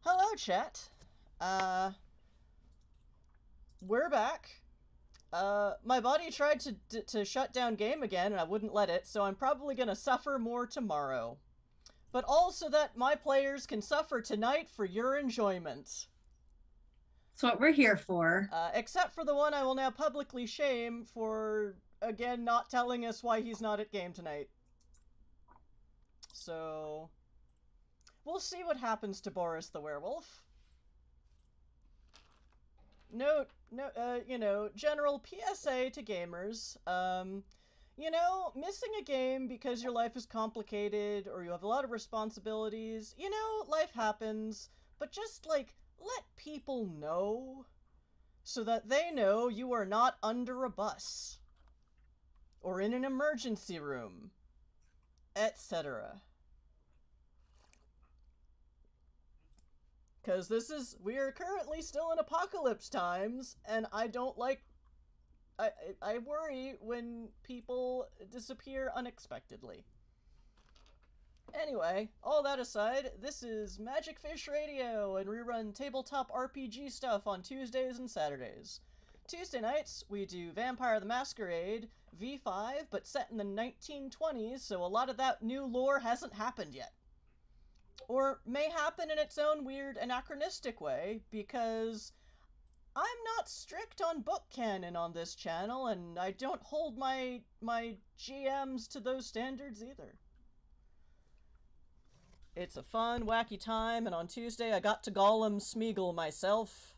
Hello, chat. We're back. My body tried to shut down game again, and I wouldn't let it, so I'm probably gonna suffer more tomorrow. But also that my players can suffer tonight for your enjoyment. That's what we're here for. Except for the one I will now publicly shame for, again, not telling us why he's not at game tonight. So... we'll see what happens to Boris the Werewolf. General PSA to gamers. Missing a game because your life is complicated or you have a lot of responsibilities, life happens, but just, let people know so that they know you are not under a bus or in an emergency room, etc. Because we are currently still in apocalypse times, and I don't like, I worry when people disappear unexpectedly. Anyway, all that aside, this is Magic Fish Radio, and we run tabletop RPG stuff on Tuesdays and Saturdays. Tuesday nights, we do Vampire the Masquerade, V5, but set in the 1920s, so a lot of that new lore hasn't happened yet. Or may happen in its own weird anachronistic way, because I'm not strict on book canon on this channel, and I don't hold my GMs to those standards either. It's a fun, wacky time, and on Tuesday I got to Gollum Smeagol myself.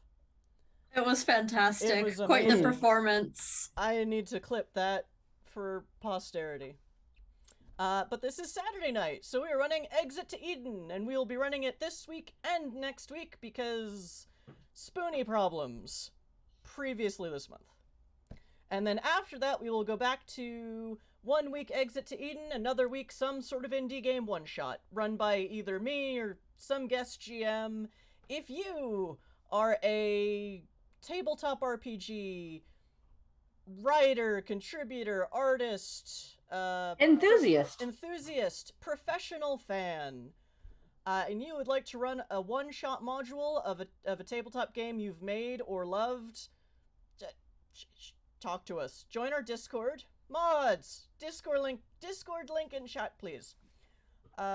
It was fantastic. It was quite the amazing. performance. I need to clip that for posterity. But this is Saturday night, so we are running Exit to Eden, and we will be running it this week and next week because spoony problems previously this month. And then after that, we will go back to 1 week Exit to Eden, another week some sort of indie game one-shot, run by either me or some guest GM. If you are a tabletop RPG writer, contributor, artist, enthusiast, professional fan, and you would like to run a one-shot module of a tabletop game you've made or loved, talk to us. Join our Discord. Mods! Discord link in chat, please.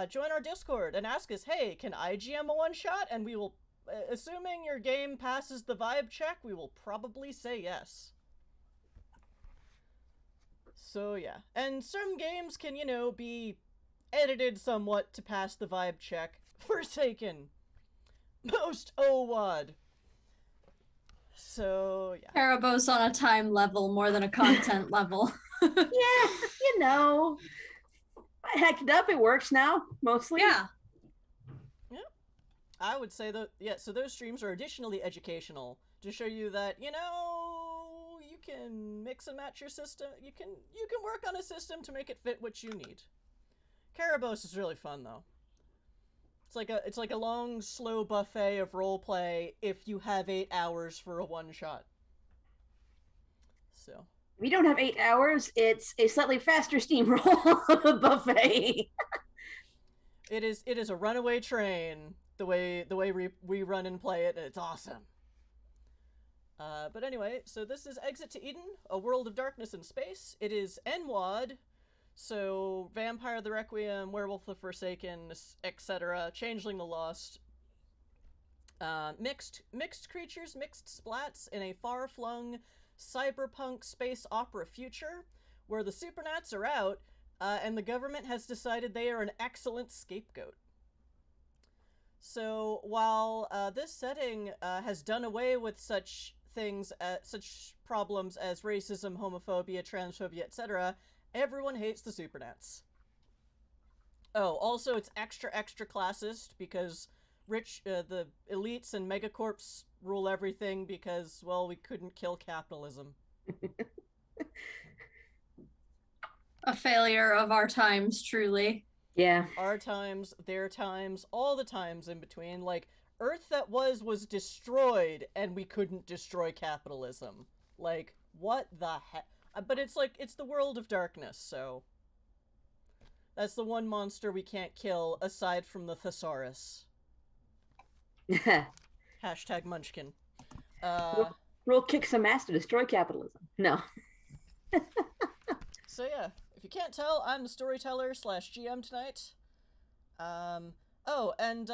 Join our Discord and ask us, hey, can I GM a one-shot? And we will, assuming your game passes the vibe check, we will probably say yes. So yeah, and some games can, be edited somewhat to pass the vibe check. Forsaken. Most NWoD. So yeah. Haribo's on a time level more than a content level. Yeah, I hacked it up. It works now, mostly. Yeah. I would say that, so those streams are additionally educational to show you that, you can mix and match your system. You can work on a system to make it fit what you need. Karabos is really fun though. It's like a long, slow buffet of roleplay if you have 8 hours for a one shot. So we don't have 8 hours. It's a slightly faster steamroll buffet. It is a runaway train the way we run and play it, and it's awesome. But anyway, so this is Exit to Eden, a world of darkness and space. It is NWoD, so Vampire the Requiem, Werewolf the Forsaken, etc., Changeling the Lost. Mixed creatures, mixed splats in a far-flung cyberpunk space opera future where the Supernats are out, and the government has decided they are an excellent scapegoat. So while this setting has done away with such problems as racism, homophobia, transphobia, etc., everyone hates the Supernats. Oh, also it's extra classist because the elites and megacorps rule everything because, well, we couldn't kill capitalism. A failure of our times, truly. Yeah. Our times, their times, all the times in between. Like, Earth that was destroyed, and we couldn't destroy capitalism. Like, what the heck? But it's the world of darkness, so... That's the one monster we can't kill, aside from the thesaurus. Hashtag Munchkin. We'll kick some ass to destroy capitalism. No. So yeah, if you can't tell, I'm the storyteller / GM tonight. Oh, and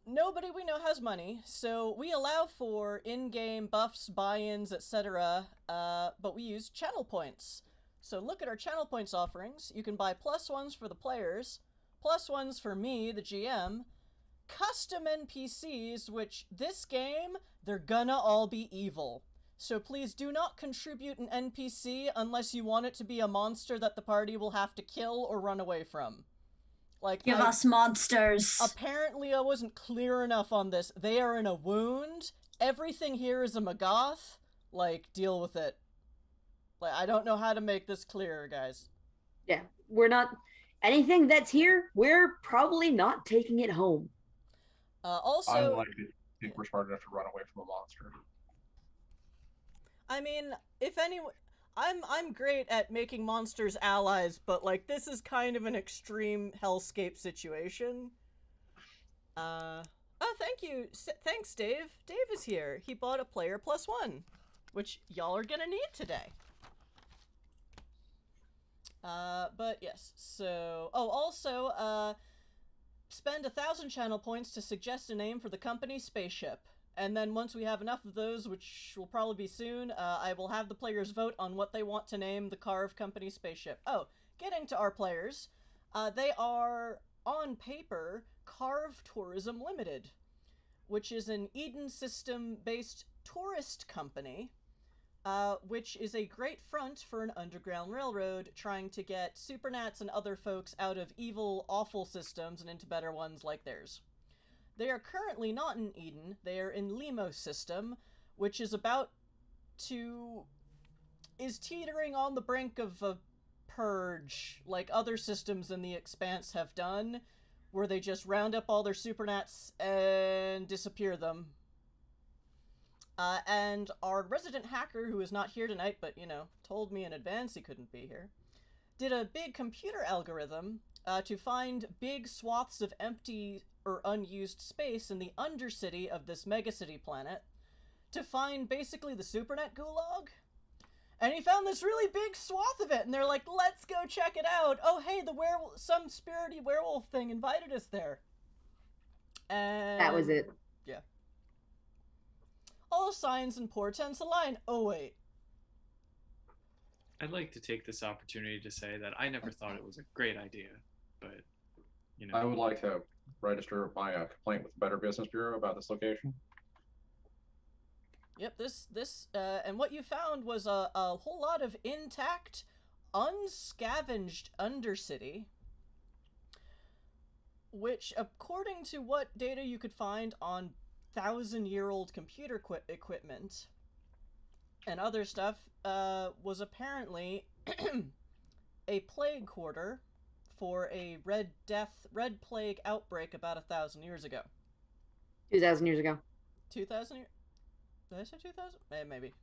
nobody we know has money, so we allow for in-game buffs, buy-ins, etc., but we use channel points. So look at our channel points offerings. You can buy +1s for the players, +1s for me, the GM, custom NPCs, which this game, they're gonna all be evil. So please do not contribute an NPC unless you want it to be a monster that the party will have to kill or run away from. Like, Give us monsters. Apparently I wasn't clear enough on this. They are in a wound. Everything here is a Magath. Like, deal with it. Like, I don't know how to make this clearer, guys. Yeah, we're not... Anything that's here, we're probably not taking it home. Also... I like to think we're smart enough to run away from a monster. I mean, if anyone... I'm great at making monsters allies, but, like, this is kind of an extreme hellscape situation. Oh, thank you. Thanks, Dave. Dave is here. He bought a player +1, which y'all are gonna need today. But yes, so... Oh, also, spend 1,000 channel points to suggest a name for the company spaceship. And then once we have enough of those, which will probably be soon, I will have the players vote on what they want to name the Karve company spaceship. Oh, getting to our players. They are, on paper, Karve Tourism Ltd, which is an Idun system-based tourist company, which is a great front for an underground railroad trying to get Supernats and other folks out of evil, awful systems and into better ones like theirs. They are currently not in Idun, they are in Limos system, which is teetering on the brink of a purge, like other systems in the Expanse have done, where they just round up all their Supernats and disappear them. And our resident hacker, who is not here tonight, but, you know, told me in advance he couldn't be here, did a big computer algorithm to find big swaths of empty or unused space in the Undercity of this megacity planet to find basically the Supernat gulag. And he found this really big swath of it, and they're like, let's go check it out. Oh, hey, some spirity werewolf thing invited us there. And That was it. Yeah. All signs and portents align. Oh, wait. I'd like to take this opportunity to say that I never thought it was a great idea, but, you know. I would like to register my complaint with the Better Business Bureau about this location. Yep, and what you found was a whole lot of intact, unscavenged Undercity, which, according to what data you could find on 1,000-year-old computer equipment and other stuff, was apparently a plague quarter for a red plague outbreak about 1,000 years ago. 2,000 years ago. 2,000 years? Did I say 2,000? Maybe.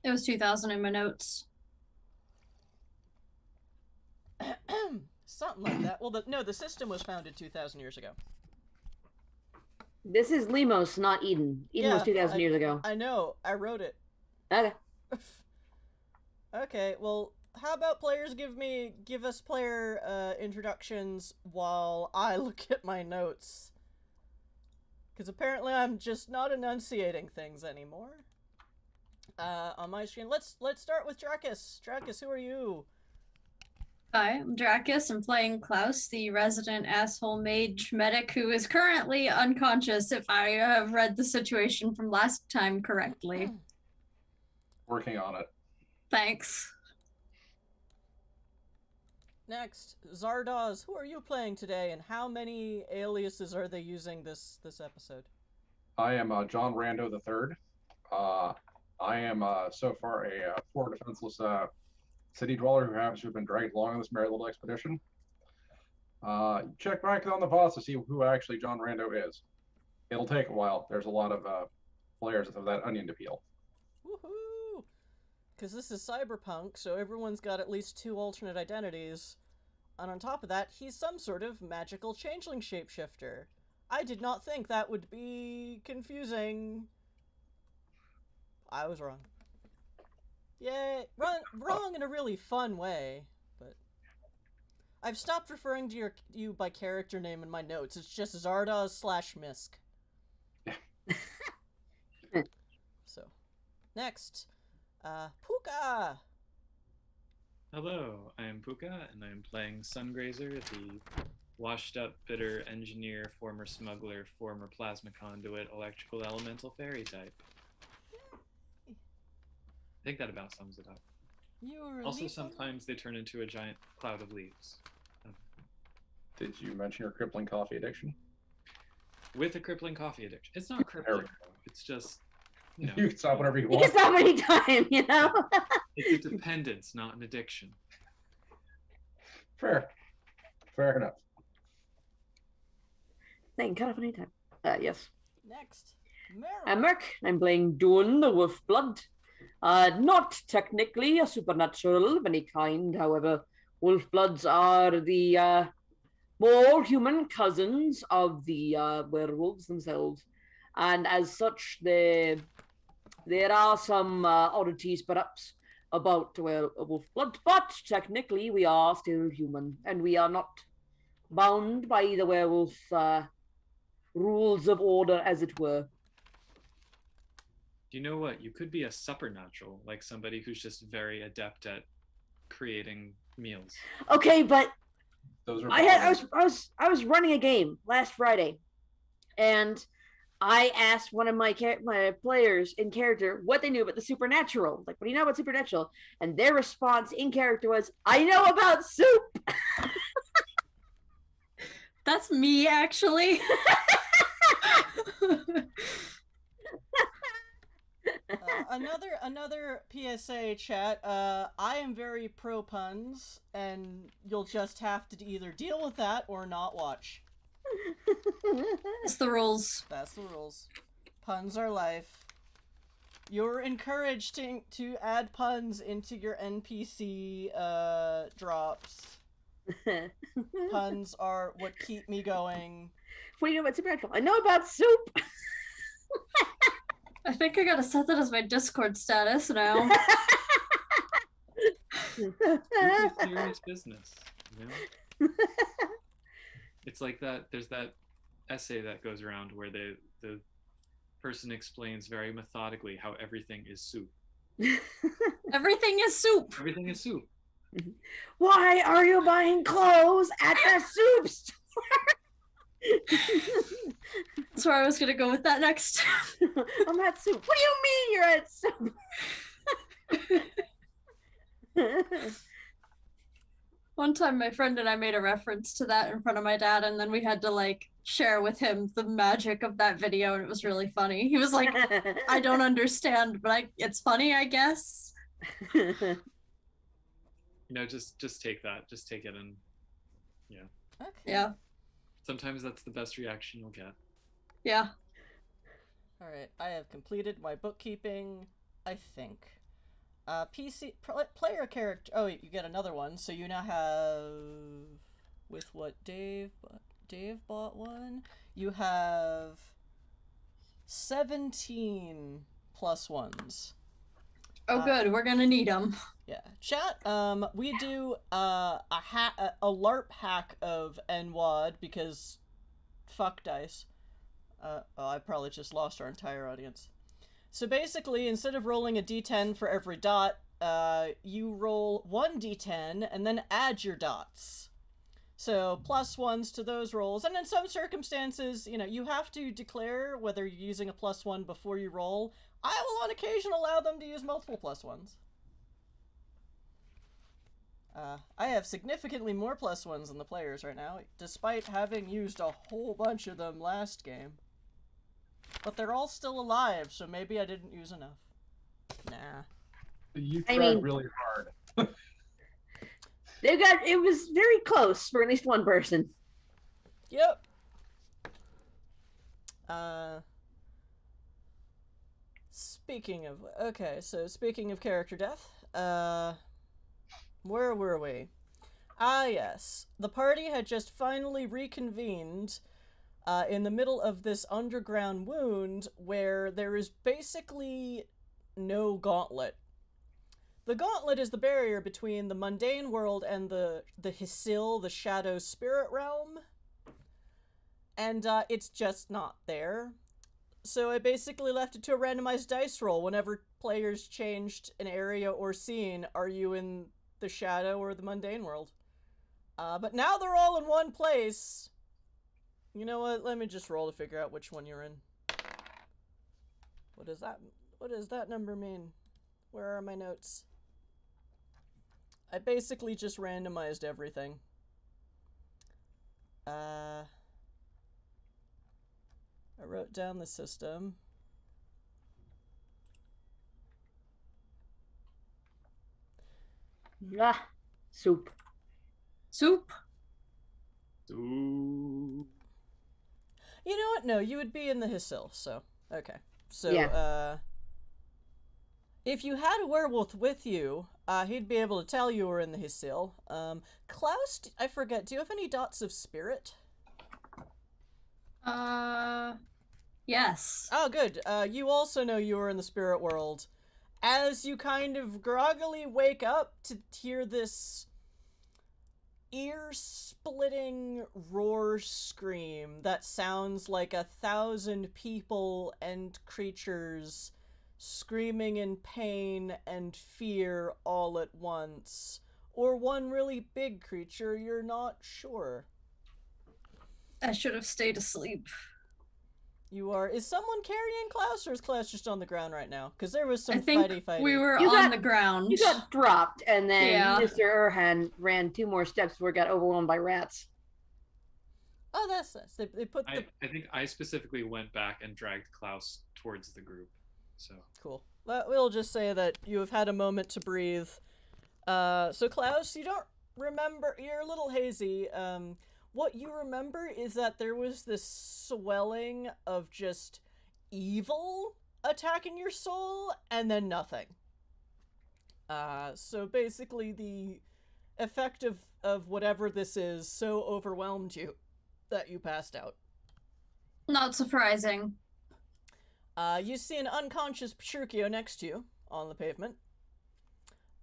It was 2000 in my notes. Something like that. Well, the system was founded 2,000 years ago. This is Limos, not Eden. Eden was 2,000 years ago. I know. I wrote it. Okay. Okay, well, how about players give us player introductions while I look at my notes? Because apparently I'm just not enunciating things anymore. On my screen. Let's start with Drakus. Drakus, who are you? Hi, I'm Drakus. I'm playing Klaus, the resident asshole mage medic who is currently unconscious, if I have read the situation from last time correctly. Working on it. Thanks. Next, Zardoz, who are you playing today, and how many aliases are they using this episode? I am John Rando III. I am so far a poor defenseless city dweller who happens to have been dragged along on this merry little expedition. Check back on the boss to see who actually John Rando is. It'll take a while. There's a lot of layers of that onion to peel. Woohoo! Because this is cyberpunk, so everyone's got at least 2 alternate identities. And on top of that, he's some sort of magical changeling shapeshifter. I did not think that would be confusing. I was wrong. Yay! Wrong in a really fun way, but I've stopped referring to you by character name in my notes. It's just Zardoz/Misk. So, next, Puka! Hello, I am Puka, and I am playing Sungrazer, the washed-up, bitter engineer, former smuggler, former plasma conduit, electrical elemental fairy type. I think that about sums it up. Also, sometimes they turn into a giant cloud of leaves. Did you mention your crippling coffee addiction? With a crippling coffee addiction. It's not crippling. It's just, you know. You can stop whenever you You want. can stop anytime, you know? It's a dependence, not an addiction. Fair enough. They can cut off anytime. Yes. Next, I'm Merc. I'm playing Idun, the Wolf Blood. Not technically a supernatural of any kind, however, wolf bloods are the more human cousins of the werewolves themselves, and as such, there are some oddities perhaps about wolf blood, but technically we are still human, and we are not bound by the werewolf rules of order, as it were. You know what? You could be a supernatural, like somebody who's just very adept at creating meals. Okay, but Those are I was running a game last Friday, and I asked one of my players in character what they knew about the supernatural. Like, what do you know about supernatural? And their response in character was, "I know about soup." That's me, actually. Another PSA chat. I am very pro puns, and you'll just have to either deal with that or not watch. That's the rules. That's the rules. Puns are life. You're encouraged to add puns into your NPC drops. Puns are what keep me going. What do you know about supernatural? I know about soup. I think I gotta set that as my Discord status now. It's serious business, you know? It's like that. There's that essay that goes around where the person explains very methodically how everything is soup. Everything is soup. Everything is soup. Why are you buying clothes at the soup store? That's where I was gonna go with that next. I'm at soup. What do you mean you're at soup? One time my friend and I made a reference to that in front of my dad, and then we had to like share with him the magic of that video, and it was really funny. He was like, I don't understand, but it's funny, I guess. You know, just take that. Just take it, and yeah. Okay. Yeah. Sometimes that's the best reaction you'll get. Yeah. Alright, I have completed my bookkeeping, I think. Player character. Oh, you get another one. So you now have, with what Dave bought one. You have 17 +1s. Oh, good. We're gonna need them. Yeah, chat. We do a LARP hack of NWoD because fuck dice. I probably just lost our entire audience. So basically, instead of rolling a d10 for every dot, you roll 1d10 and then add your dots. So +1s to those rolls, and in some circumstances, you know, you have to declare whether you're using a +1 before you roll. I will on occasion allow them to use multiple +1s. I have significantly more +1s than the players right now, despite having used a whole bunch of them last game. But they're all still alive, so maybe I didn't use enough. Nah. You tried really hard. It was very close for at least one person. Yep. Speaking of character death, where were we? Ah, yes. The party had just finally reconvened in the middle of this underground wound where there is basically no gauntlet. The gauntlet is the barrier between the mundane world and the Hisil, the shadow spirit realm. And it's just not there. So I basically left it to a randomized dice roll. Whenever players changed an area or scene, are you in the shadow or the mundane world? But now they're all in one place. You know what? Let me just roll to figure out which one you're in. What does that number mean? Where are my notes? I basically just randomized everything. I wrote down the system. Ah, soup. Soup. Ooh. You know what? No, you would be in the Hisil, so okay. So Yeah. if you had a werewolf with you, he'd be able to tell you were in the Hisil. Klaus, I forget, do you have any dots of spirit? Yes. Oh, good. You also know you were in the spirit world. As you kind of groggily wake up to hear this ear-splitting roar scream that sounds like 1,000 people and creatures screaming in pain and fear all at once. Or one really big creature, you're not sure. I should have stayed asleep. You are. Is someone carrying Klaus, or is Klaus just on the ground right now? Because there was some I think fighty. we were You on got- the ground. You got dropped, and then Yeah. Mr. Erhan ran 2 more steps before he got overwhelmed by rats. Oh, that's nice. They put the... I think I specifically went back and dragged Klaus towards the group. So Cool. We'll just say that you have had a moment to breathe. So Klaus, you don't remember... You're a little hazy. What you remember is that there was this swelling of just evil attacking your soul, and then nothing. So basically the effect of whatever this is so overwhelmed you that you passed out. Not surprising. You see an unconscious Pshurkio next to you on the pavement.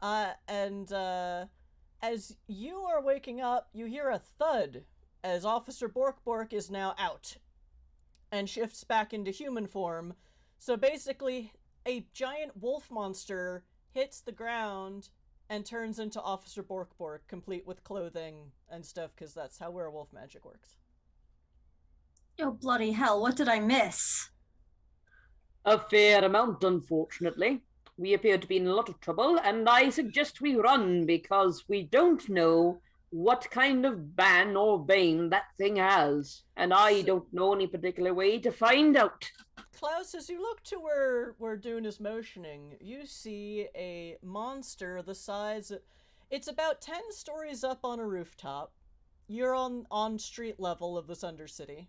And as you are waking up, you hear a thud as Officer Bork is now out and shifts back into human form. So basically, a giant wolf monster hits the ground and turns into Officer Bork, complete with clothing and stuff, because that's how werewolf magic works. Oh, bloody hell, what did I miss? A fair amount, unfortunately. We appear to be in a lot of trouble, and I suggest we run because we don't know what kind of ban or bane that thing has, and I don't know any particular way to find out. Klaus, as you look to where Dune is motioning, you see a monster the size of... It's about 10 stories up on a rooftop. You're on street level of this Undercity.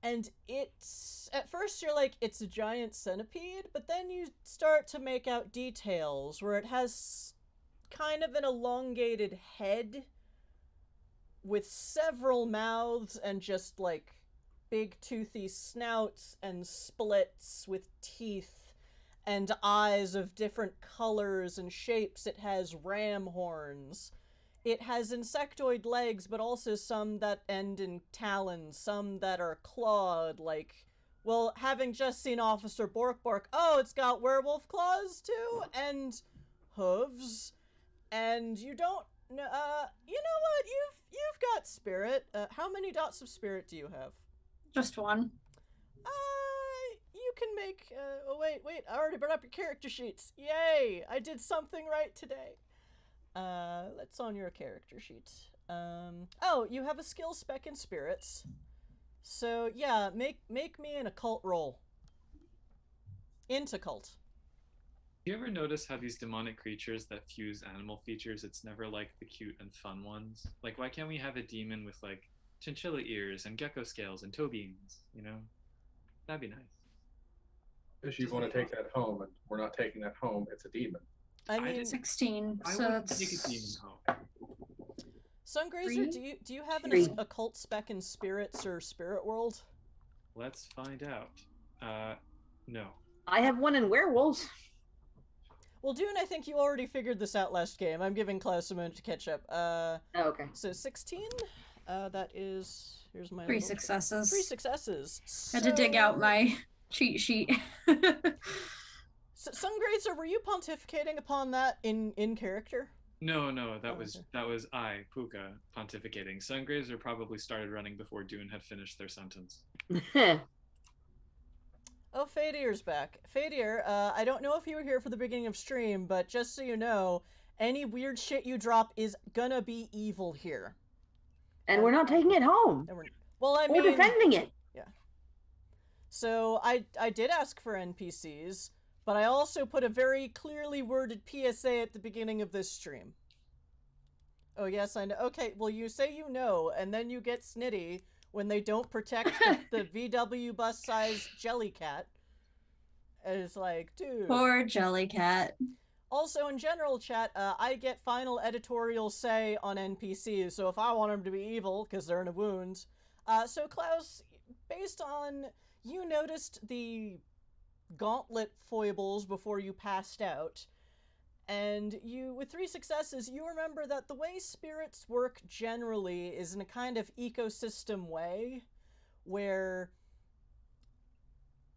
And it's... At first you're like, it's a giant centipede, but then you start to make out details where it has kind of an elongated head with several mouths and just like big toothy snouts and splits with teeth and eyes of different colors and shapes. It has ram horns. It has insectoid legs, but also some that end in talons, some that are clawed, like... Well, having just seen Officer Bork, oh, it's got werewolf claws too, and hooves, and you don't know, you know what, you've got spirit. How many dots of spirit do you have? Just one. You can make, oh wait, I already brought up your character sheets. Yay, I did something right today. That's on your character sheet. Oh, you have a skill spec in spirits. So, yeah, make me an occult roll. Into cult. you ever notice how these demonic creatures that fuse animal features, it's never like the cute and fun ones? Like, why can't we have a demon with like chinchilla ears and gecko scales and toe beans, you know? That'd be nice. If you want to take that home, and we're not taking that home, it's a demon. I mean, 16. I So wouldn't that's take a demon home. Sungrazer, do you have an Three. occult spec in spirits or spirit world? Let's find out. No. I have one in werewolves. Well, Dune, I think you already figured this out last game. I'm giving Klaus a moment to catch up. Oh, okay. So 16? That is... Here's my... 3 little- successes. 3 successes. Had to dig out my cheat sheet. Sungrazer, were you pontificating upon that in character? No, that Oh, was okay. that was I, Puka, pontificating. Sungrazer probably started running before Dune had finished their sentence. Oh, Fadier's back. Fadier, I don't know if you were here for the beginning of stream, but just so you know, any weird shit you drop is gonna be evil here. And we're not taking it home. And well, I We're mean... defending it. So I did ask for NPCs, but I also put a very clearly worded PSA at the beginning of this stream. Oh yes, I know. Okay, well you say you know, and then you get snitty when they don't protect the VW bus-sized Jellycat. And it's like, dude. Poor Jellycat. Also, in general, chat, I get final editorial say on NPCs, so if I want them to be evil, because they're in a wound. So Klaus, based on... You noticed the gauntlet foibles before you passed out, and you, with 3 successes, you remember that the way spirits work generally is in a kind of ecosystem way, where,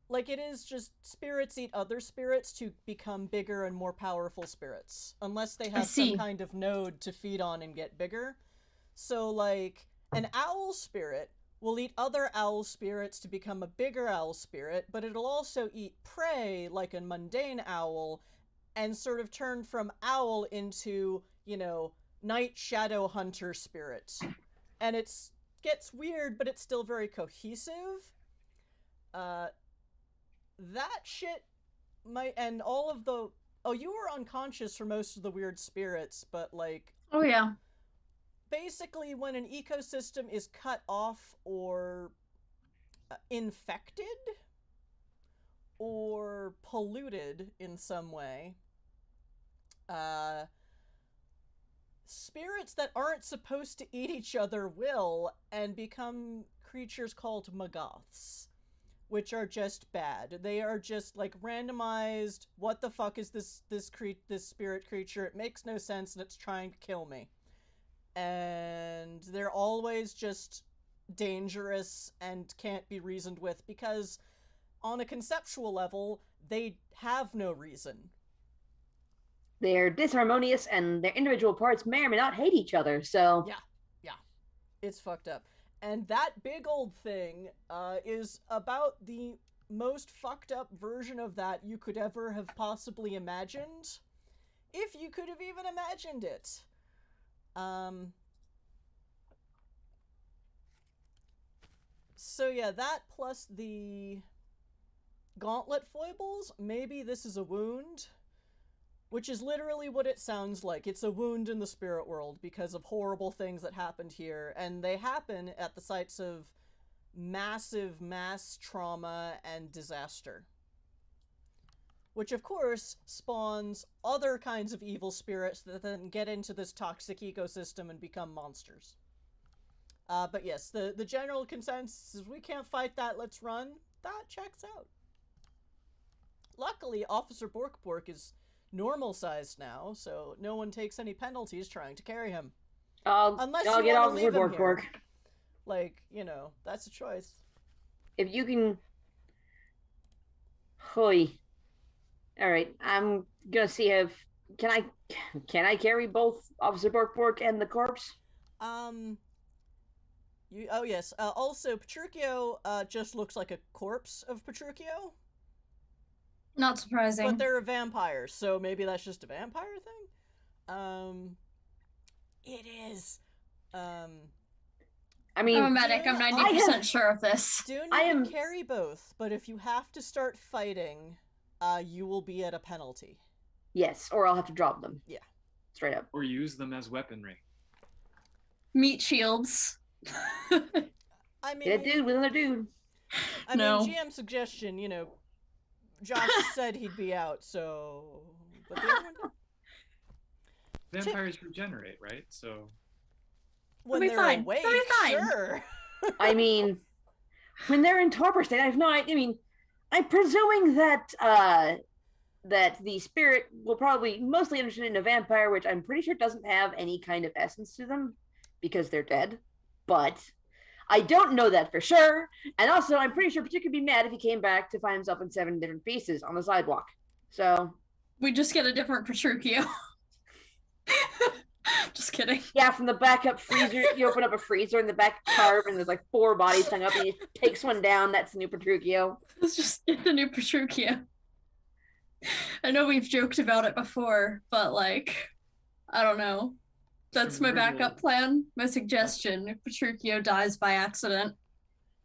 like, it is just spirits eat other spirits to become bigger and more powerful spirits, unless they have some kind of node to feed on and get bigger. So, like, an owl spirit will eat other owl spirits to become a bigger owl spirit, but it'll also eat prey like a mundane owl and sort of turn from owl into, you know, night shadow hunter spirit. And it's gets weird, but it's still very cohesive. That shit might, and all of the... Oh, you were unconscious for most of the weird spirits, but, like... Oh yeah. Basically, when an ecosystem is cut off or infected or polluted in some way, spirits that aren't supposed to eat each other will and become creatures called Magaths, which are just bad. They are just like randomized. What the fuck is this spirit creature? It makes no sense, and it's trying to kill me. And they're always just dangerous and can't be reasoned with because on a conceptual level, they have no reason. They're disharmonious and their individual parts may or may not hate each other, so... Yeah. It's fucked up. And that big old thing is about the most fucked up version of that you could ever have possibly imagined. If you could have even imagined it. So yeah, that plus the gauntlet foibles, maybe this is a wound, which is literally what it sounds like. It's a wound in the spirit world because of horrible things that happened here, and they happen at the sites of massive mass trauma and disaster. Which, of course, spawns other kinds of evil spirits that then get into this toxic ecosystem and become monsters. But yes, the general consensus is we can't fight that, let's run. That checks out. Luckily, Officer Bork is normal-sized now, so no one takes any penalties trying to carry him. Unless I'll you get wanna Officer leave him here. Bork. Like, you know, that's a choice. If you can... Hoy. Alright, I'm gonna see if... Can I carry both Officer Bork and the corpse? Oh yes, also, Petruchio, just looks like a corpse of Petruchio. Not surprising. But they're vampires, so maybe that's just a vampire thing? It is. I mean... I'm a medic, I'm 90% sure of this. Dune, you can carry both, but if you have to start fighting, you will be at a penalty. Yes, or I'll have to drop them. Yeah. Straight up. Or use them as weaponry. Meat shields. I mean... Get a dude with another dude. I mean, GM suggestion, you know, Josh said he'd be out, so... But the other one... Vampires regenerate, right? So... When be they're fine. awake, They'll be fine. sure. I mean, when they're in torpor state, I have no idea. I mean, I'm presuming that that the spirit will probably mostly understand in a vampire, which I'm pretty sure doesn't have any kind of essence to them because they're dead. But I don't know that for sure. And also, I'm pretty sure Patrick would be mad if he came back to find himself in 7 different pieces on the sidewalk. So We just get a different Petruchio. Just kidding. yeah, from the backup freezer, you open up a freezer in the back Karve, and there's like 4 bodies hung up, and he takes one down. That's the new Petruchio. Let's just get the new Petruchio. I know we've joked about it before, but like, I don't know. That's my backup plan. My suggestion: if Petruchio dies by accident.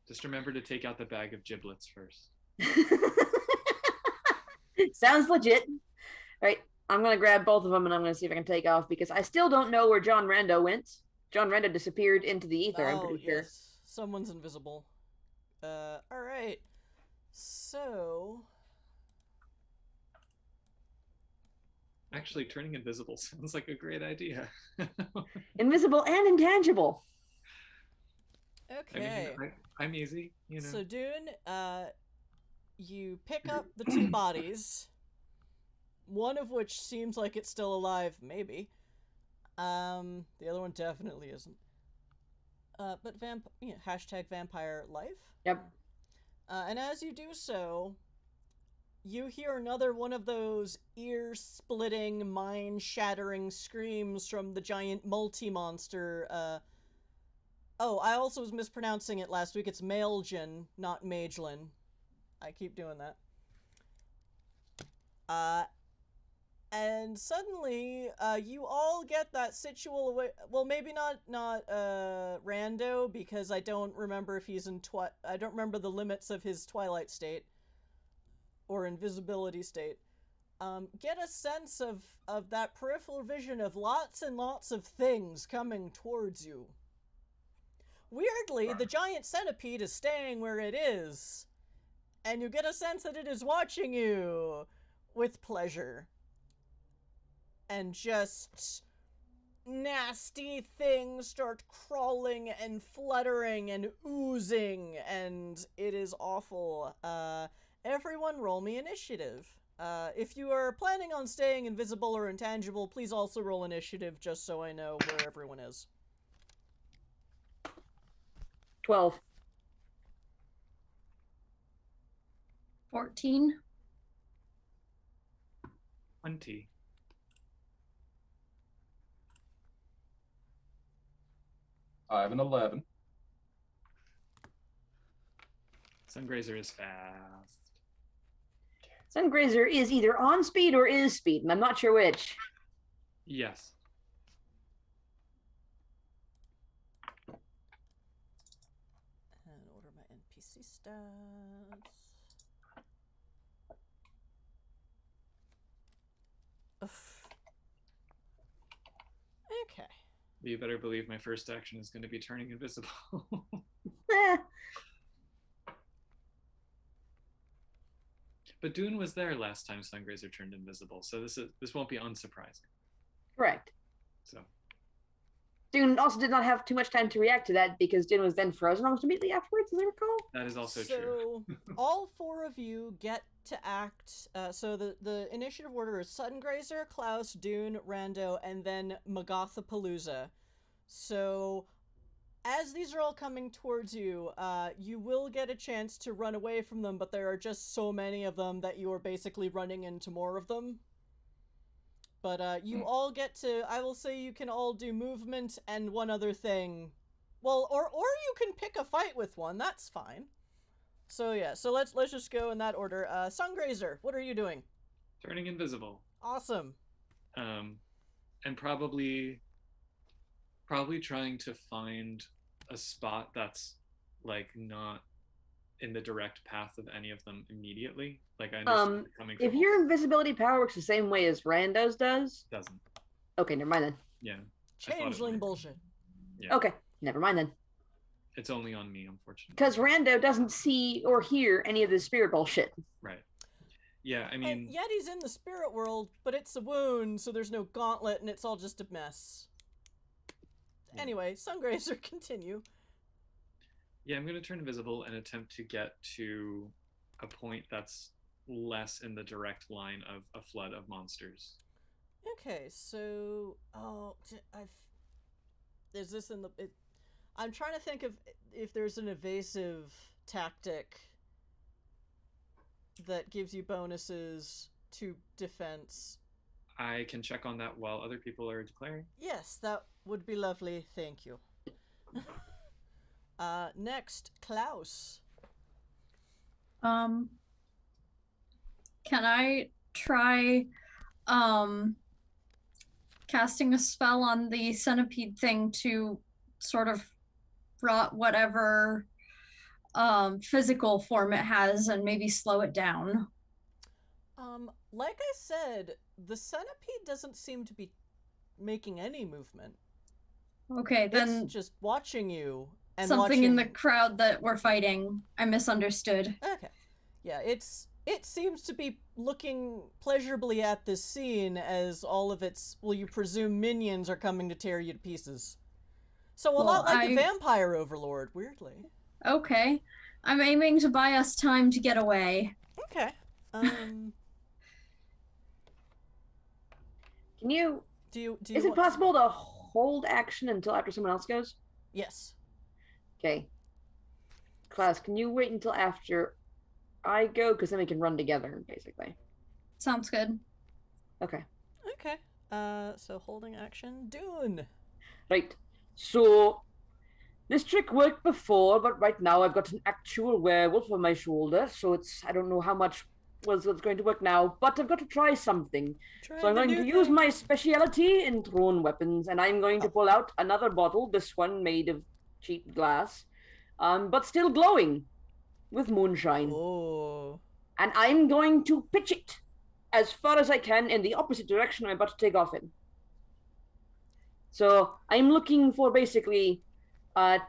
Just remember to take out the bag of giblets first. Sounds legit. All right, I'm gonna grab both of them, and I'm gonna see if I can take off because I still don't know where John Rando went. John Rando disappeared into the ether. I'm pretty sure. Yes. Someone's invisible. All right. So. Actually, turning invisible sounds like a great idea. Invisible and intangible. Okay. I mean, I'm easy, you know. So Dune, you pick up the 2 bodies, one of which seems like it's still alive, maybe. The other one definitely isn't. But hashtag vampire life. Yep. And as you do so, you hear another one of those ear-splitting, mind-shattering screams from the giant multi-monster. Oh, I also was mispronouncing it last week. It's Maeljin, not Maeljin. I keep doing that. And suddenly, you all get that well, maybe not Rando, because I don't remember if he's in I don't remember the limits of his Twilight state. Or invisibility state. Get a sense of that peripheral vision of lots and lots of things coming towards you. Weirdly, the giant centipede is staying where it is, and you get a sense that it is watching you with pleasure. And just nasty things start crawling and fluttering and oozing, and it is awful. Everyone roll me initiative. If you are planning on staying invisible or intangible, please also roll initiative just so I know where everyone is. 12. 14. 20. I have an 11. Sungrazer is fast. Sungrazer is either on speed or is speed, and I'm not sure which. Yes. And order my NPC stats. Ugh. Okay. You better believe my first action is going to be turning invisible. But Dune was there last time Sungrazer turned invisible, so this won't be unsurprising. Correct. So Dune also did not have too much time to react to that because Dune was then frozen almost immediately afterwards, as I recall. that is also true. So all 4 of you get to act. So the initiative order is Sungrazer, Klaus, Dune, Rando, and then Magathapalooza. So as these are all coming towards you, you will get a chance to run away from them, but there are just so many of them that you are basically running into more of them. But you all get to, I will say you can all do movement and one other thing. Well, or you can pick a fight with one, that's fine. So yeah, so let's just go in that order. Sungrazer, what are you doing? Turning invisible. Awesome. And probably trying to find a spot that's like not in the direct path of any of them immediately. Like I understand coming from. If your invisibility power works the same way as Rando's does, doesn't. Okay, never mind then. Yeah. Changeling bullshit. Yeah. Okay, never mind then. It's only on me, unfortunately. Because Rando doesn't see or hear any of the spirit bullshit. Right. Yeah, I mean. And Yeti's in the spirit world, but it's a wound, so there's no gauntlet, and it's all just a mess. Anyway, Sungrazer, continue. Yeah, I'm going to turn invisible and attempt to get to a point that's less in the direct line of a flood of monsters. Okay, so is this in the? I'm trying to think of if there's an evasive tactic that gives you bonuses to defense. I can check on that while other people are declaring. Yes, that would be lovely. Thank you. Next, Klaus. Can I try casting a spell on the centipede thing to sort of rot whatever physical form it has and maybe slow it down? Like I said, the centipede doesn't seem to be making any movement. Okay, then It's just watching you and something in the watching... crowd that we're fighting. I misunderstood. Okay. Yeah, it seems to be looking pleasurably at this scene as all of its, well, you presume minions are coming to tear you to pieces. So a lot like a vampire overlord, weirdly. Okay. I'm aiming to buy us time to get away. Okay. Can you... Do you Is it possible to hold action until after someone else goes? Yes. Okay. Class, can you wait until after I go? Because then we can run together, basically. Sounds good. Okay. Okay. So holding action, Dune. Right. So, this trick worked before, but right now I've got an actual werewolf on my shoulder, so I don't know how much was going to work now, but I've got to try something. So I'm going to use my speciality in thrown weapons, and I'm going to pull out another bottle, this one made of cheap glass, but still glowing with moonshine. Oh. And I'm going to pitch it as far as I can in the opposite direction I'm about to take off in. So I'm looking for basically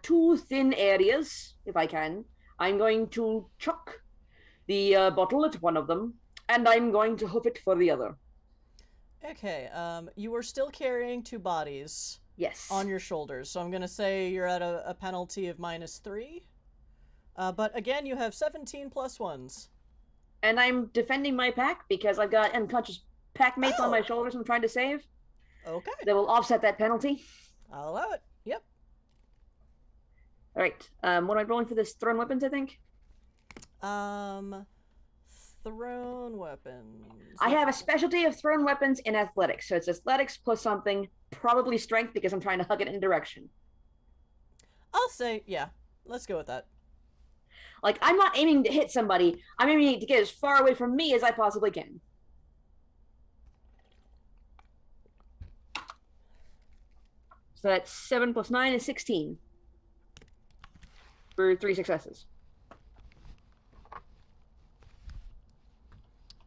2 thin areas, if I can. I'm going to chuck the bottle at one of them, and I'm going to hoof it for the other. Okay, you are still carrying 2 bodies. Yes. On your shoulders, so I'm gonna say you're at a penalty of -3. But again, you have 17 plus 1s. And I'm defending my pack because I've got unconscious pack mates on my shoulders I'm trying to save. Okay. That will offset that penalty. I'll allow it. Yep. All right. What am I rolling for this? Thrown weapons, I think. Thrown weapons. I have a specialty of thrown weapons in athletics, so it's athletics plus something, probably strength because I'm trying to hug it in direction. I'll say, yeah. Let's go with that. Like, I'm not aiming to hit somebody. I'm aiming to get as far away from me as I possibly can. So that's 7 plus 9 is 16. For 3 successes.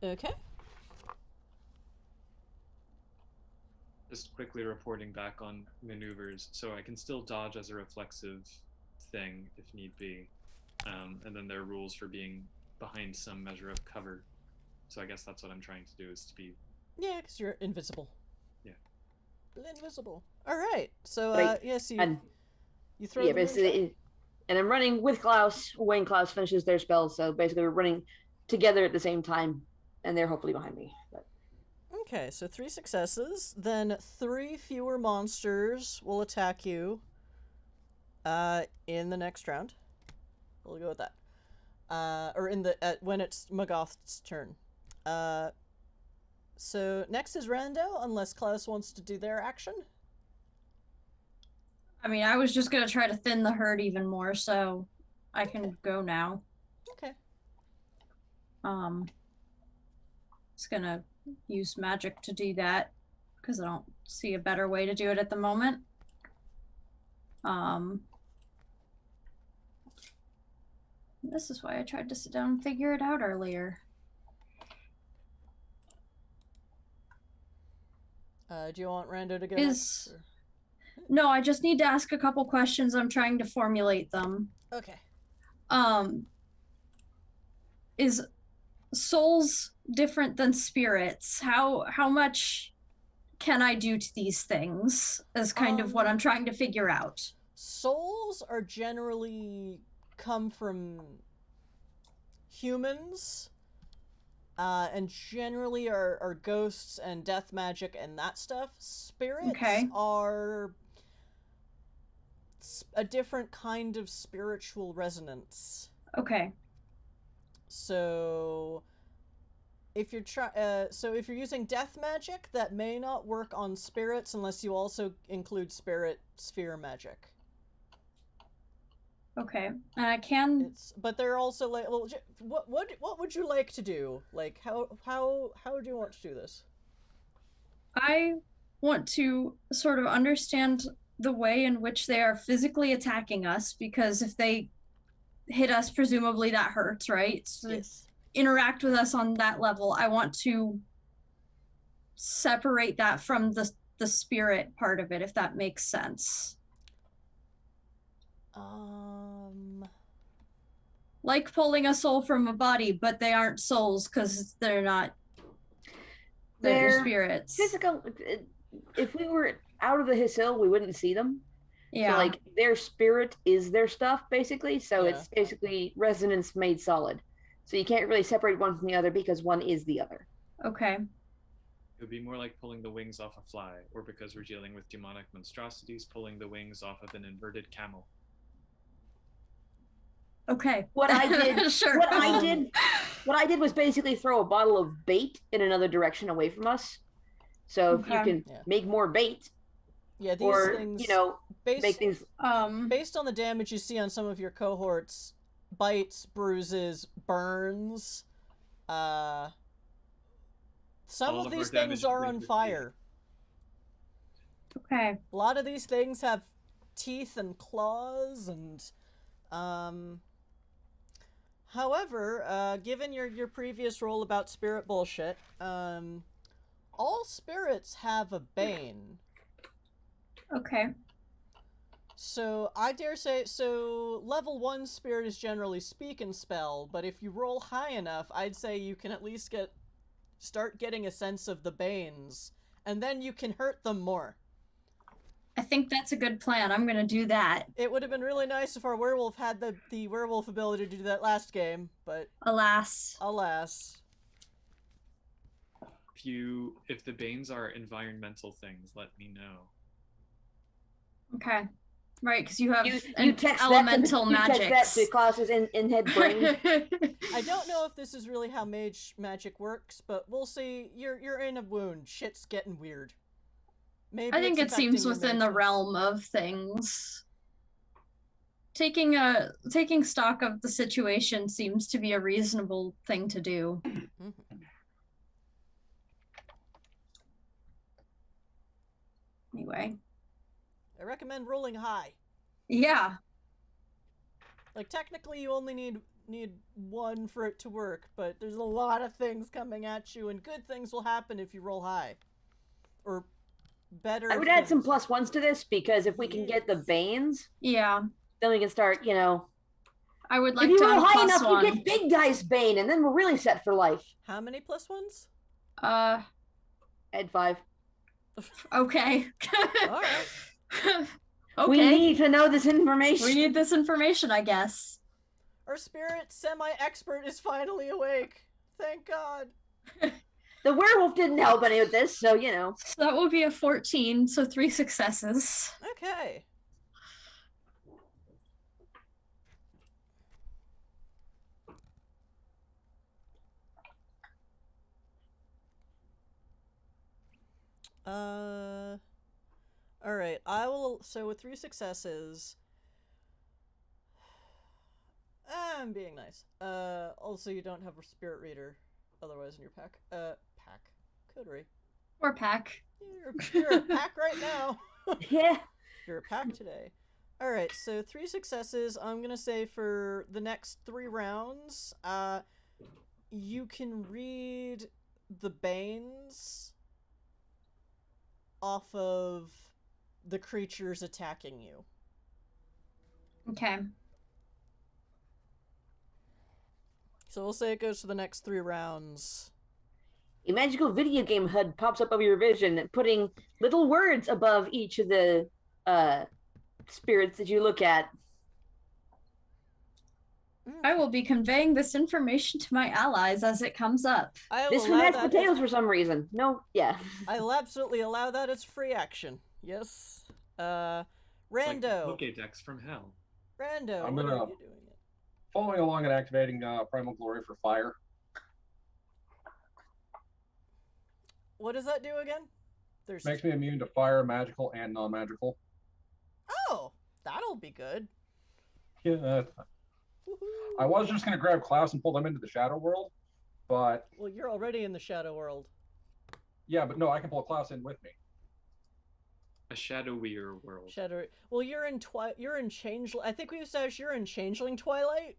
Okay. Just quickly reporting back on maneuvers, so I can still dodge as a reflexive thing if need be. And then there are rules for being behind some measure of cover. So I guess that's what I'm trying to do, is to be... Yeah, because you're invisible. Yeah. Invisible. All right. So, right. yes, you throw yeah, the basically, and I'm running with Klaus when Klaus finishes their spells. So basically, we're running together at the same time, and they're hopefully behind me. But... Okay, so 3 successes. Then 3 fewer monsters will attack you in the next round. We'll go with that. Or in the when it's Magath's turn. So next is Rando, unless Klaus wants to do their action. I mean, I was just gonna try to thin the herd even more, so I can go now. Okay. Just gonna use magic to do that because I don't see a better way to do it at the moment. This is why I tried to sit down and figure it out earlier. Do you want Rando to go next? Or... No, I just need to ask a couple questions. I'm trying to formulate them. Okay. Is souls different than spirits? How much can I do to these things? Is kind of what I'm trying to figure out. Souls are generally come from humans, and generally are ghosts and death magic and that stuff. Spirits are a different kind of spiritual resonance. Okay. So if you're if you're using death magic, that may not work on spirits unless you also include spirit sphere magic. Okay, and I can. But they're also like, well, what would you like to do? Like, how do you want to do this? I want to sort of understand the way in which they are physically attacking us, because if they hit us, presumably that hurts, right? So yes. Interact with us on that level. I want to separate that from the spirit part of it, if that makes sense. Like pulling a soul from a body, but they aren't souls because they're not. They're spirits. Physical. If we were out of the Hisil, we wouldn't see them. Yeah. So, like, their spirit is their stuff, basically. So it's basically resonance made solid. So you can't really separate one from the other because one is the other. Okay. It would be more like pulling the wings off a fly, or because we're dealing with demonic monstrosities, pulling the wings off of an inverted camel. Okay. What I did, sure. What I did was basically throw a bottle of bait in another direction away from us. So if you can make more bait, these things, make things. Based on the damage you see on some of your cohorts, bites, bruises, burns. Some of these things are on fire. Okay. A lot of these things have teeth and claws and however, given your previous role about spirit bullshit, all spirits have a bane. Okay. So I dare say, level 1 spirit is generally speak and spell, but if you roll high enough, I'd say you can at least start getting a sense of the banes, and then you can hurt them more. I think that's a good plan. I'm gonna do that. It would have been really nice if our werewolf had the werewolf ability to do that last game, but alas. If the banes are environmental things, let me know. Okay. Right, because you have elemental magic. You text that to classes in head brain. I don't know if this is really how mage magic works, but we'll see. You're in a wound. Shit's getting weird. Maybe I think it seems within the realm of things. Taking stock of the situation seems to be a reasonable thing to do. Mm-hmm. Anyway. I recommend rolling high. Yeah. Like, technically you only need one for it to work, but there's a lot of things coming at you, and good things will happen if you roll high. Or better. I would add some +1s to this, because if we can get the banes, then we can start, I would like if to you roll have high enough, +1. you get big guy's bane, and then we're really set for life. How many +1s? Add 5. Okay. All right. Okay. We need to know this information. We need this information, I guess. Our spirit semi-expert is finally awake. Thank God. The werewolf didn't help any with this, so So that will be a 14, so 3 successes. Okay. Alright, so with 3 successes, I'm being nice. Also you don't have a spirit reader otherwise in your pack. Coterie. Or pack. You're a pack right now. Yeah. You're a pack today. Alright, so 3 successes. I'm gonna say for the next 3 rounds, you can read the banes off of the creatures attacking you. Okay. So we'll say it goes for the next 3 rounds. a magical video game HUD pops up over your vision, putting little words above each of the spirits that you look at. I will be conveying this information to my allies as it comes up. I will This one allow has that potatoes as- for some reason. No, yeah. I will absolutely allow that as free action. Yes. Rando. It's like the Pokédex from hell. Rando, I'm what gonna- are you doing? Following along and activating Primal Glory for fire. What does that do again? There's. Makes me immune to fire, magical, and non-magical. Oh, that'll be good. Yeah. Woohoo. I was just gonna grab Klaus and pull them into the Shadow World, but Well, you're already in the Shadow World. yeah, but no, I can pull Klaus in with me. A shadowier world. Shadow. Well, you're in Changeling. I think we established you're in Changeling Twilight,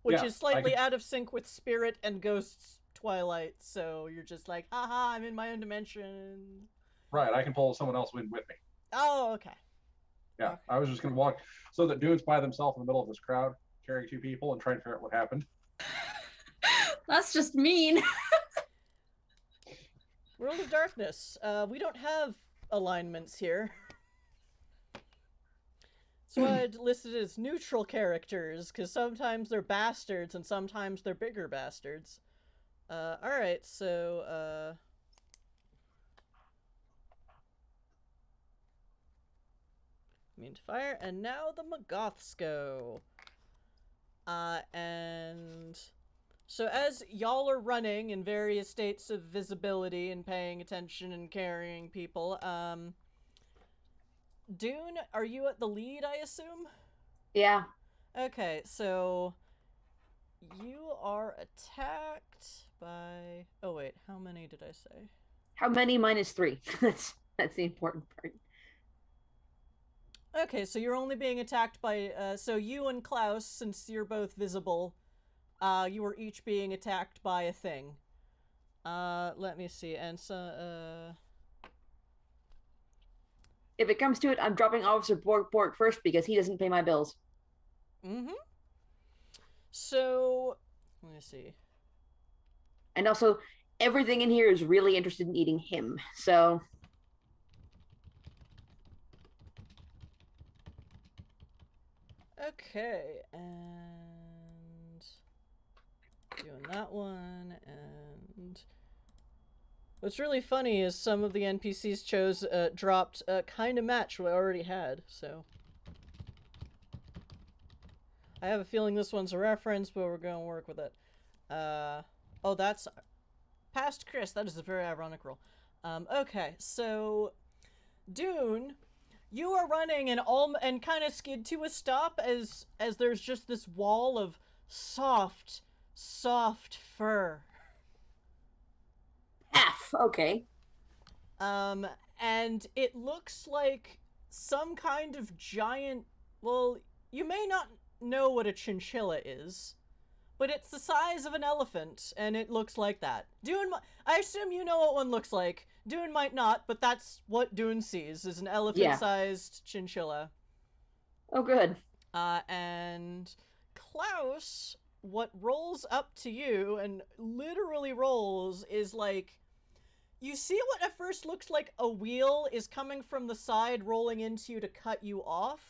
which Yeah, is slightly I can- out of sync with Spirit and Ghosts Twilight. So you're just like, haha, I'm in my own dimension. Right, I can pull someone else in with me. Oh, okay. Yeah, Okay. I was just gonna walk so that Dune's by themselves in the middle of this crowd, carrying 2 people and trying to figure out what happened. That's just mean. World of Darkness. We don't have alignments here. So I'd listed as neutral characters, because sometimes they're bastards and sometimes they're bigger bastards. Alright, so, immune to fire, and now the Magaths go. And so as y'all are running in various states of visibility and paying attention and carrying people, Dune, are you at the lead, I assume? Yeah. Okay, so you are attacked by... Oh wait, how many did I say? How many minus 3? That's the important part. Okay, so you're only being attacked by... so you and Klaus, since you're both visible, you are each being attacked by a thing. Let me see, and so, If it comes to it, I'm dropping Officer Bork first because he doesn't pay my bills. Mm-hmm. So, let me see. And also, everything in here is really interested in eating him. So, Okay, and doing that one, and what's really funny is some of the NPCs dropped a kind of match we already had, so I have a feeling this one's a reference, but we're going to work with it. Oh, that's past Chris. That is a very ironic roll. Okay, so Dune, you are running and kind of skid to a stop as there's just this wall of soft fur. okay. And it looks like some kind of giant, well, you may not know what a chinchilla is, but it's the size of an elephant, and it looks like that. Dune, I assume you know what one looks like. Dune might not, but that's what Dune sees, is an elephant-sized chinchilla. Oh, good. And Klaus, what rolls up to you, and literally rolls, is like, you see what at first looks like a wheel is coming from the side, rolling into you to cut you off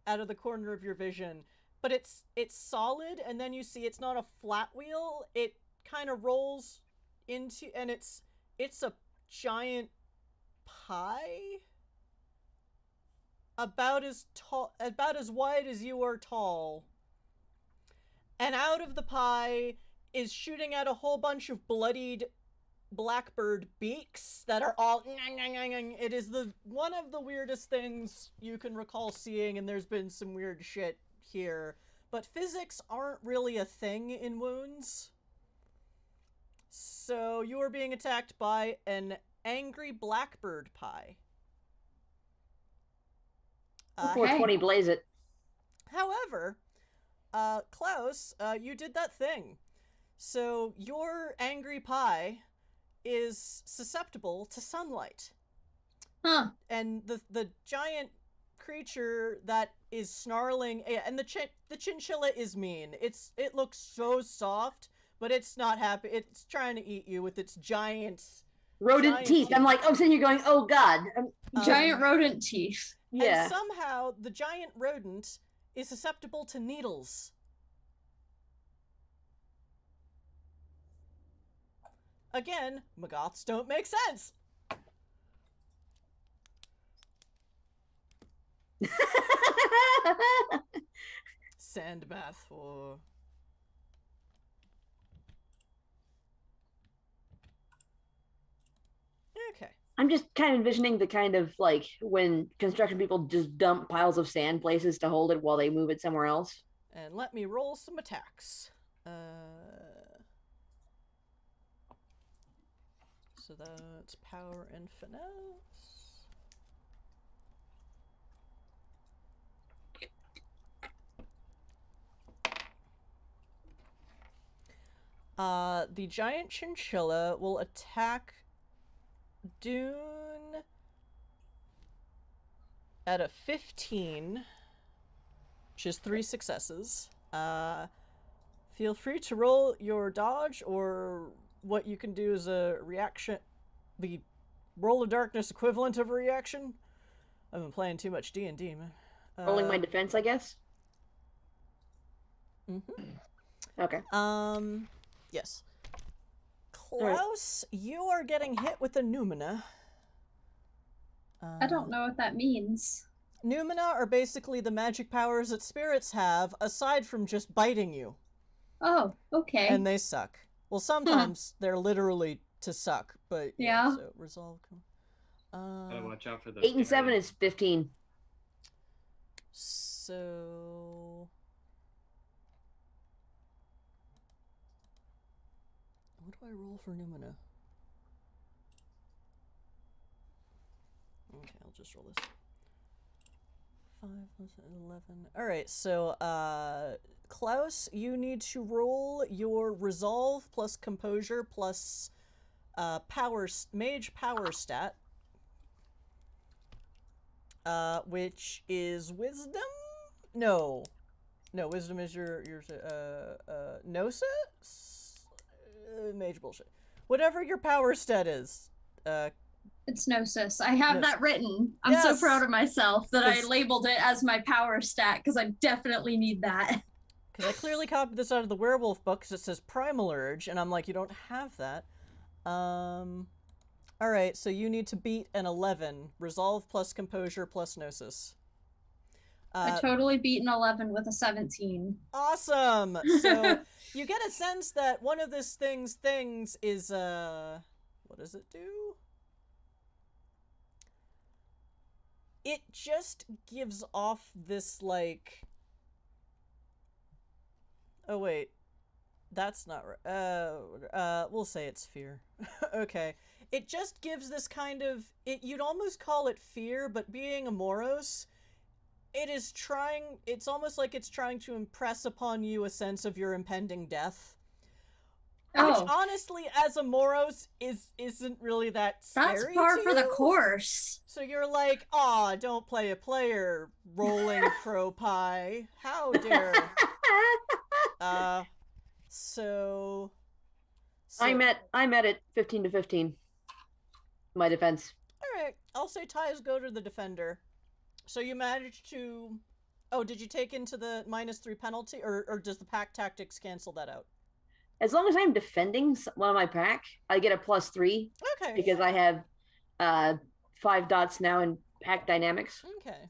out of the corner of your vision. But it's solid, and then you see it's not a flat wheel. It kind of rolls into, and it's a giant pie, about as wide as you are tall. And out of the pie is shooting out a whole bunch of bloodied blackbird beaks that are all... It is one of the weirdest things you can recall seeing, and there's been some weird shit here. But physics aren't really a thing in wounds. So you are being attacked by an angry blackbird pie. 420 blaze it. However, Klaus, you did that thing. So your angry pie is susceptible to sunlight. Huh. And the giant creature that is snarling, and the chinchilla is mean. It looks so soft, but it's not happy. It's trying to eat you with its giant Rodent teeth. I'm like, I'm sitting here going, oh god. Giant rodent teeth. Yeah. And somehow the giant rodent is susceptible to needles. Again, Magaths don't make sense. Sand bath or... Okay. I'm just kind of envisioning the kind of like when construction people just dump piles of sand places to hold it while they move it somewhere else. And let me roll some attacks. So that's power and finesse. The giant chinchilla will attack Dune at a 15, which is 3 successes. Feel free to roll your dodge, or what you can do is a reaction, the roll of darkness equivalent of a reaction. I've been playing too much D&D, man. Rolling my defense, I guess. Okay. Yes. Klaus, you are getting hit with a Numina. I don't know what that means. Numina are basically the magic powers that spirits have, aside from just biting you. Oh, okay. And they suck. Well, sometimes they're literally to suck, but yeah. So resolve. Gotta watch out for those. 8 and 7 is 15. So what do I roll for Numina? Okay, I'll just roll this. 5 plus 11. All right, so Klaus, you need to roll your resolve plus composure plus mage power stat, which is wisdom. No, wisdom is your gnosis. Mage bullshit. Whatever your power stat is. It's Gnosis. I have that written. I'm Yes. so proud of myself that I It's- labeled it as my power stat, because I definitely need that. Because I clearly copied this out of the werewolf book because it says Primal Urge, and I'm like, you don't have that. Alright, so you need to beat an 11. Resolve plus composure plus gnosis. I totally beat an 11 with a 17. Awesome! So, you get a sense that one of this thing's things is, what does it do? It just gives off this, like... Oh, wait. That's not right. We'll say it's fear. Okay. It just gives this kind of... You'd almost call it fear, but being a Moros, it is trying... It's almost like it's trying to impress upon you a sense of your impending death. Oh. Which, honestly, as a Moros, isn't really that scary. That's par to for the you. course. So you're like, aw, don't play a player, rolling crow pie. How dare. So I'm at it 15 to 15. My defense. Alright, I'll say ties go to the defender. So you managed to... Oh, did you take into the -3 penalty, or does the pack tactics cancel that out? As long as I'm defending one of my pack, I get a +3 Okay. because I have 5 dots now in pack dynamics. Okay.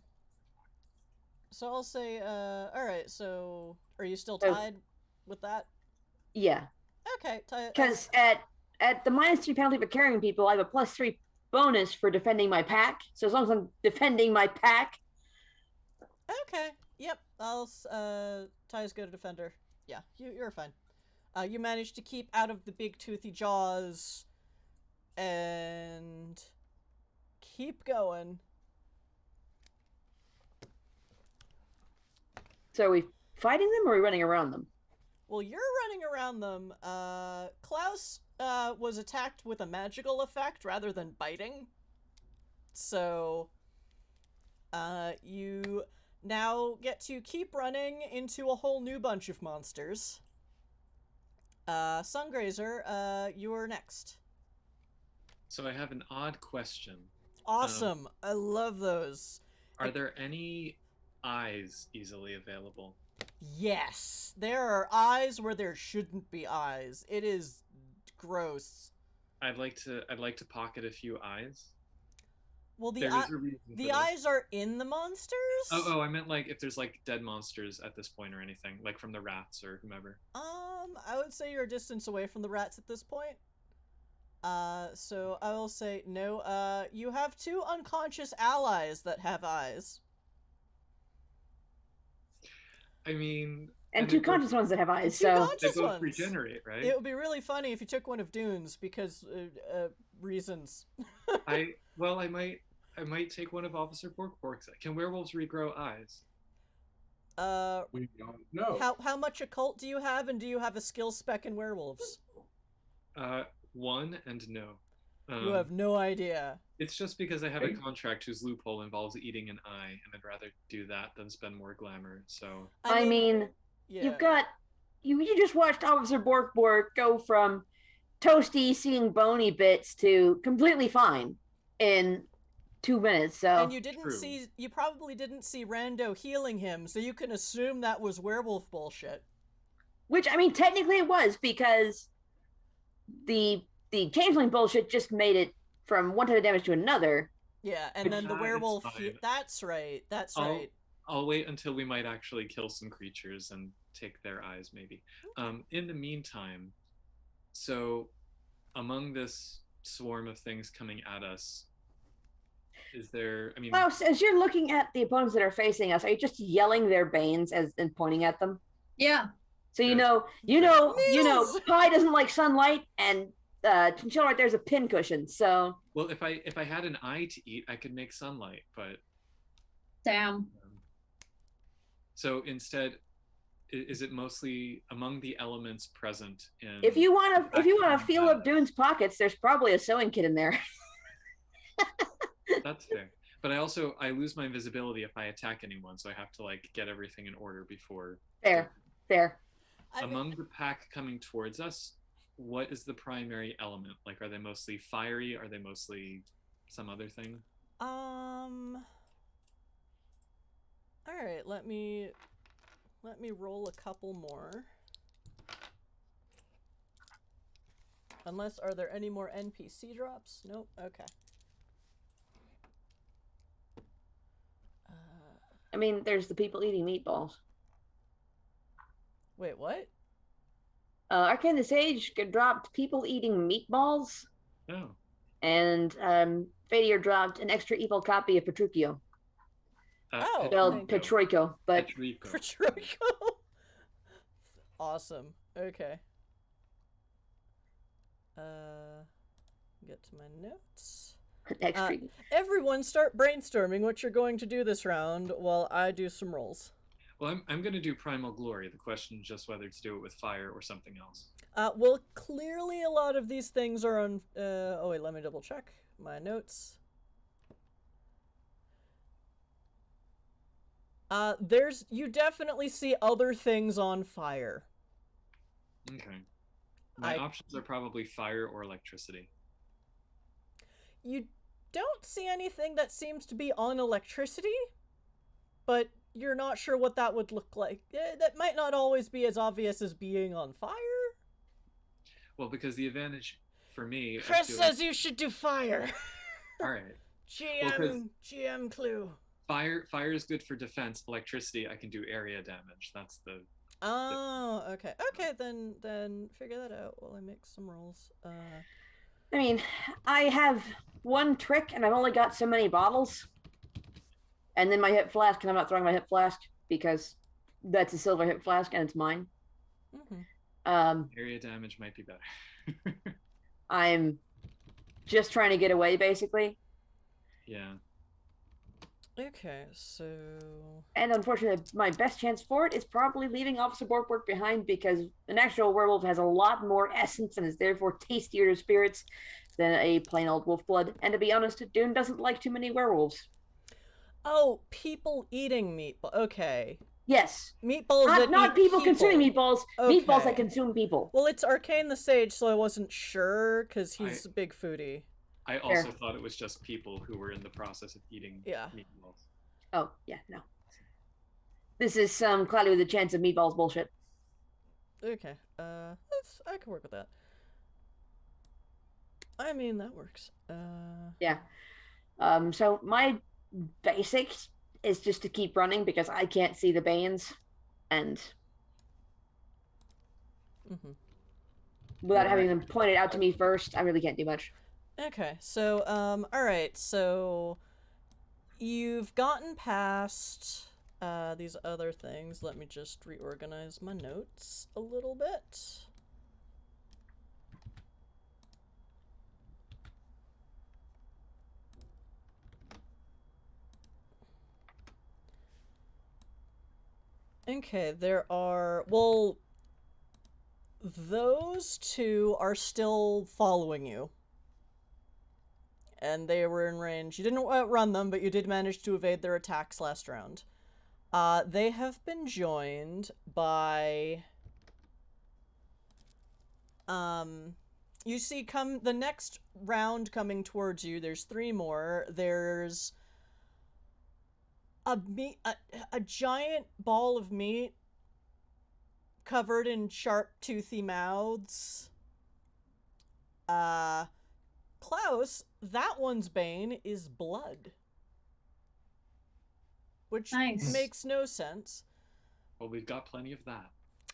So I'll say, alright, so are you still tied with that? Yeah. Okay, Because at the -3 penalty for carrying people, I have a +3 bonus for defending my pack. So as long as I'm defending my pack. Okay. Yep. I'll ties go to defender. Yeah, you're fine. You managed to keep out of the big toothy jaws and keep going. So are we fighting them or are we running around them? Well, you're running around them. Klaus was attacked with a magical effect rather than biting. So you now get to keep running into a whole new bunch of monsters. Sungrazer, you're next. So I have an odd question. Awesome. I love those. Are there any eyes easily available? Yes. There are eyes where there shouldn't be eyes. It is gross. I'd like to pocket a few eyes. Well, the There is a reason for the this. eyes are in the monsters? Oh, I meant like if there's like dead monsters at this point or anything, like from the rats or whomever. I would say you're a distance away from the rats at this point. So I will say no. You have 2 unconscious allies that have eyes. I mean, And 2 conscious ones that have eyes, Two so... conscious they both ones. regenerate, right? It would be really funny if you took one of Dune's because reasons. I might take one of Officer Borkbork's. Can werewolves regrow eyes? We don't know. How much occult do you have, and do you have a skill spec in werewolves? 1 and no. You have no idea. It's just because I have a Right. contract whose loophole involves eating an eye, and I'd rather do that than spend more glamour. So I mean, yeah. you've got... You just watched Officer Bork go from toasty, seeing bony bits to completely fine in 2 minutes, so... And you probably didn't see Rando healing him, so you can assume that was werewolf bullshit. Which, I mean, technically it was, because the changeling bullshit just made it from one type of damage to another. Yeah, and then the It's werewolf... fine. That's right, that's I'll- right. I'll wait until we might actually kill some creatures and take their eyes, maybe. In the meantime, so among this swarm of things coming at us, is there? I mean, Well, as you're looking at the opponents that are facing us, are you just yelling their banes and pointing at them? Yeah. So you Yes. know, Meals! Pie doesn't like sunlight, and Chinchilla right there's a pin cushion. So well, if I had an eye to eat, I could make sunlight, but Damn. so instead, is it mostly among the elements present in? if you want to feel Yeah. up Dune's pockets, there's probably a sewing kit in there. That's fair. But I lose my invisibility if I attack anyone, so I have to like get everything in order before. Fair. I mean, Among the pack coming towards us, what is the primary element? Like, are they mostly fiery? Are they mostly some other thing? Alright, let me roll a couple more. Unless, are there any more NPC drops? Nope, okay. I mean, there's the people eating meatballs. Wait, what? Arcane the Sage dropped people eating meatballs, Oh, and Fadir dropped an extra evil copy of Petruchio. Oh, Spelled thank Petroico, but Petrico. Patrico! Awesome. Okay. Get to my notes. extra. Everyone start brainstorming what you're going to do this round while I do some rolls. Well, I'm going to do Primal Glory. The question is just whether to do it with fire or something else. Well, clearly a lot of these things are on... oh wait, let me double check my notes. You definitely see other things on fire. Okay. My options are probably fire or electricity. You don't see anything that seems to be on electricity, but you're not sure what that would look like. That might not always be as obvious as being on fire. Well, because the advantage for me... Chris says you should do fire. All right. GM clue. Fire is good for defense. Electricity, I can do area damage. That's the... Oh, okay. Okay, then figure that out while I make some rolls. I mean, I have one trick, and I've only got so many bottles. And then my hip flask, and I'm not throwing my hip flask because that's a silver hip flask, and it's mine. Area damage might be better. I'm just trying to get away, basically. Yeah. Okay, so... And unfortunately, my best chance for it is probably leaving Officer Borkbork behind, because an actual werewolf has a lot more essence and is therefore tastier to spirits than a plain old wolf blood. And to be honest, Dune doesn't like too many werewolves. Oh, people eating meatball. Okay. Yes. Meatballs Not, that not eat people consuming meatballs. Meatballs Okay. that consume people. Well, it's Arcane the Sage, so I wasn't sure because he's a big foodie. I also thought it was just people who were in the process of eating meatballs. Oh, yeah, no. This is some cloudy with a chance of meatballs bullshit. Okay, I can work with that. I mean, that works. Yeah. So my basics is just to keep running because I can't see the Banes, and without having them pointed out to me first, I really can't do much. Okay, so, alright, so you've gotten past, these other things. Let me just reorganize my notes a little bit. Okay, there are, well, those two are still following you. And they were in range. You didn't outrun them, but you did manage to evade their attacks last round. They have been joined by... You see, come the next round coming towards you, there's 3 more. There's a giant ball of meat covered in sharp, toothy mouths. Klaus, that one's bane is blood. Which makes no sense. Well, we've got plenty of that.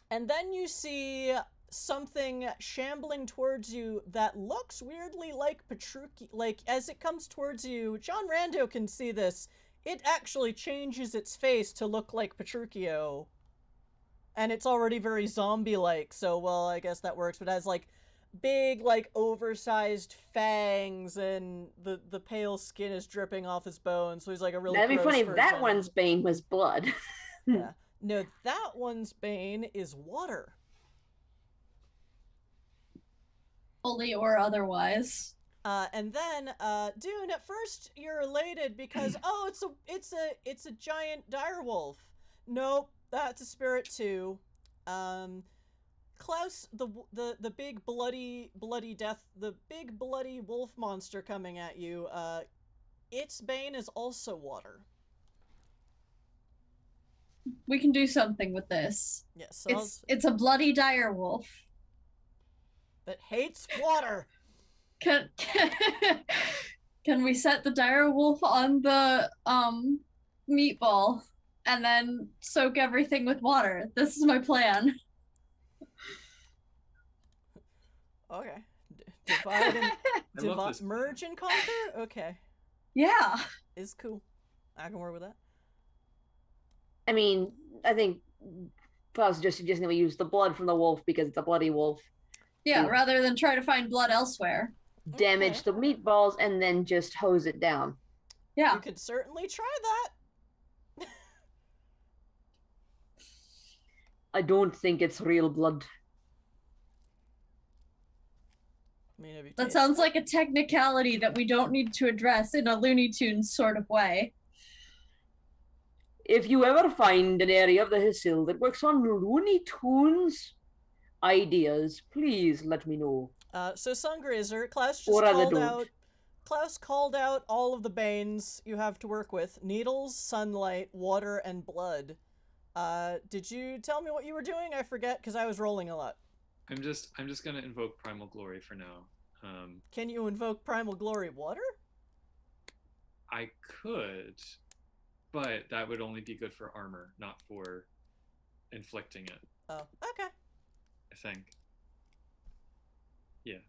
And then you see something shambling towards you that looks weirdly like Petruchio. Like, as it comes towards you, John Rando can see this. It actually changes its face to look like Petruchio. And it's already very zombie-like, so, well, I guess that works. But it has, like, big, like, oversized fangs, and the pale skin is dripping off his bones, so he's like a really That'd be funny version. if that one's bane was blood. Yeah. No, that one's bane is water. Fully or otherwise. And then, Dune, at first you're elated because, oh, it's a giant direwolf. Nope, that's a spirit too. Klaus, the big bloody death, the big bloody wolf monster coming at you, its bane is also water. We can do something with this. Yes, it's a bloody dire wolf that hates water. Can we set the dire wolf on the meatball and then soak everything with water? This is my plan. Okay. Divide and merge and conquer? Okay. Yeah. Is cool. I can work with that. I mean, I think Klaus is just suggesting that we use the blood from the wolf because it's a bloody wolf. Yeah, rather than try to find blood elsewhere. Damage the meatballs and then just hose it down. Yeah. You could certainly try that. I don't think it's real blood. I mean, that sounds like a technicality that we don't need to address in a Looney Tunes sort of way. If you ever find an area of the Hisil that works on Looney Tunes ideas, please let me know. So Sungrazer, Klaus called out all of the banes you have to work with: needles, sunlight, water, and blood. Did you tell me what you were doing? I forget because I was rolling a lot. I'm just gonna invoke Primal Glory for now. Can you invoke Primal Glory water? I could, but that would only be good for armor, not for inflicting it. Oh, okay. I think. Yeah.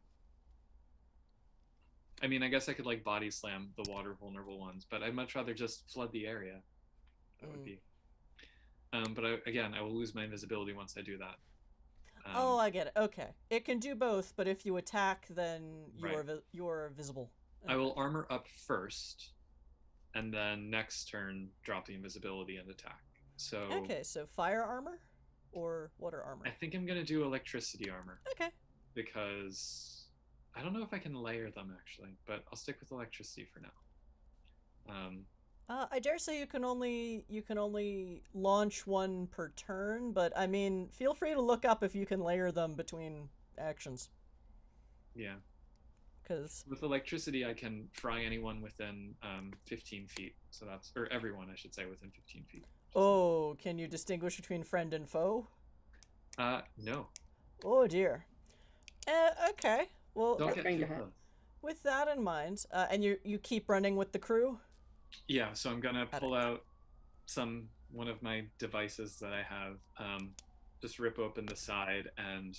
I mean, I guess I could like body slam the water vulnerable ones, but I'd much rather just flood the area. That would be. But again, I will lose my invisibility once I do that. Oh, I get it. Okay, it can do both, but if you attack, then you're visible. Okay. I will armor up first, and then next turn drop the invisibility and attack. So. Okay, so fire armor or water armor? I think I'm gonna do electricity armor. Okay. Because I don't know if I can layer them actually, but I'll stick with electricity for now. I dare say you can only launch one per turn, but I mean, feel free to look up if you can layer them between actions. Yeah. Because With electricity, I can fry anyone within 15 feet. So that's, or everyone, I should say, within 15 feet. oh, can you distinguish between friend and foe? No. Oh dear. Okay. Well, Don't get going to too happen. close. with that in mind, and you keep running with the crew. Yeah, so I'm gonna pull out one of my devices that I have, just rip open the side and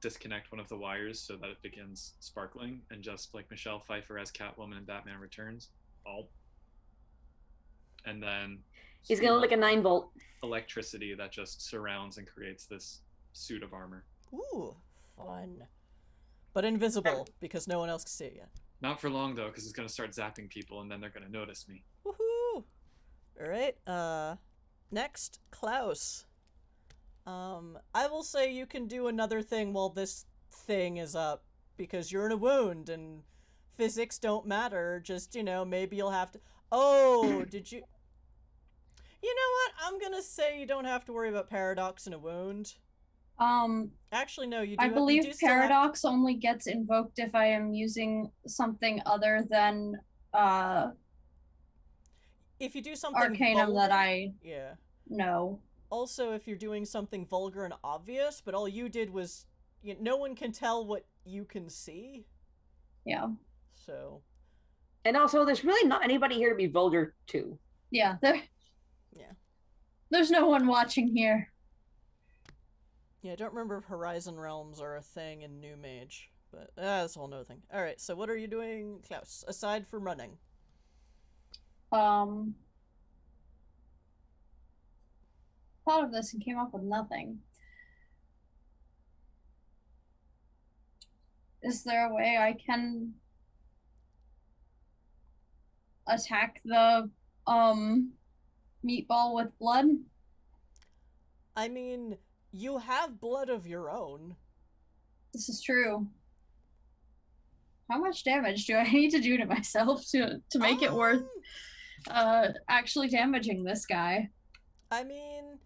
disconnect one of the wires so that it begins sparkling, and just like Michelle Pfeiffer as Catwoman in Batman Returns, and then He's gonna spew lick a 9-volt. electricity that just surrounds and creates this suit of armor. Ooh, fun. But invisible, because no one else can see it yet. Not for long though, because it's gonna start zapping people, and then they're gonna notice me. Woohoo! Alright, next, Klaus. I will say you can do another thing while this thing is up, because you're in a wound, and physics don't matter, just, you know, maybe you'll have to... Oh, did you... You know what? I'm gonna say you don't have to worry about paradox in a wound. Actually, no, you do. I you believe do still have to- paradox only gets invoked if I am using something other than If you do something Arcanum vulgar, that I yeah. know. Also, if you're doing something vulgar and obvious, but all you did was, no one can tell what you can see. Yeah. So. And also, there's really not anybody here to be vulgar to. Yeah. Yeah. There's no one watching here. Yeah, I don't remember if Horizon Realms are a thing in New Mage, but that's a whole nother thing. Alright, so what are you doing, Klaus, aside from running? Thought of this and came up with nothing. Is there a way I can attack the meatball with blood? I mean, you have blood of your own. This is true. How much damage do I need to do to myself to make it worth actually damaging this guy? I mean,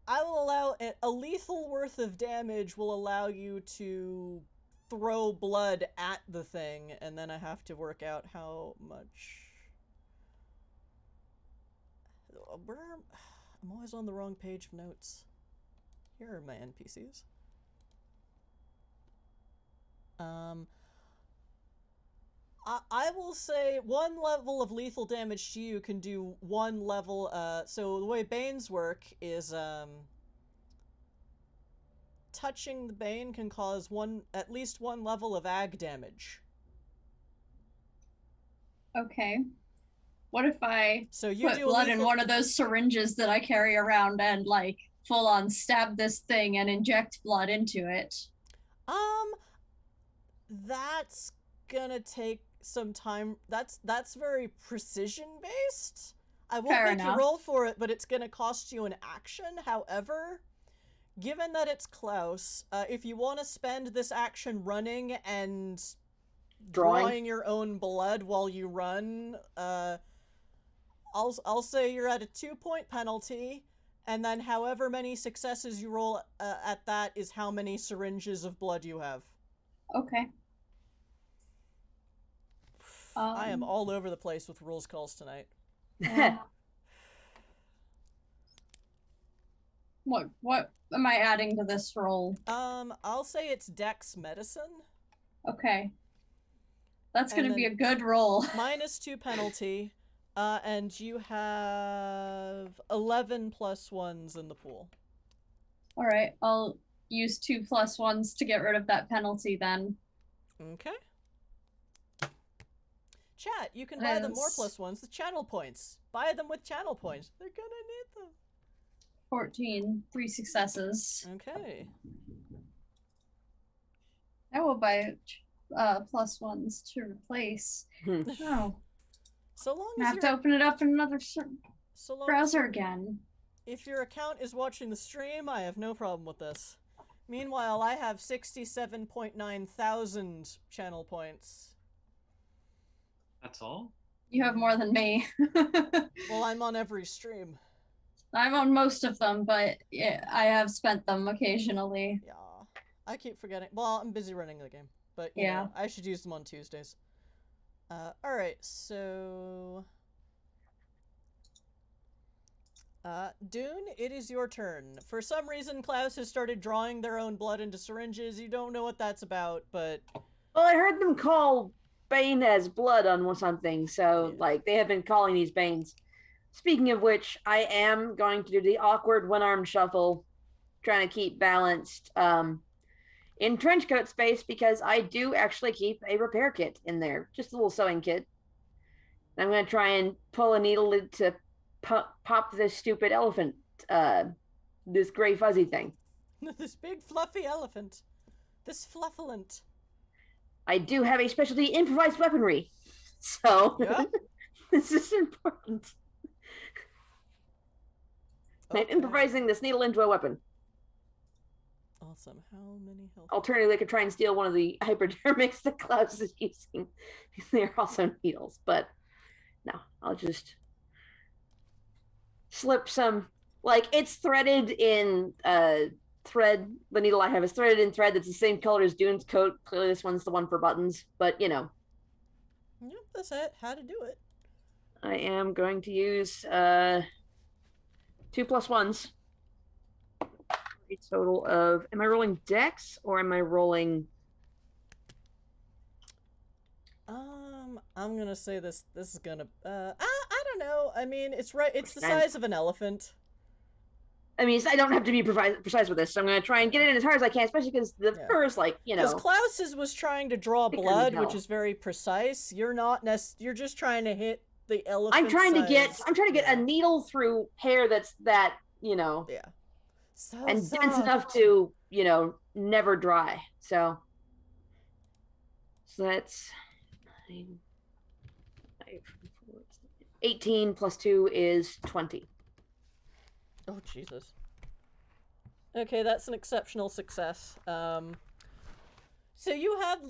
I will allow a lethal worth of damage will allow you to throw blood at the thing, and then I have to work out how much. I'm always on the wrong page of notes. Here are my NPCs. I will say 1 level of lethal damage to you can do 1 level, so the way Banes work is, touching the Bane can cause at least 1 level of ag damage. Okay. What if I So you put do blood in lethal... one of those syringes that I carry around and, like, full on stab this thing and inject blood into it? That's gonna take some time. That's very precision based. I won't Fair make you enough. roll for it, but it's gonna cost you an action. However, given that it's Klaus, if you want to spend this action running and drawing your own blood while you run, I'll say you're at a 2-point penalty, and then however many successes you roll at that is how many syringes of blood you have. Okay. I am all over the place with rules calls tonight. What am I adding to this roll? I'll say it's Dex Medicine. Okay. That's And gonna be a then- good roll. -2 penalty, and you have 11 +1s in the pool. Alright, I'll use 2 +1s to get rid of that penalty then. Okay. Chat, you can buy them more Yes. +1s with channel points. Buy them with channel points. They're gonna need them. 14, 3 successes. Okay. I will buy +1s to replace. Oh, So long I as have to you're, open it up in another so long as browser you're- again. if your account is watching the stream, I have no problem with this. Meanwhile, I have 67.9 thousand channel points. That's all? You have more than me. Well, I'm on every stream. I'm on most of them, but yeah, I have spent them occasionally. Yeah. I keep forgetting. Well, I'm busy running the game. But, you Yeah. know, I should use them on Tuesdays. Alright, so... Dune, it is your turn. For some reason, Klaus has started drawing their own blood into syringes. You don't know what that's about, but... Well, I heard them call Bane as blood on something, so, Yeah. like, they have been calling these Banes. Speaking of which, I am going to do the awkward one-arm shuffle, trying to keep balanced in trenchcoat space, because I do actually keep a repair kit in there, just a little sewing kit. I'm going to try and pull a needle to pop this stupid elephant, this gray fuzzy thing. This big fluffy elephant. This fluffulent. I do have a specialty improvised weaponry, so Yeah. this is important. I'm Okay. improvising this needle into a weapon. Awesome. How many health? Alternatively, I could try and steal one of the hypodermics that Klaus is using. They're also needles, but no, I'll just slip some. Like, it's threaded in thread. The needle I have is threaded in thread that's the same color as Dune's coat. Clearly, this one's the one for buttons, but you know. Yep, that's it. How to do it. I am going to use 2 + 1s. A total of. Am I rolling dex or am I rolling? I'm gonna say this is gonna I don't know. I mean, it's right. It's the Fine. size of an elephant. I mean, I don't have to be precise with this, so I'm going to try and get it in as hard as I can, especially because the Yeah. fur is like, you know. Because Klaus's was trying to draw Thicker blood, than which hell. is very precise. You're not you're just trying to hit the elephant. I'm trying to get Yeah. a needle through hair that's that, you know, Yeah. So and dense soft. enough to, you know, never dry. So that's 18 + 2 is 20. Oh Jesus. Okay, that's an exceptional success. So you have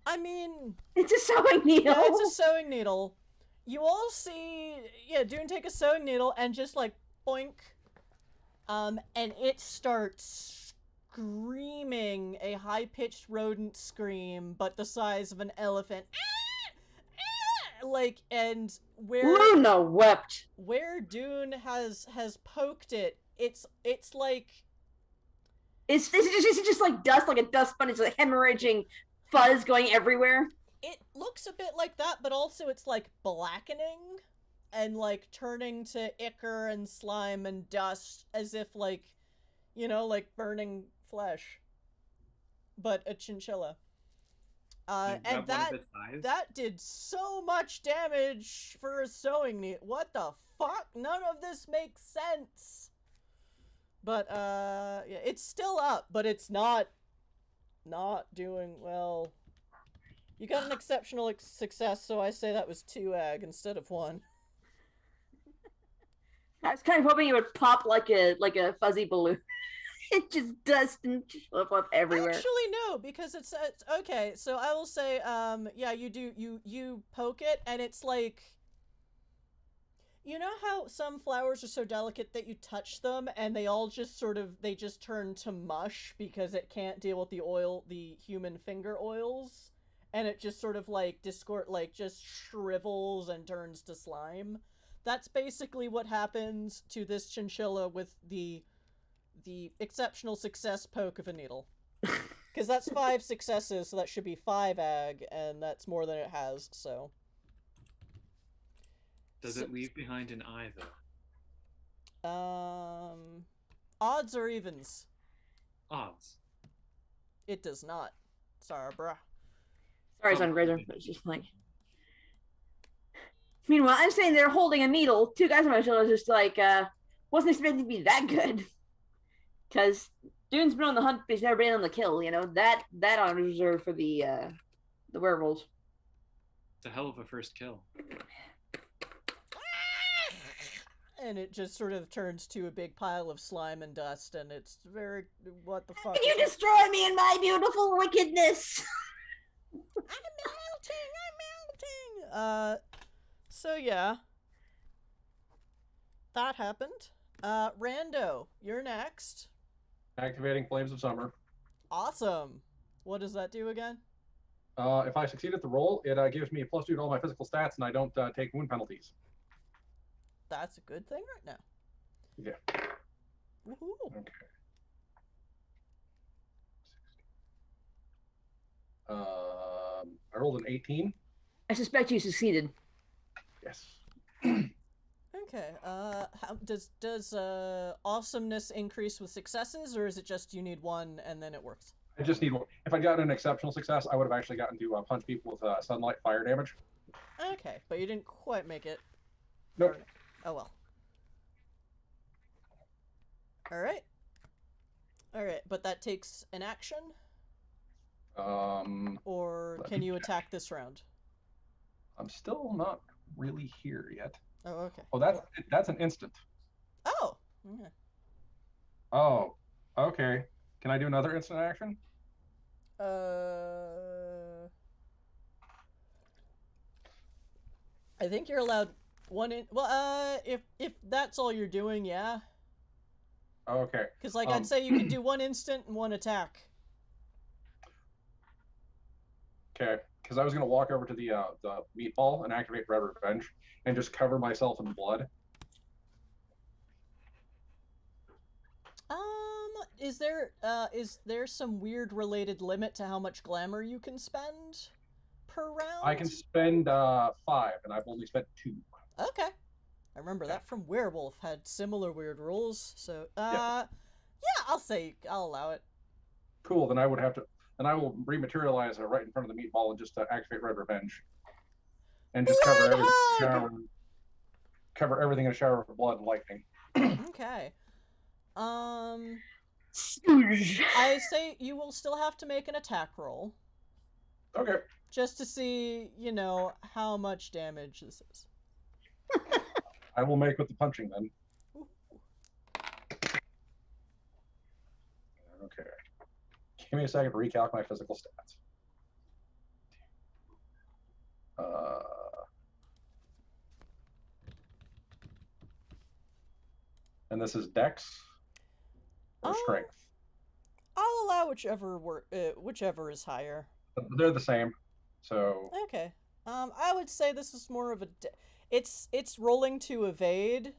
I mean, It's a sewing needle. yeah, it's a sewing needle. You all see, Dune take a sewing needle and just like boink, and it starts screaming a high-pitched rodent scream, but the size of an elephant. Like, and Luna wept. where Dune has poked it, it's like It's just like dust, like a dust bunny, it's like hemorrhaging fuzz going everywhere. it looks a bit like that, but also it's like blackening and like turning to ichor and slime and dust, as if like, you know, like burning flesh, but a chinchilla. And that did so much damage for a sewing needle. What the fuck? None of this makes sense. But yeah, it's still up, but it's not doing well. You got an exceptional success, so I say that was 2 ag instead of 1. I was kind of hoping it would pop like a fuzzy balloon. It just dust and flip up everywhere. Actually, no, because it's okay. So I will say, yeah, you poke it, and it's like, you know how some flowers are so delicate that you touch them, and they all just they just turn to mush because it can't deal with the human finger oils, and it just sort of like just shrivels and turns to slime. That's basically what happens to this chinchilla with the exceptional success poke of a needle. Because that's 5 successes, so that should be 5 ag, and that's more than it has, so. Does it leave behind an eye, though? Odds or evens? Odds. It does not. Sorry, bruh. Sorry, Sungrazer. It's just like. Meanwhile, I'm saying they're holding a needle. 2 guys on my shoulders, just like, wasn't expecting to be that good. Because Dune's been on the hunt, but he's never been on the kill. You know that honor is reserved for the werewolves. It's a hell of a first kill. And it just sort of turns to a big pile of slime and dust, and it's very. What the fuck? You destroy me in my beautiful wickedness. I'm melting. So yeah. That happened. Rando, you're next. Activating Flames of Summer. Awesome. What does that do again? If I succeed at the roll, it gives me a +2 to all my physical stats, and I don't take wound penalties. That's a good thing right now. Yeah. Woohoo. Okay. I rolled an 18. I suspect you succeeded. Yes. Okay. How does awesomeness increase with successes, or is it just you need one and then it works? I just need one. If I got an exceptional success, I would have actually gotten to punch people with sunlight fire damage. Okay, but you didn't quite make it. Nope. Oh well. Alright. Alright, but that takes an action? Or can you attack this round? I'm still not really here yet. Oh, okay. Oh, that's an instant. Oh! Okay. Oh, okay. Can I do another instant action? I think you're allowed one in... Well, if that's all you're doing, yeah. Okay. Because, like, I'd say you can do one instant and one attack. Okay. Because I was going to walk over to the meatball and activate Red Revenge and just cover myself in blood. Is there some weird related limit to how much glamour you can spend per round? I can spend 5, and I've only spent 2. Okay. I remember that from Werewolf had similar weird rules, so yeah, I'll allow it. Cool, then I would have to, then I will rematerialize right in front of the meatball and just activate Red Revenge. And just cover everything in a shower of blood and lightning. Okay. Stooge. I say you will still have to make an attack roll. Okay. Just to see, how much damage this is. I will make with the punching then. Ooh. Okay. Give me a second to recalc my physical stats. And this is Dex or Strength? I'll allow whichever is higher. They're the same, so... Okay. I would say this is more of a... It's rolling to evade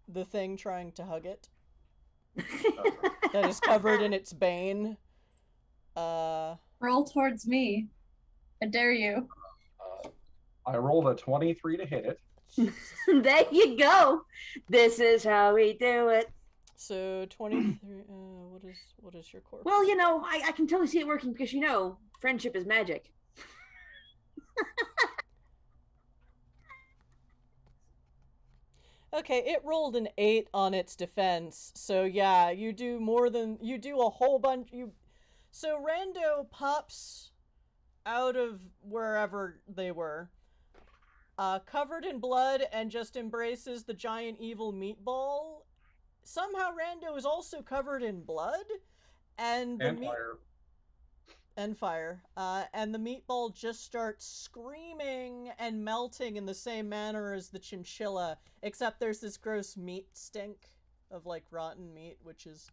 the thing trying to hug it. That is covered in its bane. Roll towards me. I dare you. I rolled a 23 to hit it. There you go. This is how we do it. So 23. What is your core? Well, I can totally see it working because friendship is magic. Okay, it rolled an 8 on its defense. So yeah, you do a whole bunch. So Rando pops out of wherever they were, covered in blood, and just embraces the giant evil meatball. Somehow Rando is also covered in blood, and fire. And fire. And the meatball just starts screaming and melting in the same manner as the chinchilla, except there's this gross meat stink of, like, rotten meat, which is...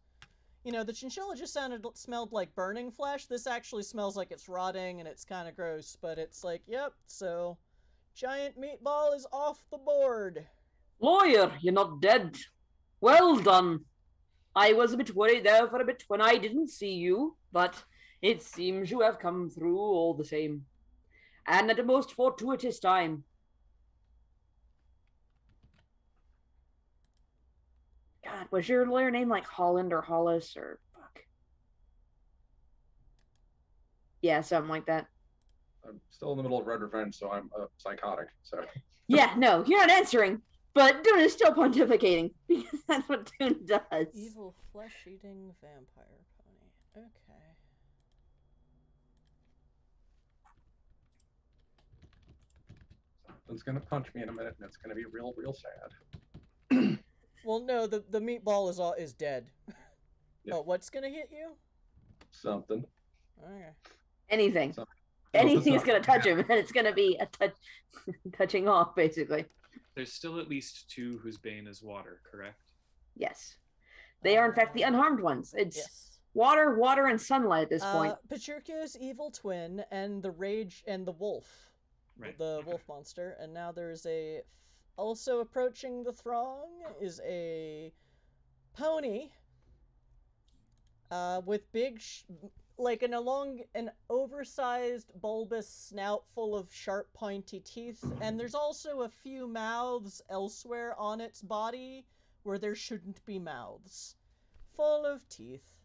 the chinchilla just smelled like burning flesh. This actually smells like it's rotting, and it's kind of gross, but it's like, yep, so... Giant meatball is off the board. Lawyer, you're not dead. Well done. I was a bit worried there for a bit when I didn't see you, but... It seems you have come through all the same, and at a most fortuitous time. God, was your lawyer name like Holland or Hollis or fuck? Yeah, something like that. I'm still in the middle of Red Revenge, so I'm psychotic. So. Yeah, no, you're not answering, but Dune is still pontificating because that's what Dune does. Evil flesh-eating vampire pony. Okay. It's gonna punch me in a minute, and it's gonna be real sad. Well, no, the meatball is dead. Yeah. Oh, what's gonna hit you? Something. Okay. Anything. anything's going to touch him, and it's going to be a touching off, basically. There's still at least 2 whose bane is water, correct? Yes. They are, in fact, the unharmed ones. It's Yes. water, and sunlight at this point. Petruchio's evil twin and the rage and the wolf. Right. The wolf monster. And now there's also approaching the throng is a pony with big like an oversized bulbous snout full of sharp pointy teeth, and there's also a few mouths elsewhere on its body where there shouldn't be mouths, full of teeth.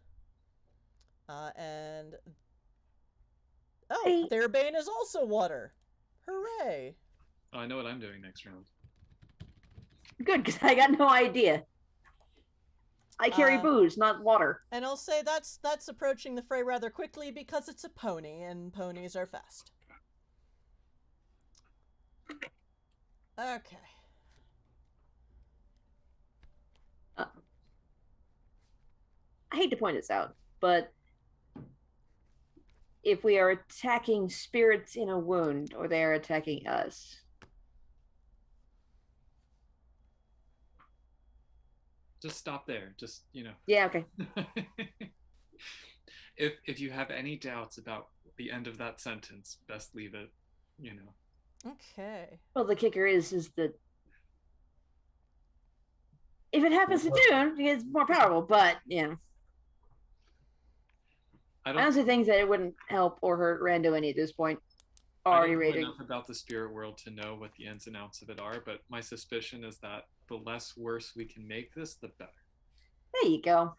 And their bane is also water. Hooray! Oh, I know what I'm doing next round. Good, because I got no idea. I carry booze, not water. And I'll say that's approaching the fray rather quickly because it's a pony, and ponies are fast. Okay. I hate to point this out, but if we are attacking spirits in a wound, or they are attacking us, Just stop there. Just, you know. yeah, okay. If you have any doubts about the end of that sentence, best leave it, you know. Okay. Well, the kicker is that if it happens to Dune, it's more powerful, but, you know. I honestly think that it wouldn't help or hurt Rando any at this point. Already I don't know raging. enough about the spirit world to know what the ins and outs of it are, but my suspicion is that the less worse we can make this, the better. There you go.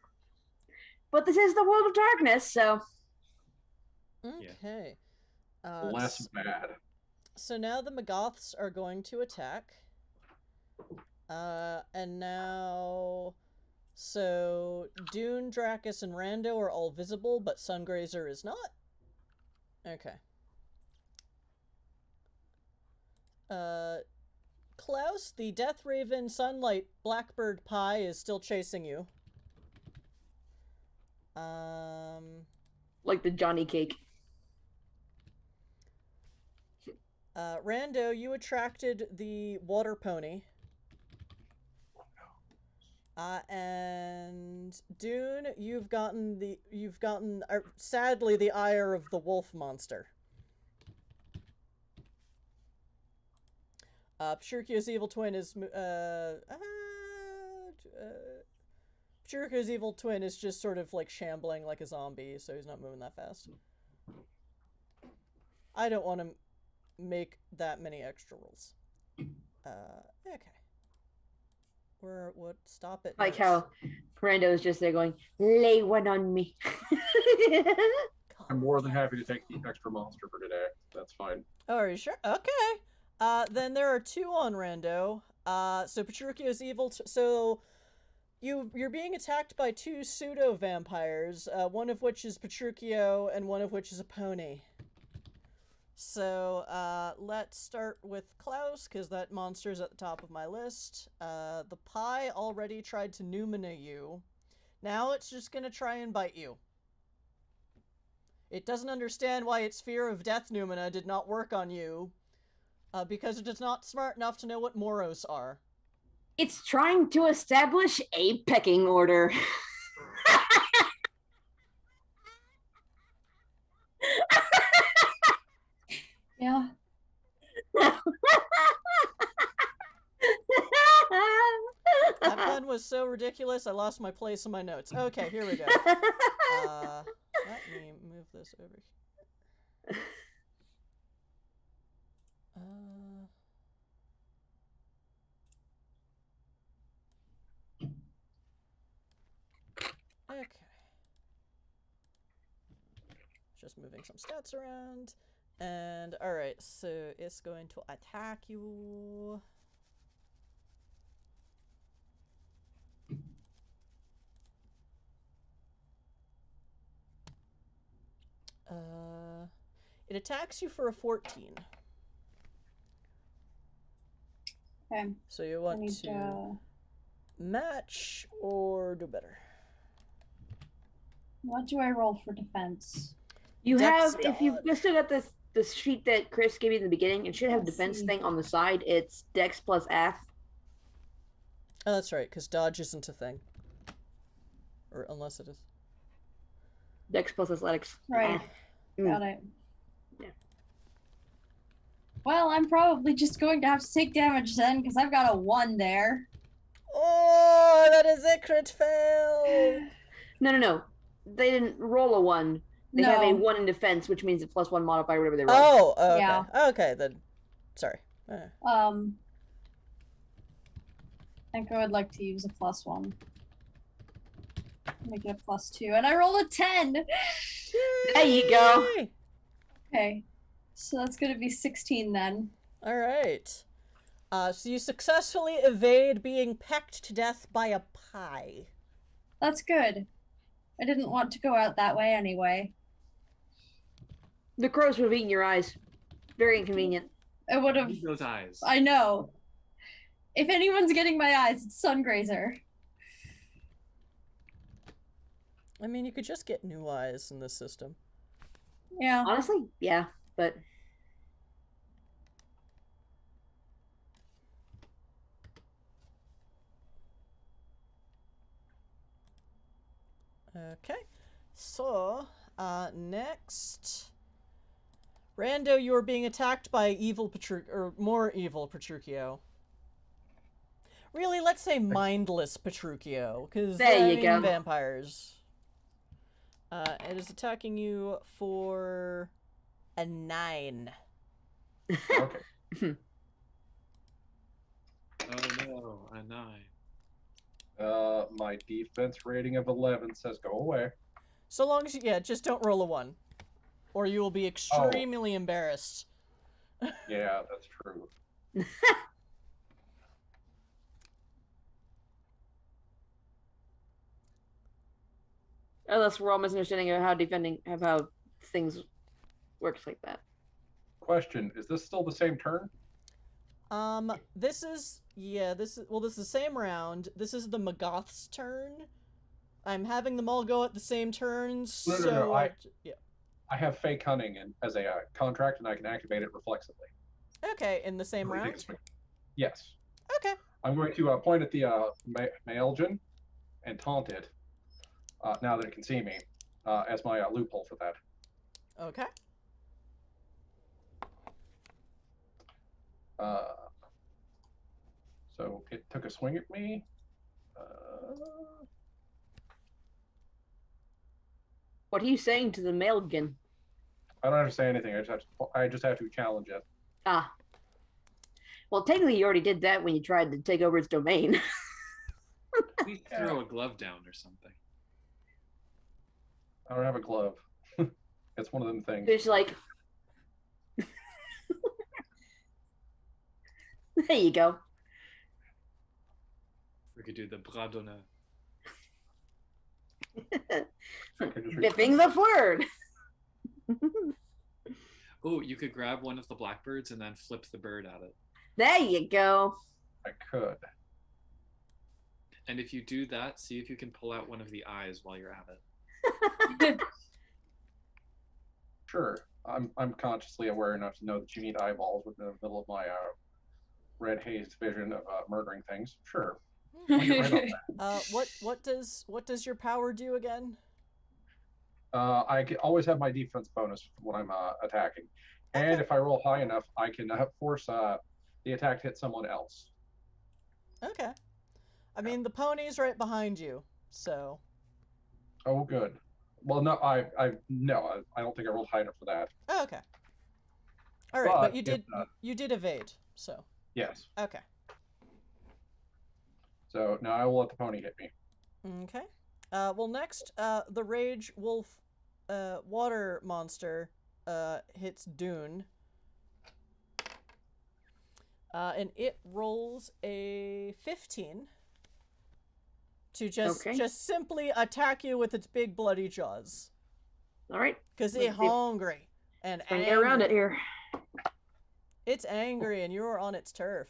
But this is the world of darkness, so. Okay. Less bad. So now the Magaths are going to attack. And now... So, Dune, Dracus, and Rando are all visible, but Sungrazer is not? Okay. Klaus, the Death Raven, Sunlight, Blackbird Pie is still chasing you. Like the Johnny Cake. Rando, you attracted the water pony. And Dune, you've gotten sadly the ire of the wolf monster. Petruchio's evil twin is Petruchio's evil twin is just sort of like shambling like a zombie, so he's not moving that fast. I don't want to make that many extra rolls. Okay. Stop it. Like how Rando is just there going, lay one on me. I'm more than happy to take the extra monster for today. That's fine. Oh, are you sure? Okay. Then there are 2 on Rando. So Petruchio's evil. So you're being attacked by 2 pseudo vampires. One of which is Petruchio, and one of which is a pony. So let's start with Klaus, because that monster's at the top of my list. The pie already tried to Numina you. Now it's just gonna try and bite you. It doesn't understand why its fear of death Numina did not work on you. Because it is not smart enough to know what Moros are. It's trying to establish a pecking order. Yeah. That pun was so ridiculous, I lost my place in my notes. Okay, here we go. Let me move this over here. Okay. Just moving some stats around. And, alright, so it's going to attack you. It attacks you for a 14. Okay. So you want to match or do better? What do I roll for defense? You Dex have, if you've still got this the sheet that Chris gave you in the beginning, it should have Let's defense see. thing on the side. It's Dex plus Ath. Oh, that's right, because dodge isn't a thing. Or unless it is. Dex plus Athletics. Right. Mm. Got it. Yeah. Well, I'm probably just going to have to take damage then, because I've got a 1 there. Oh, that is a crit fail! No. They didn't roll a 1. They have a 1 in defense, which means it's +1 modifier, whatever they roll. Oh, okay. Yeah. Okay, then. Sorry. I think I would like to use a +1. Make it a +2, and I rolled a 10! There you go. Yay! Okay, so that's gonna be 16 then. Alright. So you successfully evade being pecked to death by a pie. That's good. I didn't want to go out that way anyway. The crows would have eaten your eyes. Very inconvenient. I would have. Need those eyes. I know. If anyone's getting my eyes, it's Sungrazer. I mean, you could just get new eyes in this system. Yeah. Honestly, yeah, but Okay. So, next... Rando, you are being attacked by more evil Petruchio. Really, let's say mindless Petruchio, because There you go. vampires. It is attacking you for a 9. Okay. Oh no, a 9. My defense rating of 11 says go away. So long as you, just don't roll a 1. Or you will be extremely embarrassed. Yeah, that's true. unless we're all misunderstanding of how things works like that. Question: is this still the same turn? This is the same round. This is the Magath's turn. I'm having them all go at the same turns. No, yeah. I have Fake Hunting as a contract, and I can activate it reflexively. Okay, in the same Really round? takes me- Yes. Okay. I'm going to point at the Maeljin and taunt it, now that it can see me, as my loophole for that. Okay. So it took a swing at me. What are you saying to the Maeljin? I don't have to say anything. I just have to challenge it. Ah. Well, technically, you already did that when you tried to take over its domain. Please throw a glove down or something. I don't have a glove. It's one of them things. It's like, there you go. We could do the bras d'honneur. I could just Biffing the word. Oh, you could grab one of the blackbirds and then flip the bird at it. There you go. I could. And if you do that, see if you can pull out one of the eyes while you're at it. Sure. I'm consciously aware enough to know that you need eyeballs within the middle of my red hazed vision of murdering things. Sure. I'll get right on that. What does your power do again? I can always have my defense bonus when I'm attacking, and if I roll high enough, I can force the attack to hit someone else. Okay. I mean, the pony's right behind you, so. Oh, good. Well, no, I don't think I rolled high enough for that. Oh, okay. All right, but you did evade, so. Yes. Okay. So now I will let the pony hit me. Okay. Well, next, the Rage Wolf water monster hits Dune. And it rolls a 15 to just simply attack you with its big bloody jaws. All right. Because it's hungry and Trying to angry. get around it here. It's angry and you're on its turf.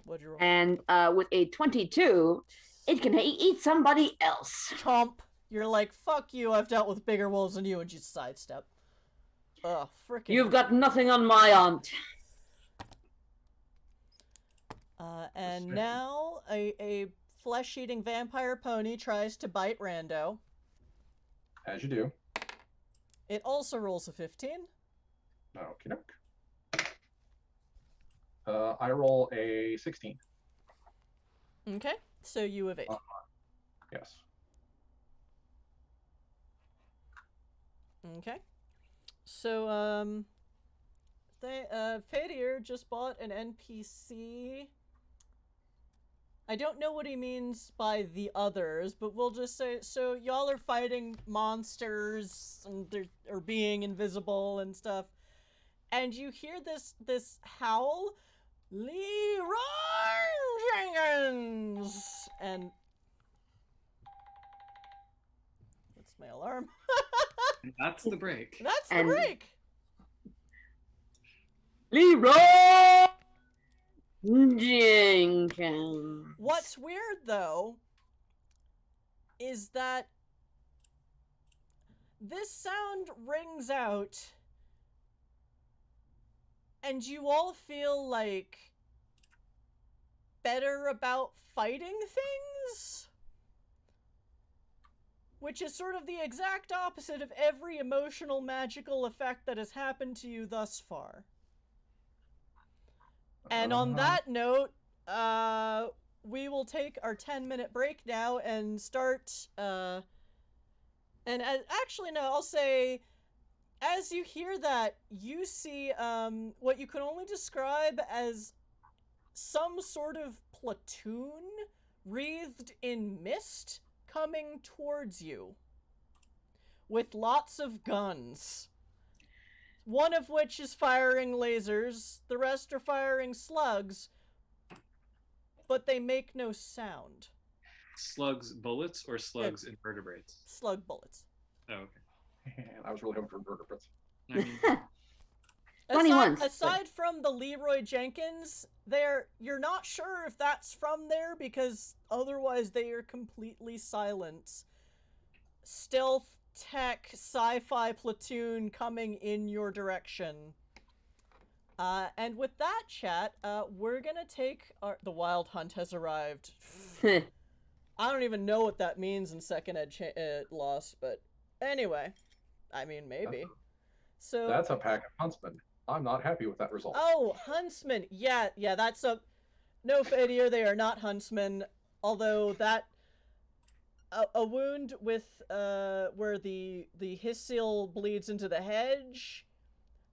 What'd you roll? And with a 22, it can eat somebody else. Chomp. You're like, fuck you, I've dealt with bigger wolves than you, and just sidestep. Ugh, frickin'. You've got nothing on my aunt. And now a flesh-eating vampire pony tries to bite Rando. As you do. It also rolls a 15. Okie doke. I roll a 16. Okay, so you evade. Yes. Okay. So, Fadir just bought an NPC. I don't know what he means by the others, but we'll just say, so y'all are fighting monsters and or being invisible and stuff. And you hear this howl, Leroy Jenkins! And that's my alarm. That's the break. That's the break! Leroy Jenkins. What's weird, though, is that this sound rings out, and you all feel, like, better about fighting things? Which is sort of the exact opposite of every emotional magical effect that has happened to you thus far. And on that note, we will take our 10-minute break now and start, actually, no, I'll say, as you hear that, you see, what you can only describe as some sort of platoon wreathed in mist coming towards you with lots of guns. One of which is firing lasers, the rest are firing slugs, but they make no sound. Slugs bullets or slugs invertebrates? Slug bullets. Oh, okay. I was really hoping for invertebrates. I mean, Funny ones. Aside from the Leroy Jenkins, you're not sure if that's from there because otherwise they are completely silent. Stealth tech sci-fi platoon coming in your direction. And with that, chat, we're gonna take the Wild Hunt has arrived. I don't even know what that means in second ed loss, but anyway, I mean, maybe. So That's a pack of huntsmen. I'm not happy with that result. Oh, huntsmen. Yeah, that's no failure. They are not huntsmen. Although that a wound with where the Hisil bleeds into the hedge,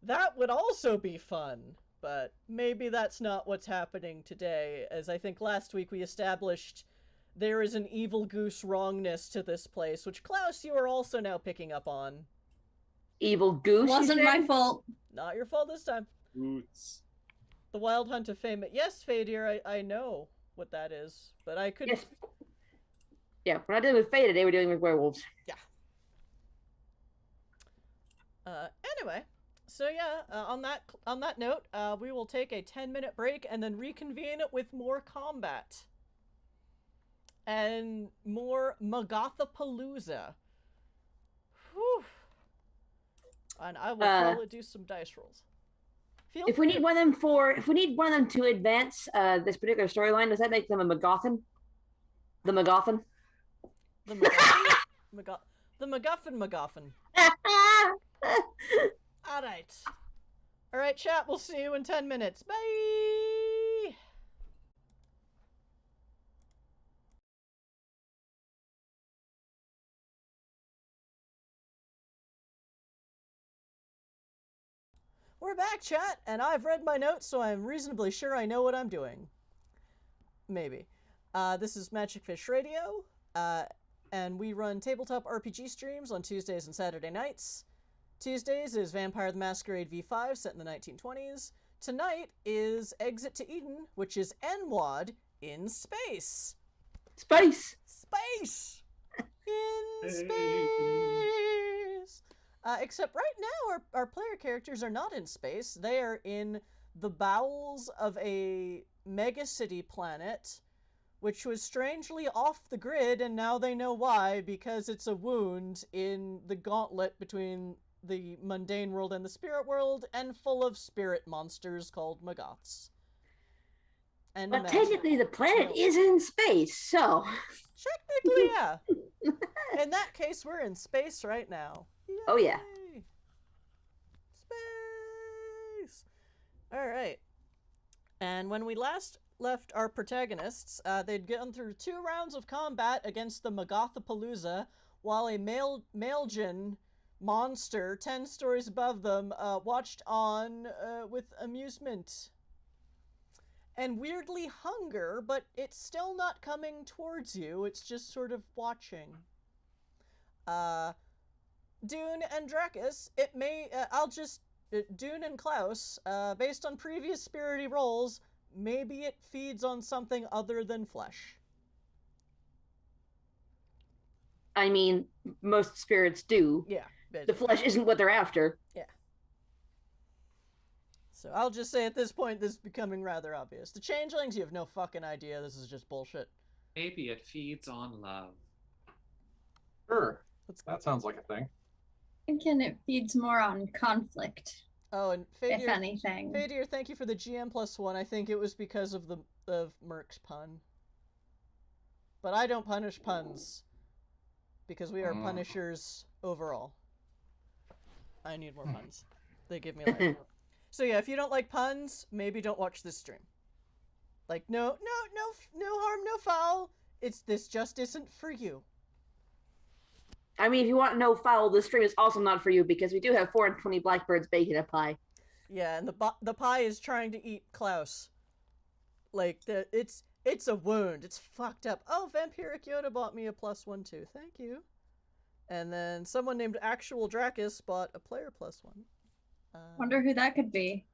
that would also be fun. But maybe that's not what's happening today, as I think last week we established there is an evil goose wrongness to this place, which Klaus, you are also now picking up on. Evil goose. Wasn't my fault. Not your fault this time. boots. The Wild Hunt of Fame. Yes, Fadir, I know what that is, but I couldn't. Yes. Yeah, when I did with Fade, they were dealing with werewolves. Yeah. Anyway, so yeah, on that note, we will take a 10-minute break and then reconvene with more combat and more Magathapalooza. Whew. And I will probably do some dice rolls. If we need one of them to advance this particular storyline, does that make them a MacGuffin? The MacGuffin? The MacGuffin? The MacGuffin. Alright, chat, we'll see you in 10 minutes. Bye! We're back, chat, and I've read my notes, so I'm reasonably sure I know what I'm doing. Maybe. This is Magic Fish Radio, and we run tabletop RPG streams on Tuesdays and Saturday nights. Tuesdays is Vampire the Masquerade V5 set in the 1920s. Tonight is Exit to Eden, which is NWoD in space. Space! Space! In space! Except right now, our player characters are not in space. They are in the bowels of a megacity planet, which was strangely off the grid, and now they know why, because it's a wound in the gauntlet between the mundane world and the spirit world, and full of spirit monsters called Magaths. And But technically, the planet is in space, so. Technically, yeah. In that case, we're in space right now. Yay! Oh, yeah. Space! Alright. And when we last left our protagonists, they'd gone through 2 rounds of combat against the Magathapalooza, while a Maeljin monster 10 stories above them watched on with amusement. And weirdly hunger, but it's still not coming towards you, it's just sort of watching. Dune and Dracus, it may, Dune and Klaus, based on previous spirity rolls, maybe it feeds on something other than flesh. I mean, most spirits do. Yeah. The flesh isn't what they're after. Yeah. So I'll just say at this point, this is becoming rather obvious. The changelings, you have no fucking idea. This is just bullshit. Maybe it feeds on love. Sure. That sounds like a thing. Thinking it feeds more on conflict, Oh, and if anything. Fadir, thank you for the GM+1. I think it was because of Merc's pun. But I don't punish puns. Because we are punishers overall. I need more puns. They give me life. So yeah, if you don't like puns, maybe don't watch this stream. Like, no harm, no foul. This just isn't for you. I mean, if you want no foul, this stream is also not for you because we do have 420 blackbirds baking a pie. Yeah, and the pie is trying to eat Klaus. Like, it's a wound. It's fucked up. Oh, Vampiric Yoda bought me a +1 too. Thank you. And then someone named Actual Dracus bought a player +1. Wonder who that could be.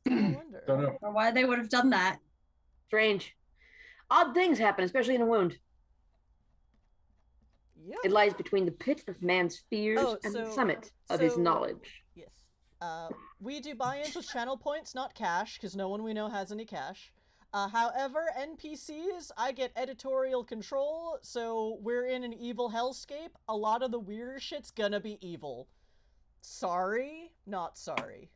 I wonder. Don't know. Or why they would have done that. Strange. Odd things happen, especially in a wound. Yep. It lies between the pit of man's fears and the summit of his knowledge. Yes. We do buy-ins with channel points, not cash, because no one we know has any cash. However, NPCs, I get editorial control, so we're in an evil hellscape. A lot of the weirder shit's gonna be evil. Sorry, not sorry.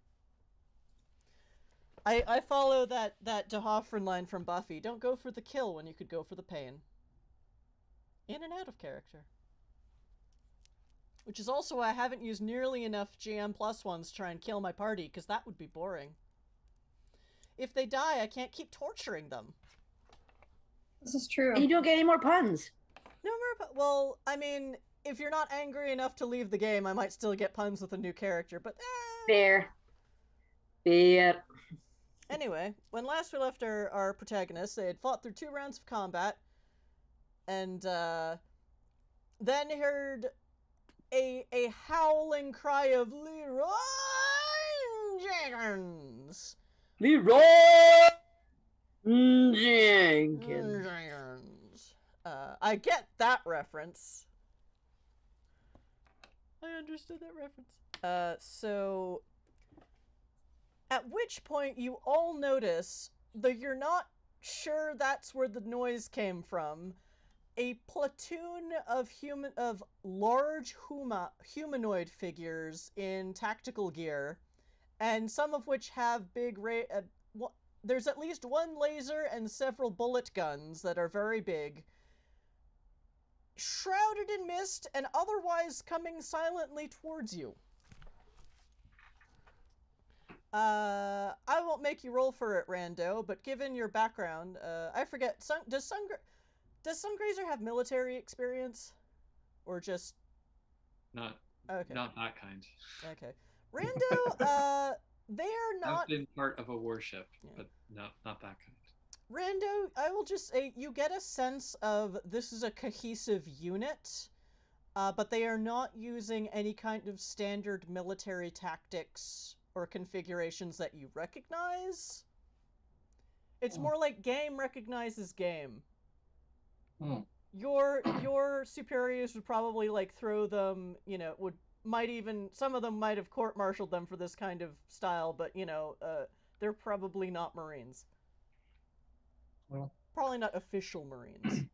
I follow that DeHoffrin line from Buffy. Don't go for the kill when you could go for the pain. In and out of character. Which is also why I haven't used nearly enough GM+1s to try and kill my party, because that would be boring. If they die, I can't keep torturing them. This is true. And you don't get any more puns. No more well, I mean, if you're not angry enough to leave the game, I might still get puns with a new character, but Fair. Anyway, when last we left our protagonists, they had fought through 2 rounds of combat, and then heard a howling cry of Leroy Jenkins. Leroy Jenkins. I get that reference. I understood that reference. So at which point you all notice, though you're not sure that's where the noise came from, a platoon of large humanoid figures in tactical gear, and some of which have big there's at least 1 laser and several bullet guns that are very big, shrouded in mist and otherwise coming silently towards you. I won't make you roll for it, Rando, but given your background, I forget, does Sungrazer have military experience? Or just... Not that kind. Okay. Rando, they are not... I've been part of a warship, but not that kind. Rando, I will just say, you get a sense of this is a cohesive unit, but they are not using any kind of standard military tactics or configurations that you recognize. It's more like game recognizes game. Your superiors would probably like throw them, some of them might have court-martialed them for this kind of style, but they're probably not Marines. Well, probably not official Marines.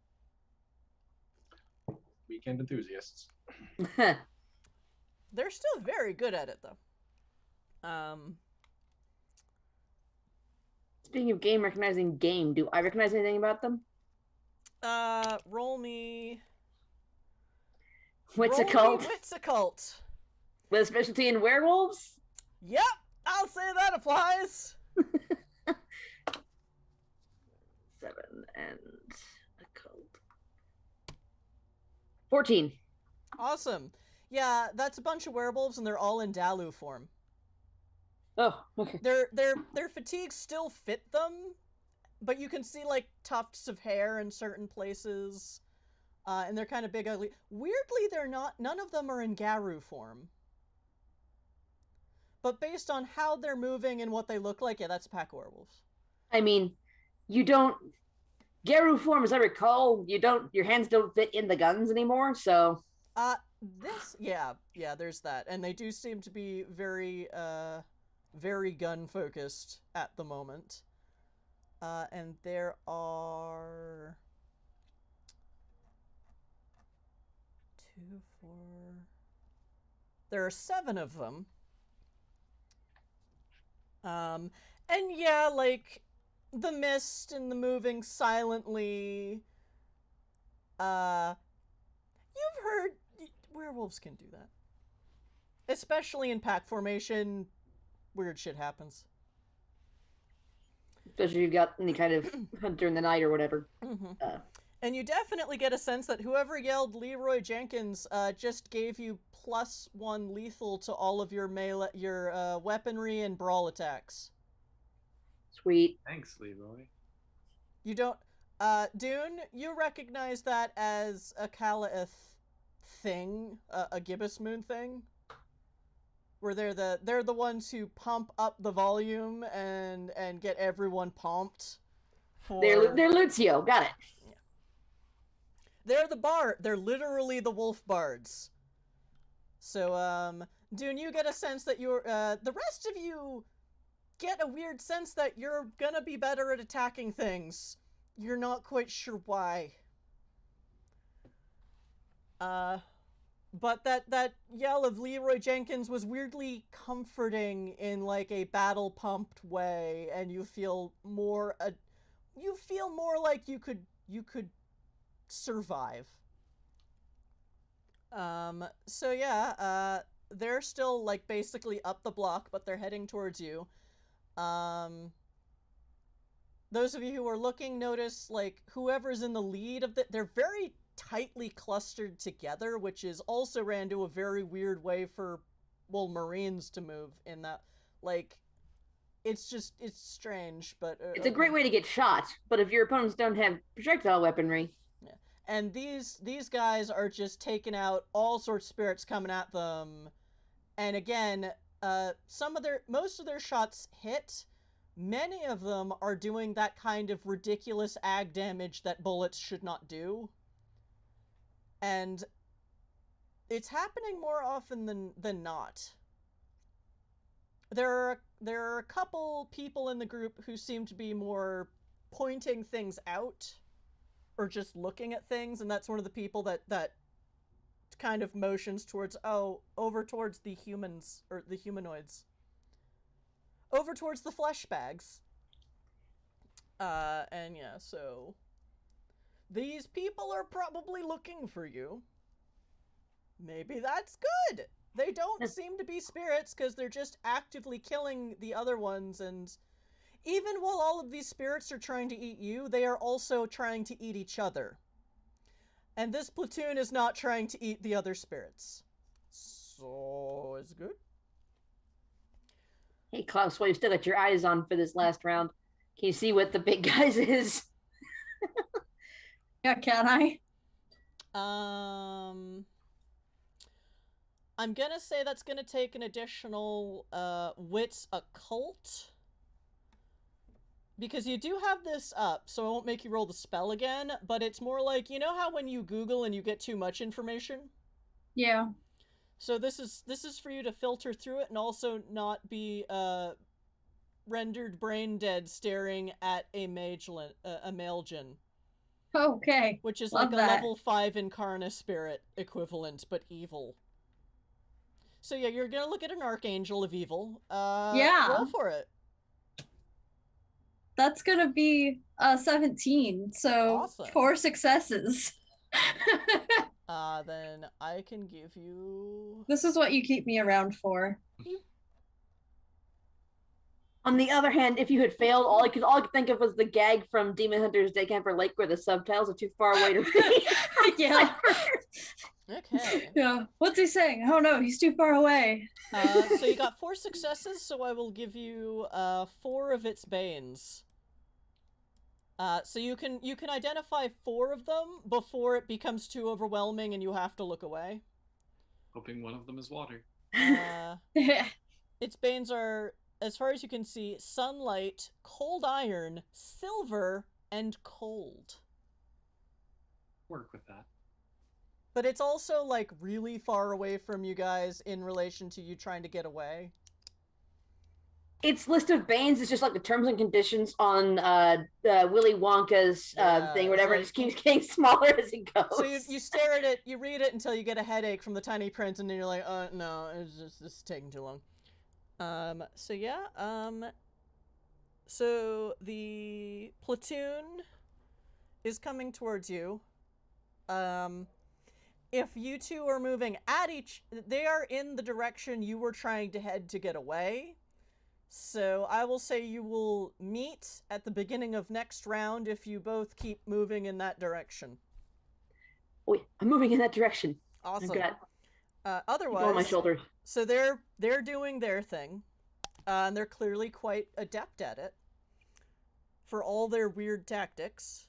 Weekend enthusiasts. They're still very good at it, though. Speaking of game recognizing game, do I recognize anything about them? Roll me... Wits roll occult. me Wits occult. With a specialty in werewolves? Yep, I'll say that applies. 7 and occult. 14. Awesome. Yeah, that's a bunch of werewolves, and they're all in Dalu form. Oh, okay. Their fatigues still fit them, but you can see like tufts of hair in certain places, and they're kind of big, ugly. Weirdly, they're not. None of them are in Garu form. But based on how they're moving and what they look like, yeah, that's a pack of werewolves. I mean, you don't... Geru form, as I recall, your hands don't fit in the guns anymore, so... Yeah, there's that. And they do seem to be very, very gun-focused at the moment. And there are... 2, 4... There are 7 of them. And yeah, like, the mist and the moving silently, you've heard werewolves can do that. Especially in pack formation, weird shit happens. Especially if you've got any kind of hunter in the night or whatever. Mm-hmm. And you definitely get a sense that whoever yelled Leroy Jenkins just gave you +1 lethal to all of your weaponry and brawl attacks. Sweet. Thanks, Leroy. You don't... Dune, you recognize that as a Calaith thing, a Gibbous Moon thing? Where they're the ones who pump up the volume and get everyone pumped. They're Lucio, got it. They're the bard. They're literally the wolf bards. So, Dune, you get a sense that you're, the rest of you get a weird sense that you're gonna be better at attacking things. You're not quite sure why. But that yell of Leroy Jenkins was weirdly comforting in, like, a battle-pumped way, and you feel more like you could survive. So yeah, they're still, like, basically up the block, but they're heading towards you. Those of you who are looking notice, like, whoever's in the lead of they're very tightly clustered together, which is also ran to a very weird way for, well, Marines to move in that, like, it's strange, but... it's a great way to get shot, but if your opponents don't have projectile weaponry... Yeah. And these guys are just taking out all sorts of spirits coming at them. And again, most of their shots hit. Many of them are doing that kind of ridiculous ag damage that bullets should not do. And it's happening more often than not. There are a couple people in the group who seem to be more pointing things out or just looking at things, and that's one of the people that kind of motions towards, over towards the humans, or the humanoids. Over towards the flesh bags. And yeah, so... these people are probably looking for you. Maybe that's good! They don't seem to be spirits, because they're just actively killing the other ones, and even while all of these spirits are trying to eat you, they are also trying to eat each other. And this platoon is not trying to eat the other spirits. So, it's good. Hey, Klaus, while you still got your eyes on for this last round, can you see what the big guys is? Yeah, can I? I'm gonna say that's gonna take an additional wits occult. Because you do have this up, so I won't make you roll the spell again, but it's more like, you know how when you Google and you get too much information? Yeah. So this is for you to filter through it and also not be rendered brain dead staring at a Maeljin. Okay. Which is Love like a that. level 5 Incarna spirit equivalent, but evil. So yeah, you're gonna look at an Archangel of Evil. Yeah. Roll for it. That's gonna be 17, so Awesome. 4 successes. Then I can give you... This is what you keep me around for. On the other hand, if you had failed, all I could think of was the gag from Demon Hunter's Day Camper Lake where the subtitles are too far away to read. Yeah. Okay. Yeah. What's he saying? Oh no, he's too far away. So you got 4 successes, so I will give you 4 of its banes. So you can identify 4 of them before it becomes too overwhelming and you have to look away. Hoping one of them is water. Its banes are, as far as you can see, sunlight, cold iron, silver, and cold. Work with that. But it's also, like, really far away from you guys in relation to you trying to get away. Its list of banes is just like the terms and conditions on Willy Wonka's thing, whatever. right. It just keeps getting smaller as it goes. So you stare at it, you read it until you get a headache from the tiny print, and then you're like, no, this is taking too long. So yeah, so the platoon is coming towards you. If you two are moving at they are in the direction you were trying to head to get away. So I will say you will meet at the beginning of next round if you both keep moving in that direction. Wait, I'm moving in that direction. Awesome. I've got Otherwise, on my shoulders. So they're doing their thing, and they're clearly quite adept at it for all their weird tactics,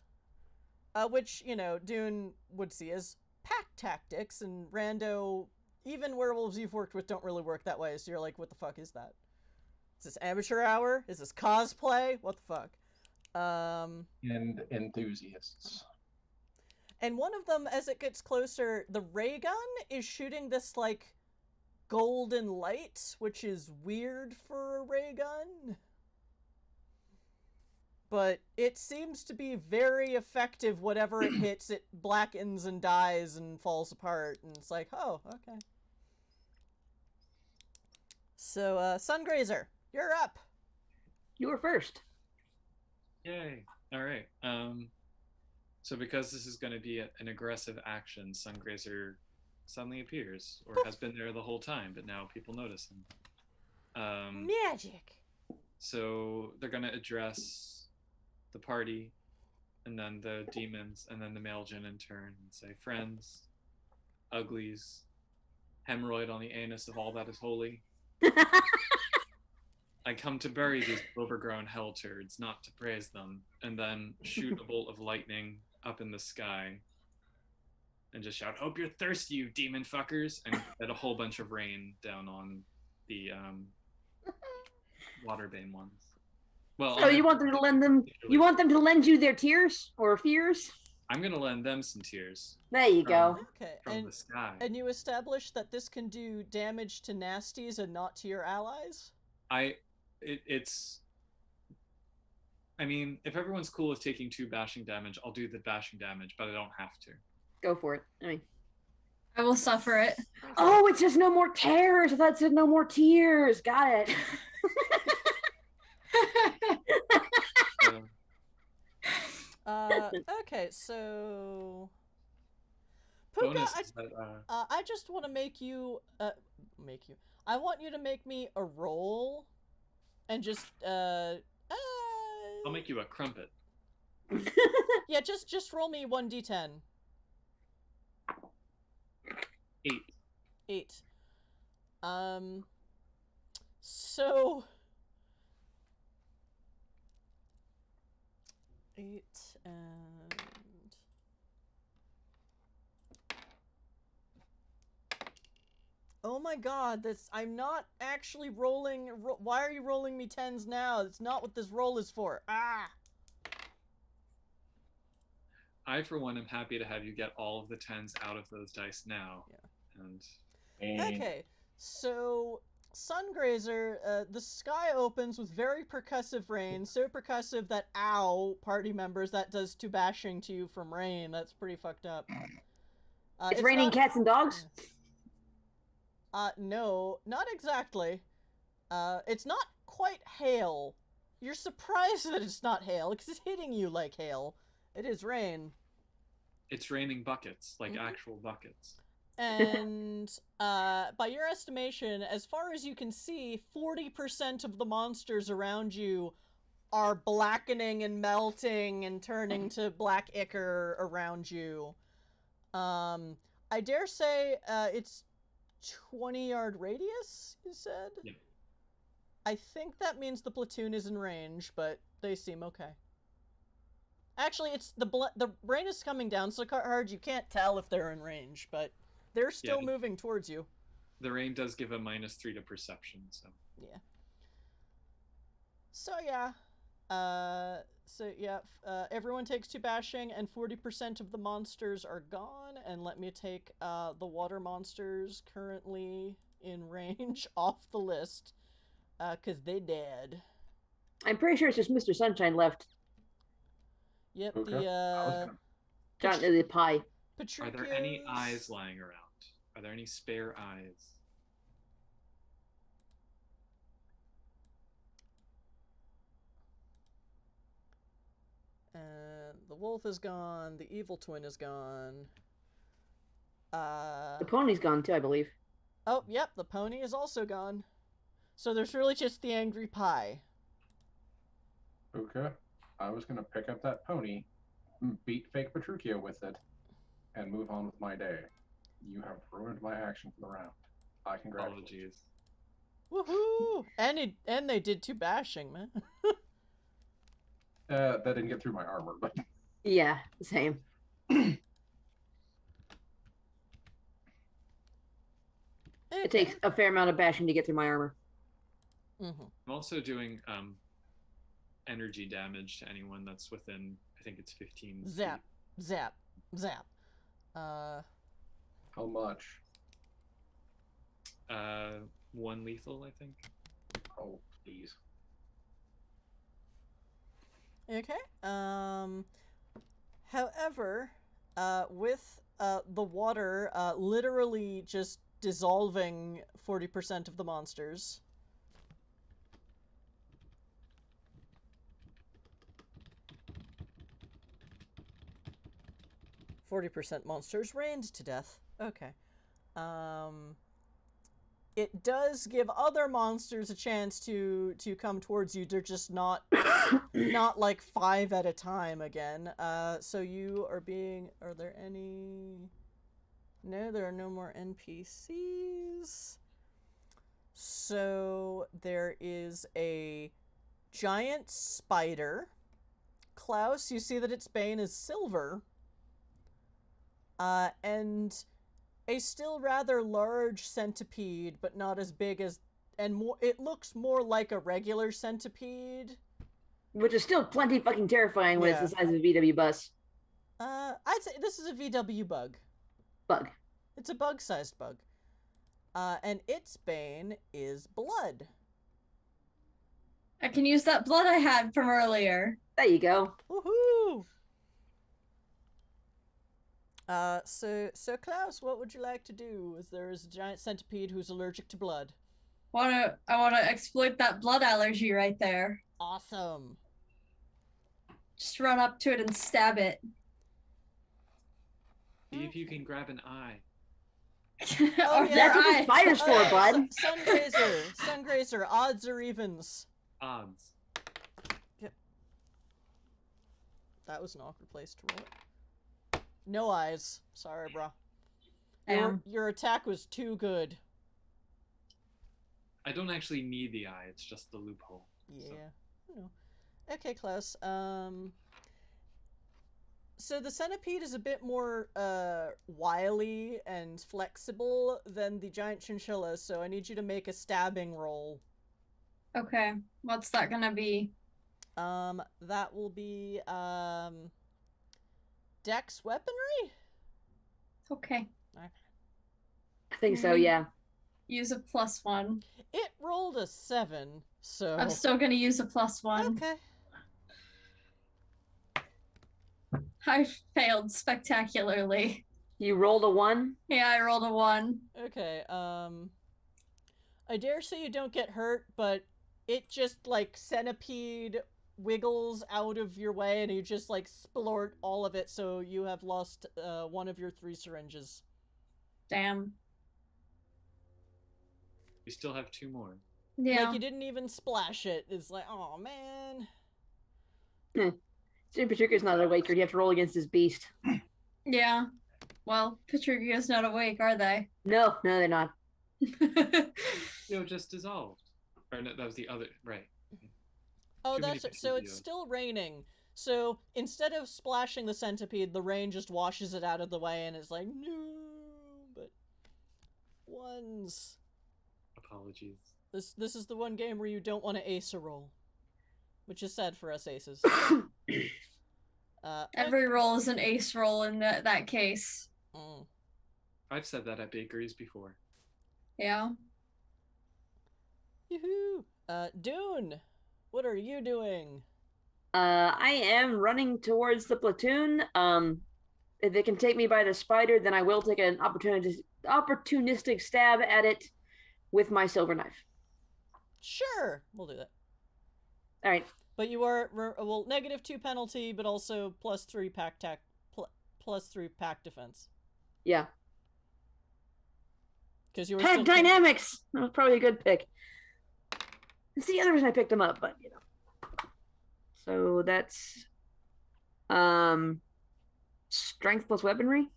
which, you know, Dune would see as pack tactics, and rando, even werewolves you've worked with don't really work that way, so you're like, what the fuck is that? Is this amateur hour? Is this cosplay? What the fuck? And enthusiasts. And one of them, as it gets closer, the ray gun is shooting this, like, golden light, which is weird for a ray gun. But it seems to be very effective. Whatever it hits, it blackens and dies and falls apart. And it's like, oh, okay. So, Sungrazer, you're up. You were first. Yay. All right. So because this is going to be an aggressive action, Sungrazer suddenly appears, or has been there the whole time, but now people notice him. Magic. So they're going to address the party, and then the demons, and then the Maeljin in turn, and say, friends, uglies, hemorrhoid on the anus of all that is holy. I come to bury these overgrown hell turds, not to praise them, and then shoot a bolt of lightning up in the sky and just shout, hope you're thirsty, you demon fuckers, and get a whole bunch of rain down on the waterbane ones. Well, So you want them to lend you their tears or fears? I'm gonna lend them some tears There you go. Okay, from the sky. and you establish that this can do damage to nasties and not to your allies? It's I mean, if everyone's cool with taking 2 bashing damage, I'll do the bashing damage, but I don't have to. Go for it. I mean, I will suffer it. oh, it says no more tears. I thought it said no more tears. Got it. So, Okay, so Puka, bonus is that I just want to make you I want you to make me a roll and just I'll make you a crumpet. yeah, just roll me 1d10. 8. 8. So 8 and oh my god, I'm not actually rolling. Why are you rolling me 10s now? That's not what this roll is for. Ah! I, for one, am happy to have you get all of the 10s out of those dice now. Yeah. And Okay, so Sungrazer, the sky opens with very percussive rain, so percussive that, ow, party members, that does 2 bashing to you from rain. That's pretty fucked up. It's raining cats and dogs? No, not exactly. It's not quite hail. You're surprised that it's not hail, because it's hitting you like hail. It is rain. It's raining buckets, like actual buckets. And by your estimation, as far as you can see, 40% of the monsters around you are blackening and melting and turning to black ichor around you. I dare say it's 20-yard radius, you said? Yeah. I think that means the platoon is in range, but they seem okay. Actually, it's the rain is coming down so hard you can't tell if they're in range, but they're still moving towards you. The rain does give a -3 to perception, so. Yeah. Everyone takes 2 bashing, and 40% of the monsters are gone. And let me take the water monsters currently in range off the list, because they dead. I'm pretty sure it's just Mr. Sunshine left. Yep, Okay. The pie. Are there any eyes lying around? Are there any spare eyes? The wolf is gone. The evil twin is gone. The pony's gone too, I believe. Oh, yep, the pony is also gone. So there's really just the angry pie. Okay. I was going to pick up that pony, beat fake Petruchio with it, and move on with my day. You have ruined my action for the round. I congratulate you. Woohoo! And they did 2 bashing, man. That didn't get through my armor, but... Yeah, same. It takes a fair amount of bashing to get through my armor. Mm-hmm. I'm also doing energy damage to anyone that's within, I think it's 15 Zap, feet. zap, zap. How much? 1 lethal, I think. Oh, please. Okay. However, with the water literally just dissolving 40% of the monsters. "40% monsters rained to death." Okay. It does give other monsters a chance to come towards you. They're just not like 5 at a time again. So you are being... Are there any... No, there are no more NPCs. So there is a giant spider. Klaus, you see that its bane is silver. And a still rather large centipede, but not as big as... And more, it looks more like a regular centipede. Which is still plenty fucking terrifying when it's the size of a VW bus. I'd say this is a VW bug. Bug. It's a bug-sized bug. And its bane is blood. I can use that blood I had from earlier. There you go. Woohoo! So Klaus, what would you like to do? As there is a giant centipede who's allergic to blood. I wanna exploit that blood allergy right there. Awesome. Just run up to it and stab it. See if you can grab an eye. Oh, yeah. That's what the spider's for, bud. Sungrazer, odds or evens? Odds. Yep. That was an awkward place to roll it. No eyes. Sorry, bro. Your attack was too good. I don't actually need the eye, it's just the loophole. Yeah. So. Okay, Klaus. So the centipede is a bit more wily and flexible than the giant chinchilla, so I need you to make a stabbing roll. Okay, what's that gonna be? That will be Dex weaponry? Okay. I think so, yeah. Use a +1. It rolled a 7, so... I'm still gonna use a +1. Okay. I failed spectacularly. You rolled a 1? Yeah, I rolled a 1. Okay, I dare say you don't get hurt, but it just, like, centipede wiggles out of your way, and you just, like, splort all of it, so you have lost one of your 3 syringes. Damn. We still have 2 more. Yeah. Like, you didn't even splash it. It's like, oh man. Patrica's not awake, or you have to roll against his beast. Yeah. Well, Patrica's not awake, are they? No, they're not. Just dissolved. Or no, that was the other, right. Oh, Too many that's so it's videos. still raining. So instead of splashing the centipede, the rain just washes it out of the way, and it's like, no, but ones. Apologies. This is the one game where you don't want to ace a roll, which is sad for us aces. Every roll is an ace roll in that case. I've said that at bakeries before. Yeah. Yoo-hoo! Dune, what are you doing? I am running towards the platoon. If they can take me by the spider, then I will take an opportunistic stab at it with my silver knife. Sure, we'll do that. All right. But you are, well, -2 penalty, but also +3 pack +3 pack defense. Yeah. Because you were Pack still dynamics. That was probably a good pick. It's the other reason I picked them up, but you know. So that's strength plus weaponry,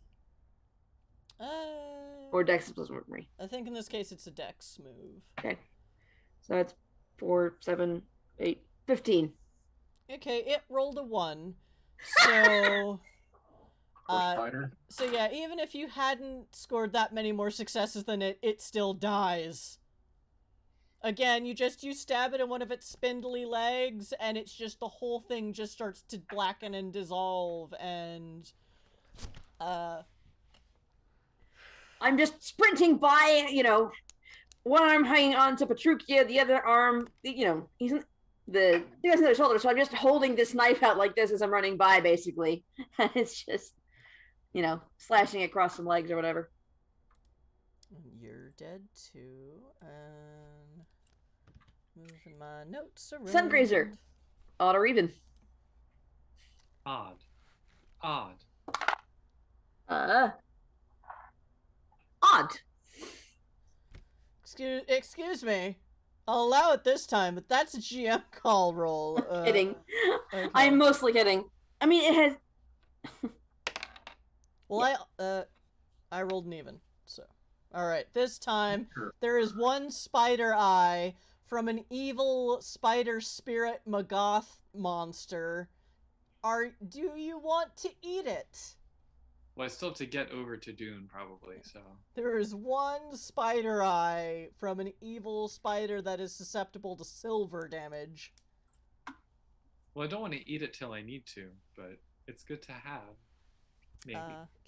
or dex plus weaponry. I think in this case it's a dex move. Okay. So that's 4, 7, 8, 15. Okay, it rolled a 1. So Spider. so yeah, even if you hadn't scored that many more successes than it still dies. Again, you stab it in one of its spindly legs, and it's just, the whole thing just starts to blacken and dissolve, and I'm just sprinting by, you know, one arm hanging on to Petruchia, the other arm, you know, he has another shoulder, so I'm just holding this knife out like this as I'm running by, basically. It's just, you know, slashing across some legs or whatever. You're dead too, and moving my notes around. Sungrazer. Odd or even? Odd. Odd. Excuse me. I'll allow it this time, but that's a GM call roll. Kidding. Okay. I'm mostly kidding. I mean, it has... Well, I rolled an even, so. Alright, this time, there is one spider eye from an evil spider spirit Magath monster. Do you want to eat it? Well, I still have to get over to Dune, probably, so... There is one spider eye from an evil spider that is susceptible to silver damage. Well, I don't want to eat it till I need to, but it's good to have. Maybe.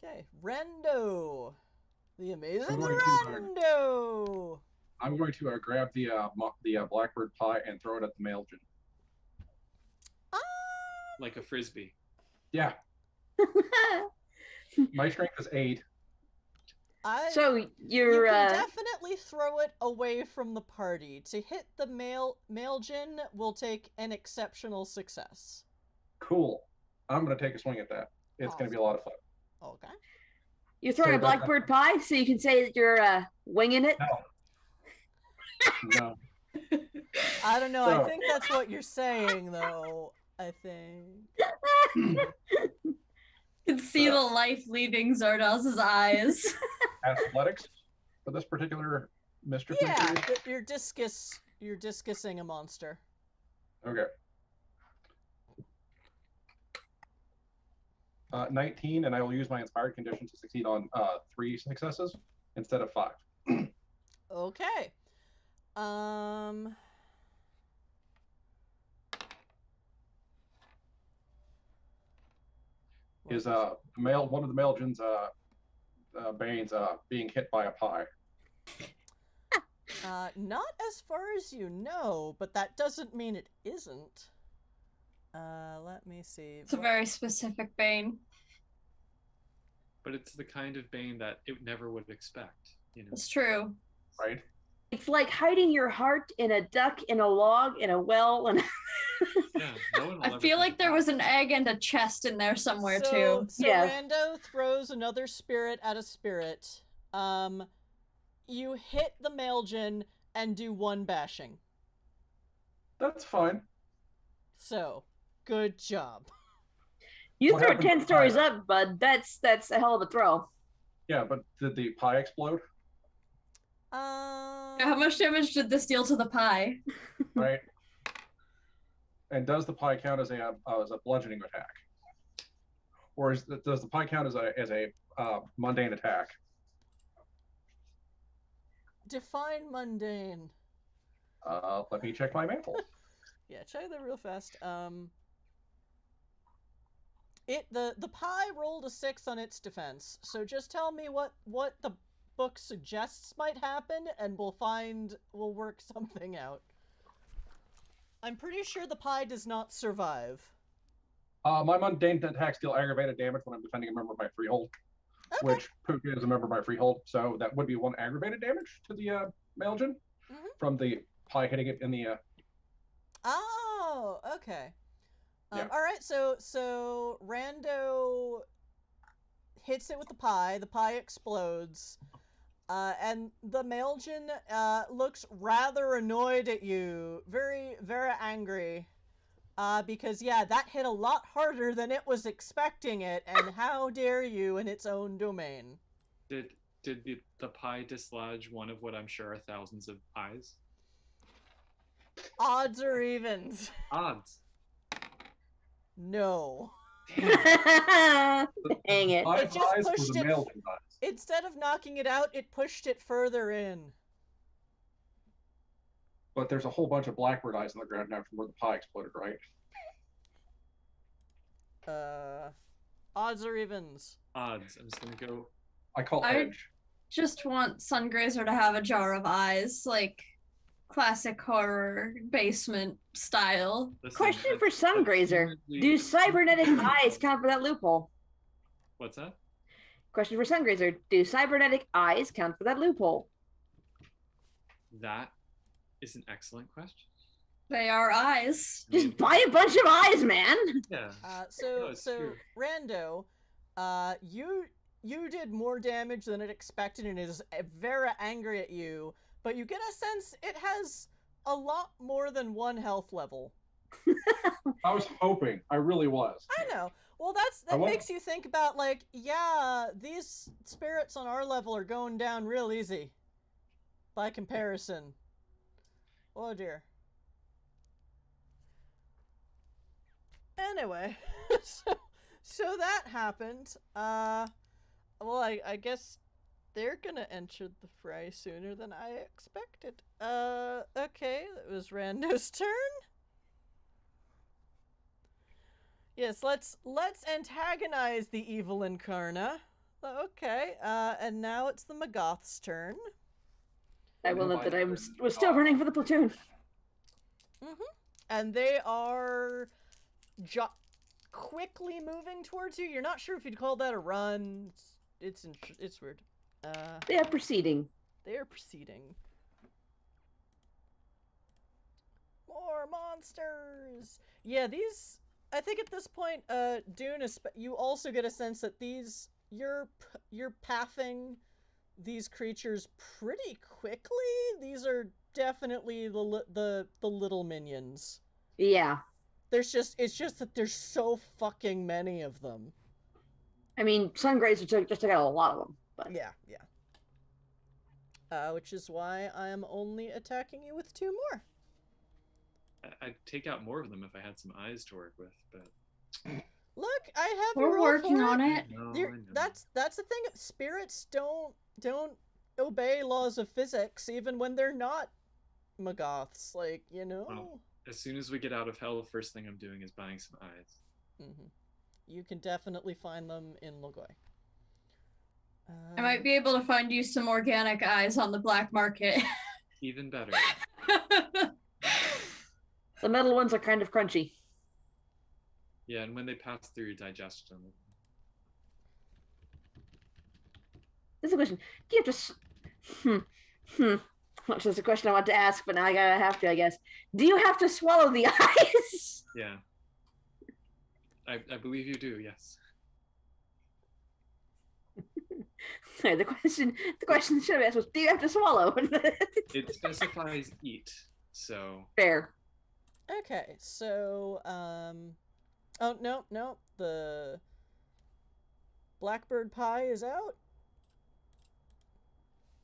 Okay, Rendo. The amazing going to, Rendo! I'm going to grab the blackbird pie and throw it at the Maeljin. Like a frisbee. Yeah. My strength is 8. So You you're can definitely throw it away from the party. To hit the Maeljin will take an exceptional success. Cool. I'm going to take a swing at that. It's going to be a lot of fun. Okay. you're throwing a blackbird pie, so you can say that you're winging it. No. I don't know. So- I think that's what you're saying, though. I think. You can see the life leaving Zardos's eyes. Athletics for this particular mischief. Yeah, maker? you're discusing a monster. Okay. 19, and I will use my inspired condition to succeed on 3 successes instead of 5. Okay. Is one of the Maeljin's Banes being hit by a pie? Not as far as you know, but that doesn't mean it isn't. Let me see. It's a very specific bane. But it's the kind of bane that it never would expect, you know. It's true. Right? It's like hiding your heart in a duck, in a log, in a well, and Yeah, no one will I ever feel think like of there that. was an egg and a chest in there somewhere So too. Yeah. Rando throws another spirit at a spirit. You hit the Maeljin and do 1 bashing. That's fine. So, good job. you What threw it happened 10 to stories Fire? up, bud. That's a hell of a throw. Yeah, but did the pie explode? How much damage did this deal to the pie? Right. And does the pie count as a bludgeoning attack, or does the pie count as a mundane attack? Define mundane. Let me check my mantle. Yeah, check that real fast. The pie rolled a 6 on its defense, so just tell me what the book suggests might happen, and we'll work something out. I'm pretty sure the pie does not survive. My mundane attacks deal aggravated damage when I'm defending a member of my freehold, Okay. which Puka is a member of my freehold, so that would be 1 aggravated damage to the Maeljin from the pie hitting it in the. Oh, okay. Yeah. All right, so Rando hits it with the pie explodes, and the Maeljin looks rather annoyed at you, very, very angry, because, yeah, that hit a lot harder than it was expecting it, and how dare you in its own domain. Did the pie dislodge one of what I'm sure are thousands of eyes? Odds or evens? Odds. No. Dang it. Pie It just pies or pushed the it- Maeljin pies? Instead of knocking it out, it pushed it further in. But there's a whole bunch of blackbird eyes on the ground now from where the pie exploded, right? Odds or evens? Odds. I'm just gonna go. I call I- edge. Just want Sungrazer to have a jar of eyes, like classic horror basement style. Listen, Question for that's Sungrazer. weirdly- Do cybernetic eyes count for that loophole? What's that? Question for Sungrazer. Do cybernetic eyes count for that loophole? That is an excellent question. They are eyes. I mean, Just buy a bunch of eyes, man. yeah. So it's true. Rando, you did more damage than it expected and is very angry at you, but you get a sense it has a lot more than 1 health level. I was hoping. I really was. I know. Well, that I won't- makes you think about, like, yeah, these spirits on our level are going down real easy. By comparison. Oh dear. Anyway, so that happened. Well, I guess they're gonna enter the fray sooner than I expected. Okay, that was Rando's turn. Yes, let's antagonize the evil Incarna. Okay, and now it's the Magath's turn. I will note that I was still running for the platoon. And they are quickly moving towards you. You're not sure if you'd call that a run. It's weird. They are proceeding. They are proceeding. More monsters. Yeah, these. I think at this point, Dune is. You also get a sense that these you're pathing these creatures pretty quickly. These are definitely the little minions. Yeah. It's just that there's so fucking many of them. I mean, Sungrazer just took out a lot of them. But Yeah. Which is why I am only attacking you with 2 more. I'd take out more of them if I had some eyes to work with, but Look, I have. We're working on it. no, You're- I know. That's the thing. Spirits don't obey laws of physics, even when they're not Magaths. Like, you know. Well, as soon as we get out of hell, the first thing I'm doing is buying some eyes. You can definitely find them in Logoi. I might be able to find you some organic eyes on the black market. Even better. the metal ones are kind of crunchy. Yeah, and when they pass through your digestion. This is a question. Do you have to Which is a question I want to ask, but now I gotta have to, I guess. Do you have to swallow the eyes? Yeah. I believe you do, yes. Sorry, the question should have asked was, do you have to swallow? It specifies eat, so Fair. Okay, so, oh, no, the blackbird pie is out.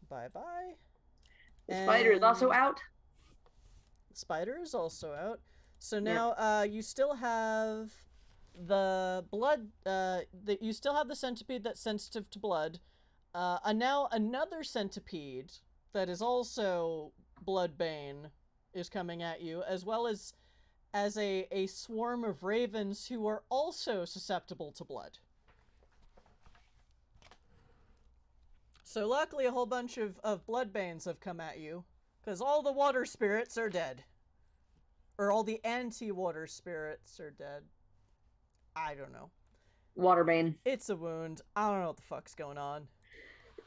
Bye-bye. The spider is also And out. Spider is also out. So now, you still have the blood, you still have the centipede that's sensitive to blood. And now another centipede that is also bloodbane is coming at you, as well as a swarm of ravens who are also susceptible to blood. So luckily a whole bunch of bloodbanes have come at you, because all the water spirits are dead. Or all the anti-water spirits are dead. I don't know. Waterbane. It's a wound. I don't know what the fuck's going on.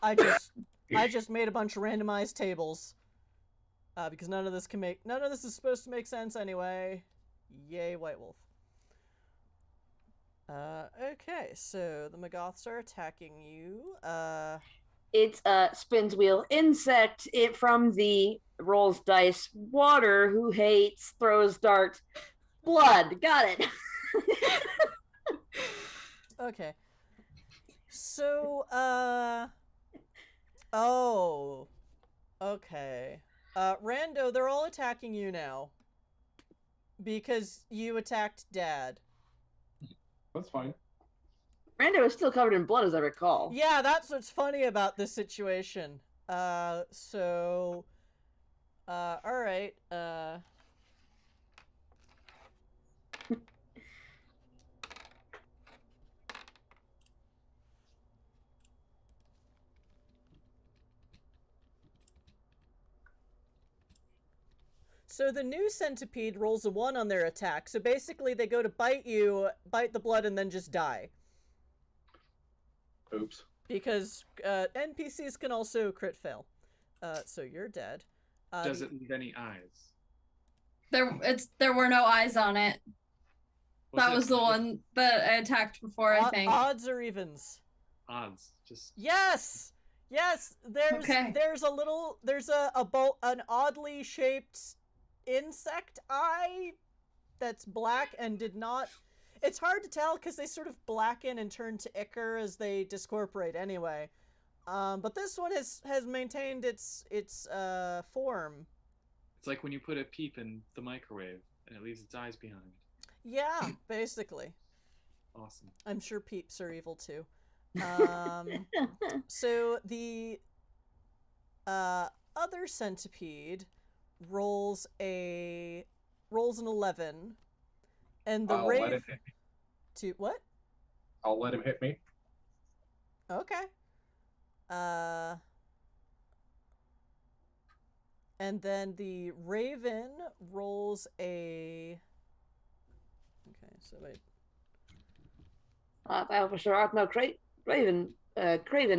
I just made a bunch of randomized tables. Because none of this is supposed to make sense anyway. Yay, White Wolf. Okay, so the Magaths are attacking you. It's a spins wheel insect. It from the rolls dice water who hates throws dart blood. Got it. Okay. So, oh. Okay. Rando, they're all attacking you now. Because you attacked Dad. That's fine. Rando is still covered in blood, as I recall. Yeah, that's what's funny about this situation. Alright, So the new centipede rolls a 1 on their attack, so basically they go to bite you, bite the blood, and then just die. Oops. Because NPCs can also crit fail. So you're dead. does it leave any eyes? There were no eyes on it. That was the one that I attacked before, I think. Odds or evens? Odds. Just Yes! Yes! There's Okay. an oddly shaped insect eye that's black and did not... It's hard to tell because they sort of blacken and turn to ichor as they discorporate anyway. But this one has maintained its form. it's like when you put a peep in the microwave and it leaves its eyes behind. Yeah, basically. Awesome. I'm sure peeps are evil too. So the other centipede rolls an 11, and the I'll let rave him hit me. to what? I'll let him hit me. Okay. And then the raven rolls a. Okay, so wait. Thou for sure art no craven,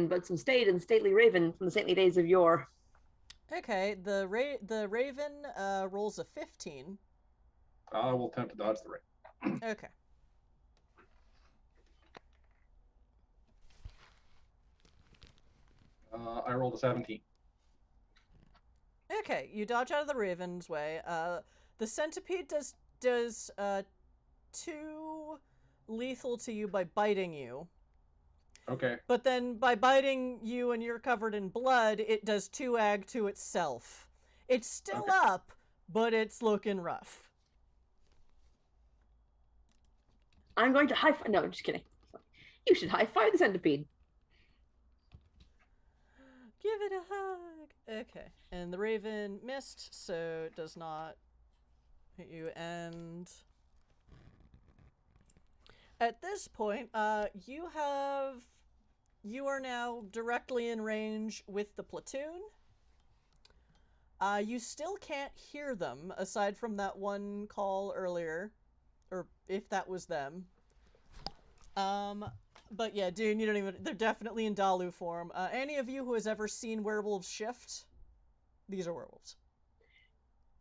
but some staid and stately raven from the saintly days of yore. Okay, the raven rolls a 15. I will attempt to dodge the ring. Okay. I rolled a 17. Okay, you dodge out of the raven's way. The centipede does 2 lethal to you by biting you. Okay. But then by biting you and you're covered in blood, it does 2 ag to itself. It's still up, but it's looking rough. I'm going to high five. No, just kidding. You should high five the centipede. Give it a hug. Okay, and the raven missed, so it does not hit you. And at this point, you are now directly in range with the platoon. You still can't hear them, aside from that one call earlier, or if that was them. But yeah, Dune, they're definitely in Dalu form. Any of you who has ever seen werewolves shift, these are werewolves.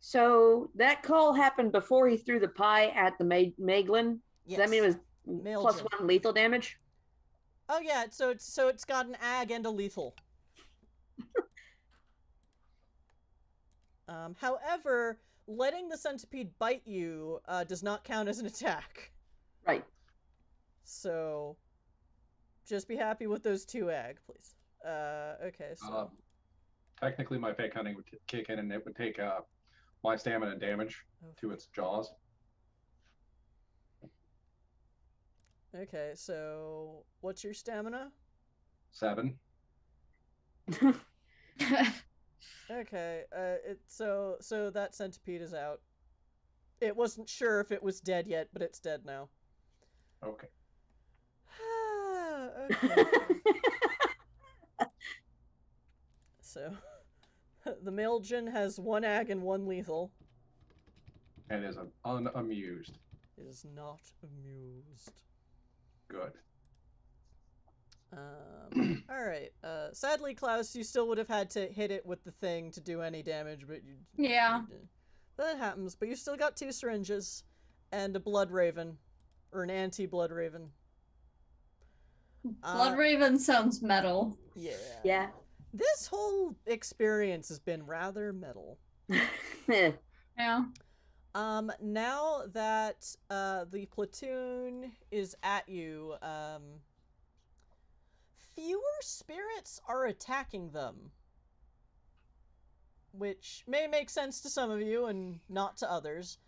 So that call happened before he threw the pie at the Maeljin. Does that mean it was Maeljin. +1 lethal damage? Oh yeah, so it's got an ag and a lethal. However, letting the centipede bite you does not count as an attack. Right. So, just be happy with those 2 ag, please. Okay, so... Technically, my fake hunting would kick in, and it would take my stamina and damage to its jaws. Okay, so what's your stamina? 7. Okay, so that centipede is out. It wasn't sure if it was dead yet, but it's dead now. Okay. Okay. So, the Maeljin has 1 ag and 1 lethal. And is unamused. It is not amused. Good. Alright. Sadly, Klaus, you still would have had to hit it with the thing to do any damage, but you... Yeah. That happens, but you still got 2 syringes and a blood raven. Or an anti-blood raven. Blood Raven sounds metal. Yeah. Yeah. This whole experience has been rather metal. Yeah. Now that the platoon is at you, fewer spirits are attacking them. Which may make sense to some of you and not to others.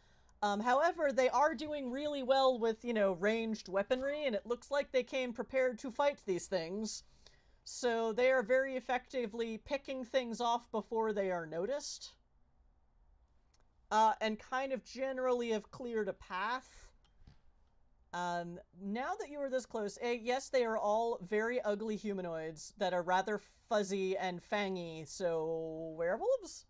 However, they are doing really well with, ranged weaponry, and it looks like they came prepared to fight these things. So they are very effectively picking things off before they are noticed. And kind of generally have cleared a path. Now that you are this close, yes, they are all very ugly humanoids that are rather fuzzy and fangy, so werewolves?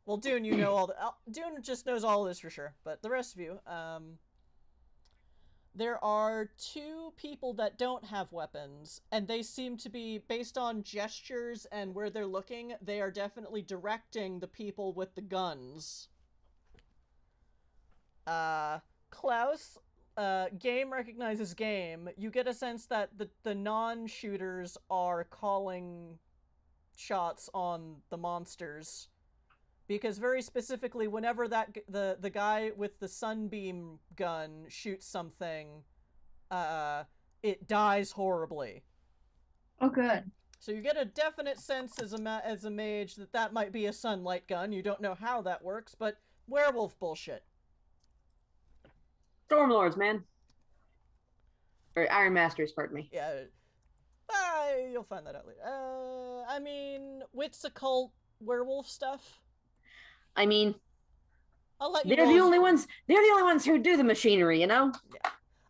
Well, Dune, you know all the... Dune just knows all this for sure, but the rest of you, there are 2 people that don't have weapons, and they seem to be, based on gestures and where they're looking, they are definitely directing the people with the guns. Klaus, game recognizes game. You get a sense that the non-shooters are calling shots on the monsters. Because very specifically, whenever the guy with the sunbeam gun shoots something, it dies horribly. Oh, good. So you get a definite sense as a mage that might be a sunlight gun. You don't know how that works, but werewolf bullshit. Stormlords, man. Or Iron Masters, pardon me. Yeah. You'll find that out later. I mean, wits occult werewolf stuff. I mean, I'll let you they're the only ones. They're the only ones who do the machinery, Yeah.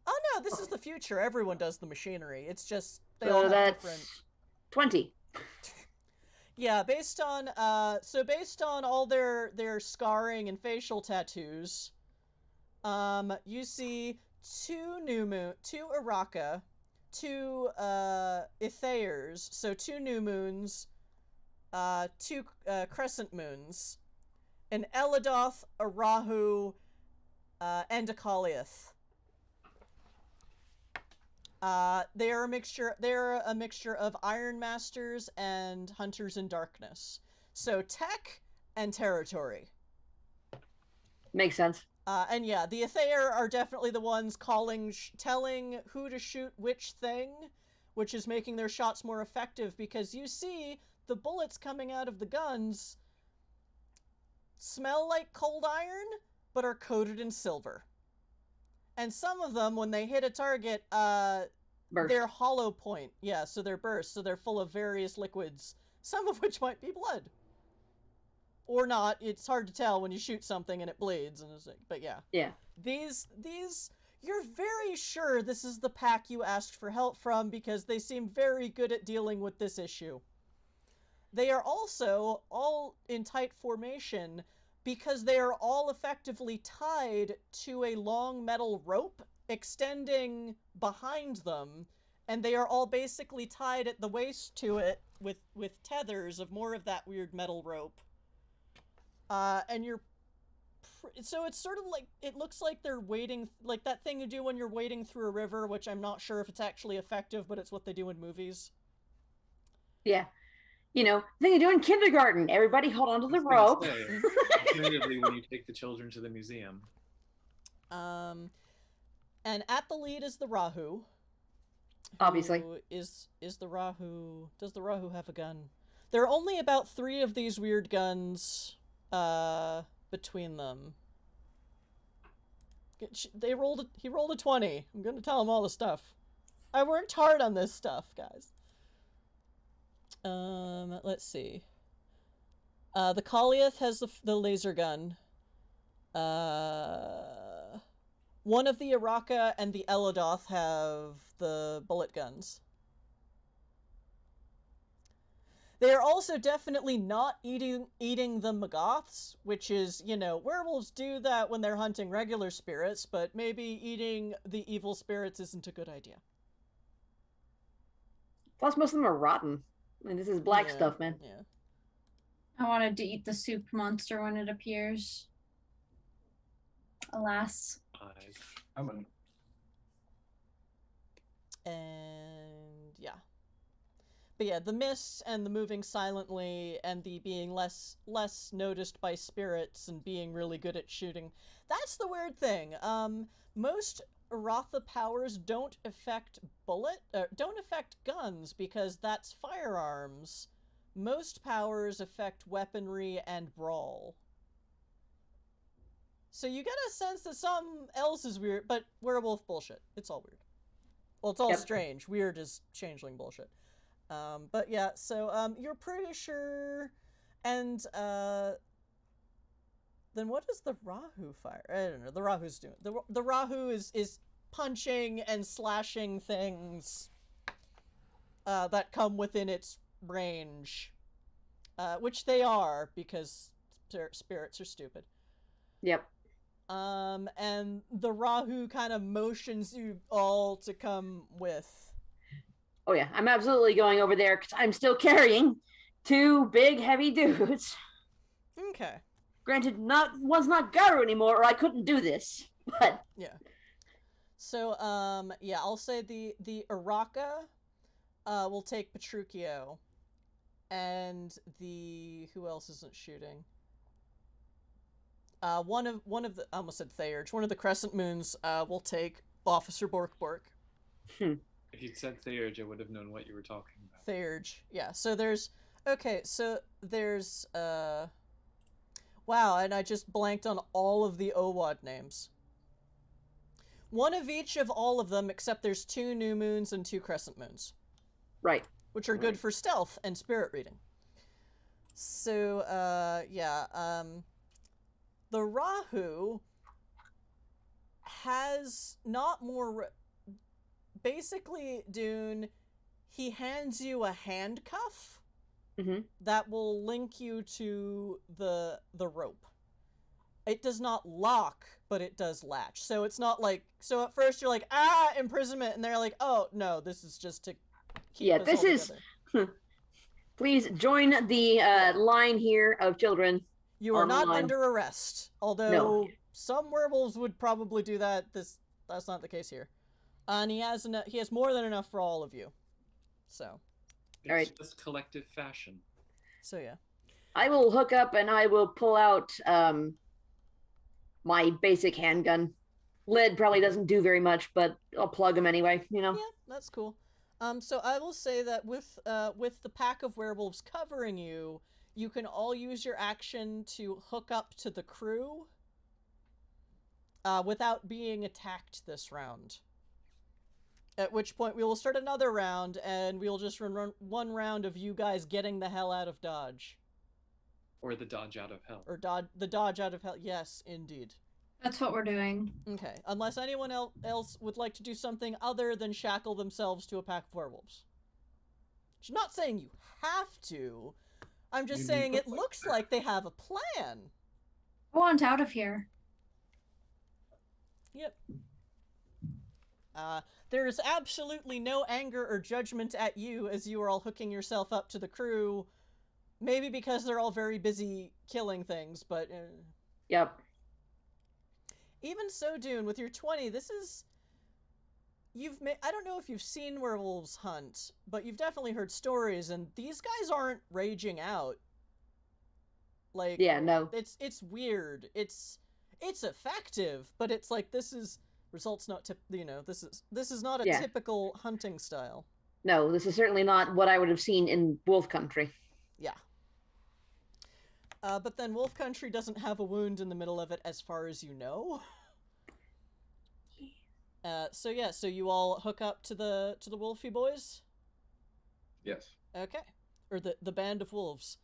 Oh no, this is the future. Everyone does the machinery. It's just they all So have that's different. 20. Yeah, based on all their scarring and facial tattoos, you see 2 new moon, 2 Araka, 2 Ithairs, so 2 new moons, 2 crescent moons, an Eladoth, a Rahu, and a Kaliath. They're a mixture of Iron Masters and Hunters in Darkness. So tech and territory. Makes sense. And yeah, the Ithair are definitely the ones telling who to shoot which thing, which is making their shots more effective because you see the bullets coming out of the guns smell like cold iron, but are coated in silver. And some of them, when they hit a target, they're hollow point. Yeah, so they're burst, so they're full of various liquids, some of which might be blood. Or not. It's hard to tell when you shoot something and it bleeds. And it's like, but yeah. Yeah. These, you're very sure this is the pack you asked for help from because they seem very good at dealing with this issue. They are also all in tight formation because they are all effectively tied to a long metal rope extending behind them and they are all basically tied at the waist to it with tethers of more of that weird metal rope. And so it's sort of like, it looks like they're wading, like that thing you do when you're wading through a river, which I'm not sure if it's actually effective, but it's what they do in movies. Yeah. You know, thing you do in kindergarten. Everybody hold on to the rope. Alternatively, when you take the children to the museum. And at the lead is the Rahu. Obviously. Is the Rahu... Does the Rahu have a gun? There are only about 3 of these weird guns between them. He rolled a 20. I'm going to tell him all the stuff. I worked hard on this stuff, guys. Let's see. The Kaliath has the laser gun. One of the Araka and the Eladoth have the bullet guns. They are also definitely not eating the Magaths, which is, you know, werewolves do that when they're hunting regular spirits, but maybe eating the evil spirits isn't a good idea. Plus, most of them are rotten. I mean, this is black stuff, man. Yeah. I wanted to eat the soup monster when it appears. Alas. I'm in. And yeah. But yeah, the mist and the moving silently and the being less noticed by spirits and being really good at shooting. That's the weird thing. Most Aratha powers don't affect guns because that's firearms. Most powers affect weaponry and brawl. So you get a sense that something else is weird, but werewolf bullshit. It's all weird. Well, it's all strange. Weird is changeling bullshit. But yeah, so you're pretty sure, and then what does the Rahu fire? I don't know. The Rahu's doing the Rahu is punching and slashing things that come within its range, which they are because spirits are stupid. Yep. And the Rahu kind of motions you all to come with. Oh yeah, I'm absolutely going over there because I'm still carrying 2 big, heavy dudes. Okay. Granted, one's not Garu anymore, or I couldn't do this. But yeah. So yeah, I'll say the Araka will take Petruchio, and who else isn't shooting? One of the, I almost said Theurge. One of the Crescent Moons will take Officer Bork. If you'd said Theurge, I would have known what you were talking about. Theurge, yeah. So there's wow, and I just blanked on all of the NWoD names. One of each of all of them, except there's 2 new moons and 2 crescent moons. Right. Which are good for stealth and spirit reading. So, the Rahu has not more... Basically, Dune, he hands you a handcuff that will link you to the rope. It does not lock, but it does latch. So it's not like... So at first you're like, imprisonment, and they're like, oh, no, this is just to keep us this all is... together. Please join the line here of children. You are not under arrest. Although some werewolves would probably do that. That's not the case here. And he has more than enough for all of you. So. It's just collective fashion. So yeah. I will hook up and I will pull out my basic handgun. Lead probably doesn't do very much, but I'll plug them anyway, you know? Yeah, that's cool. So I will say that with the pack of werewolves covering you, you can all use your action to hook up to the crew without being attacked this round. At which point we will start another round, and we'll just run 1 round of you guys getting the hell out of Dodge. Or the dodge out of hell. Or the dodge out of hell. Yes, indeed. That's what we're doing. Okay, unless anyone else would like to do something other than shackle themselves to a pack of werewolves. I'm not saying you have to. I'm just saying it looks like they have a plan. I want out of here. Yep. There is absolutely no anger or judgment at you as you are all hooking yourself up to the crew. Maybe because they're all very busy killing things, but... Yep. Even so, Dune, with your 20, this is... I don't know if you've seen werewolves hunt, but you've definitely heard stories, and these guys aren't raging out. Like... Yeah, no. It's weird. It's effective, but it's like, this is... Results not this is not a typical hunting style. No, this is certainly not what I would have seen in wolf country. Yeah. But then wolf country doesn't have a wound in the middle of it as far as you know. So you all hook up to the Wolfie boys? Yes. Okay. Or the band of wolves.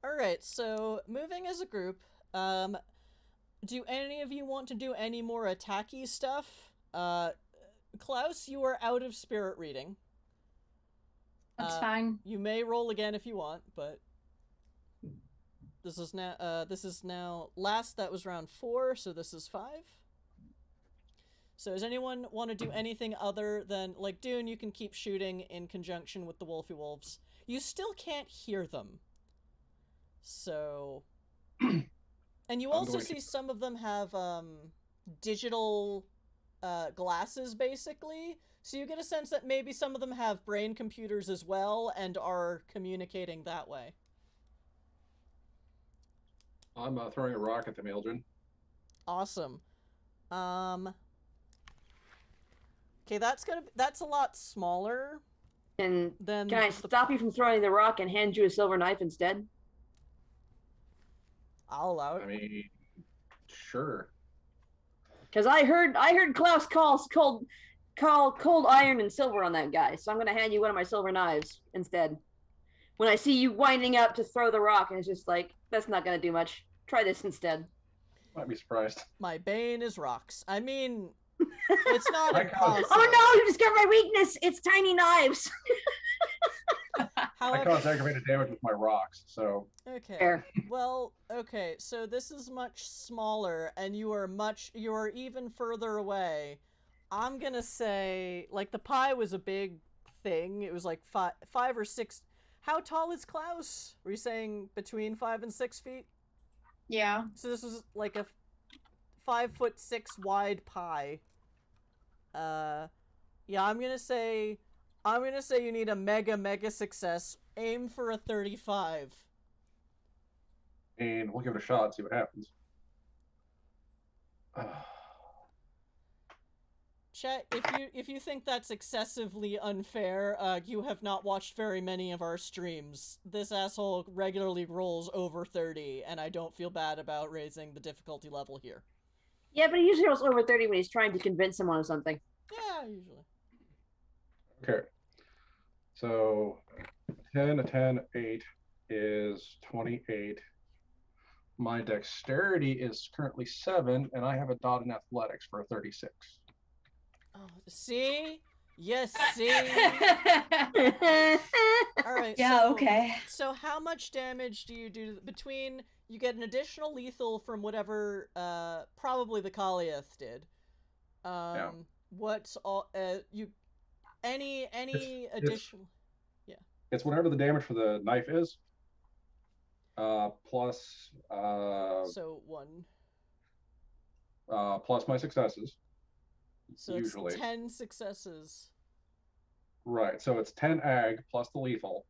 Alright, so moving as a group, do any of you want to do any more attacky stuff? Klaus, you are out of spirit reading. That's fine. You may roll again if you want, but this is now last. That was round 4, so this is 5. So does anyone want to do anything other than, like, Dune, you can keep shooting in conjunction with the Wolfie Wolves. You still can't hear them. So... And you also see some of them have digital glasses, basically. So you get a sense that maybe some of them have brain computers as well and are communicating that way. I'm throwing a rock at the Maeljin. Awesome. Okay, that's a lot smaller. Can than I stop you from throwing the rock and hand you a silver knife instead? I'll allow it. I mean, sure. Because I heard Klaus call cold iron and silver on that guy, so I'm gonna hand you one of my silver knives instead. When I see you winding up to throw the rock, and it's just like, that's not gonna do much. Try this instead. Might be surprised. My bane is rocks. I mean, it's not impossible. Oh no, you discovered my weakness! It's tiny knives! I cause aggravated damage with my rocks, so... Okay. Fair. Well, okay, so this is much smaller, and you are even further away. I'm gonna say, like, the pie was a big thing. It was like 5 or 6... How tall is Klaus? Were you saying between 5 and 6 feet? Yeah. So this was like a 5'6" wide pie. Yeah, I'm gonna say you need a mega success. Aim for a 35. And we'll give it a shot, see what happens. Chet, if you think that's excessively unfair, you have not watched very many of our streams. This asshole regularly rolls over 30, and I don't feel bad about raising the difficulty level here. Yeah, but he usually rolls over 30 when he's trying to convince someone of something. Yeah, usually. Okay. So 10, 8 is 28. My dexterity is currently 7, and I have a dot in athletics for a 36. Oh, see? Yes, see? Alright, Yeah, so, okay. So how much damage do you do between... You get an additional lethal from whatever, probably the Kaliath did. Yeah. What's all, any additional... It's whatever the damage for the knife is. Plus... so 1. Plus my successes. So usually. It's 10 successes. Right, so it's 10 ag plus the lethal.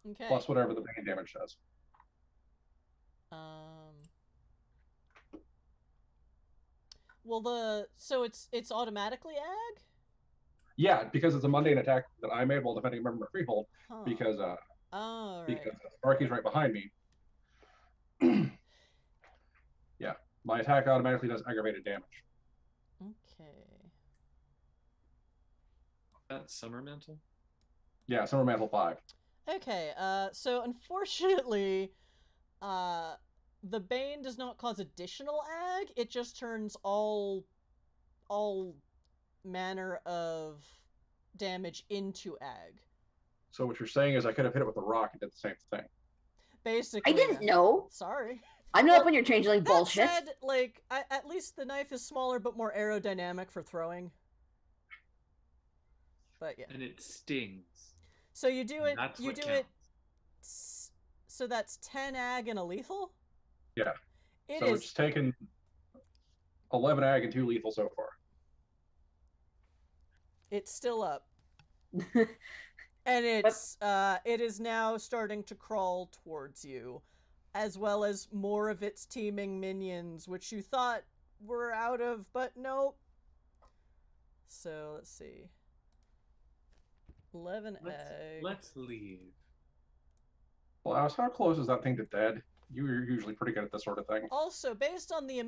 Okay. Plus whatever the bane damage does. Well, so it's automatically ag? Yeah, because it's a mundane attack that I'm able, defending a member of freehold, Huh. because Oh, right. because Sparky's right behind me. Yeah, my attack automatically does aggravated damage. Okay. That's summer mantle. Yeah, Summer Mantle 5. Okay, so unfortunately, the Bane does not cause additional ag, it just turns all manner of damage into ag. So what you're saying is I could have hit it with a rock and did the same thing. Basically. I didn't know. Sorry. I'm not up on your changeling That bullshit. said, like, at least the knife is smaller but more aerodynamic for throwing. But yeah. And it stings. So you do it. That's You what do counts. it. So that's 10 ag and a lethal. Yeah. It So is. it's taken 11 ag and 2 lethal so far. It's still up. And it is now starting to crawl towards you, as well as more of its teeming minions, which you thought were out of, but nope. So let's see. 11 egg. Let's leave. Well, Alice, how close is that thing to dead? You're usually pretty good at this sort of thing. Also, based on the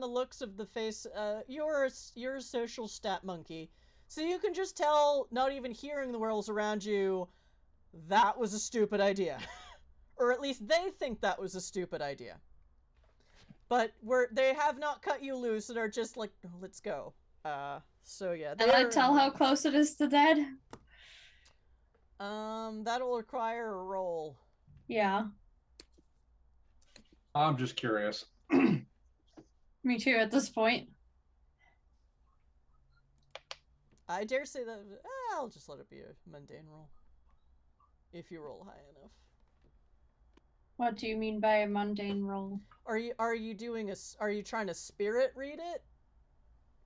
looks of the face, you're a social stat monkey. So you can just tell, not even hearing the worlds around you, that was a stupid idea. Or at least they think that was a stupid idea. But they have not cut you loose and are just like, oh, let's go. So yeah. Can I tell how close it is to dead? That'll require a roll. Yeah. I'm just curious. Me too at this point. I dare say that I'll just let it be a mundane roll. If you roll high enough. What do you mean by a mundane roll? Are you trying to spirit read it?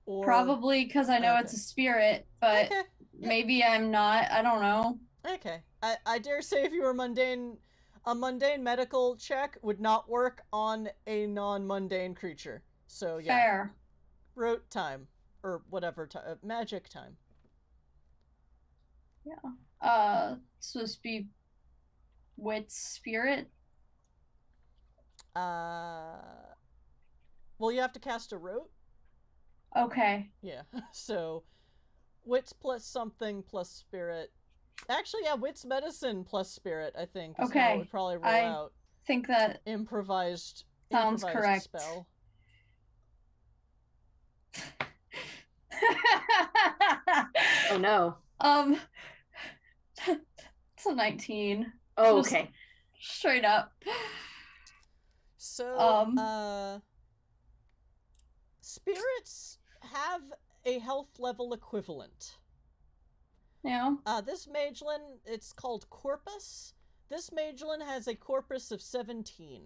Or Probably because I know Okay. it's a spirit, but Okay. Yeah. maybe I'm not. I don't know. Okay. I dare say if you were mundane, a mundane medical check would not work on a non-mundane creature. So yeah. Fair. Rote time. Or whatever magic time. Supposed to be wit spirit. Well, you have to cast a rote. Okay. Yeah. So, wits plus something plus spirit. Actually, yeah, wits medicine plus spirit, I think, is how it would probably roll out. Think that Improvised sounds correct. Spell. Oh no. It's a 19. Oh, Just okay. straight up. So, spirits have a health level equivalent. Yeah. This Maeljin, it's called Corpus. This Maeljin has a corpus of 17.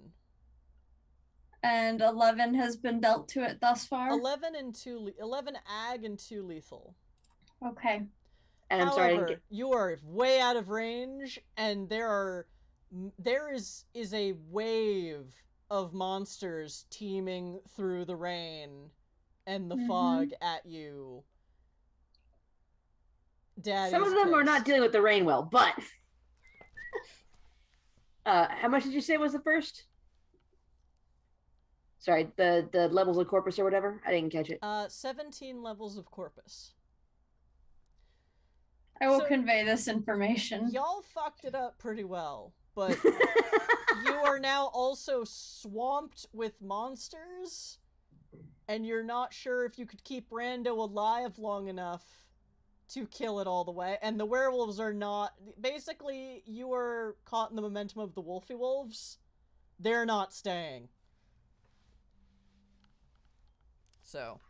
And 11 has been dealt to it thus far. 11 ag and 2 lethal. Okay. And I'm However, sorry. you are way out of range, and there is a wave of monsters teeming through the rain and the fog at you. Some of them are not dealing with the rain well, but how much did you say was the first? Sorry, the levels of corpus or whatever. I didn't catch it. 17 levels of corpus. I will So- convey this information. Y'all fucked it up pretty well, but you are now also swamped with monsters, and you're not sure if you could keep Rando alive long enough to kill it all the way. And the werewolves are not... Basically, you are caught in the momentum of the Wolfy Wolves. They're not staying. So.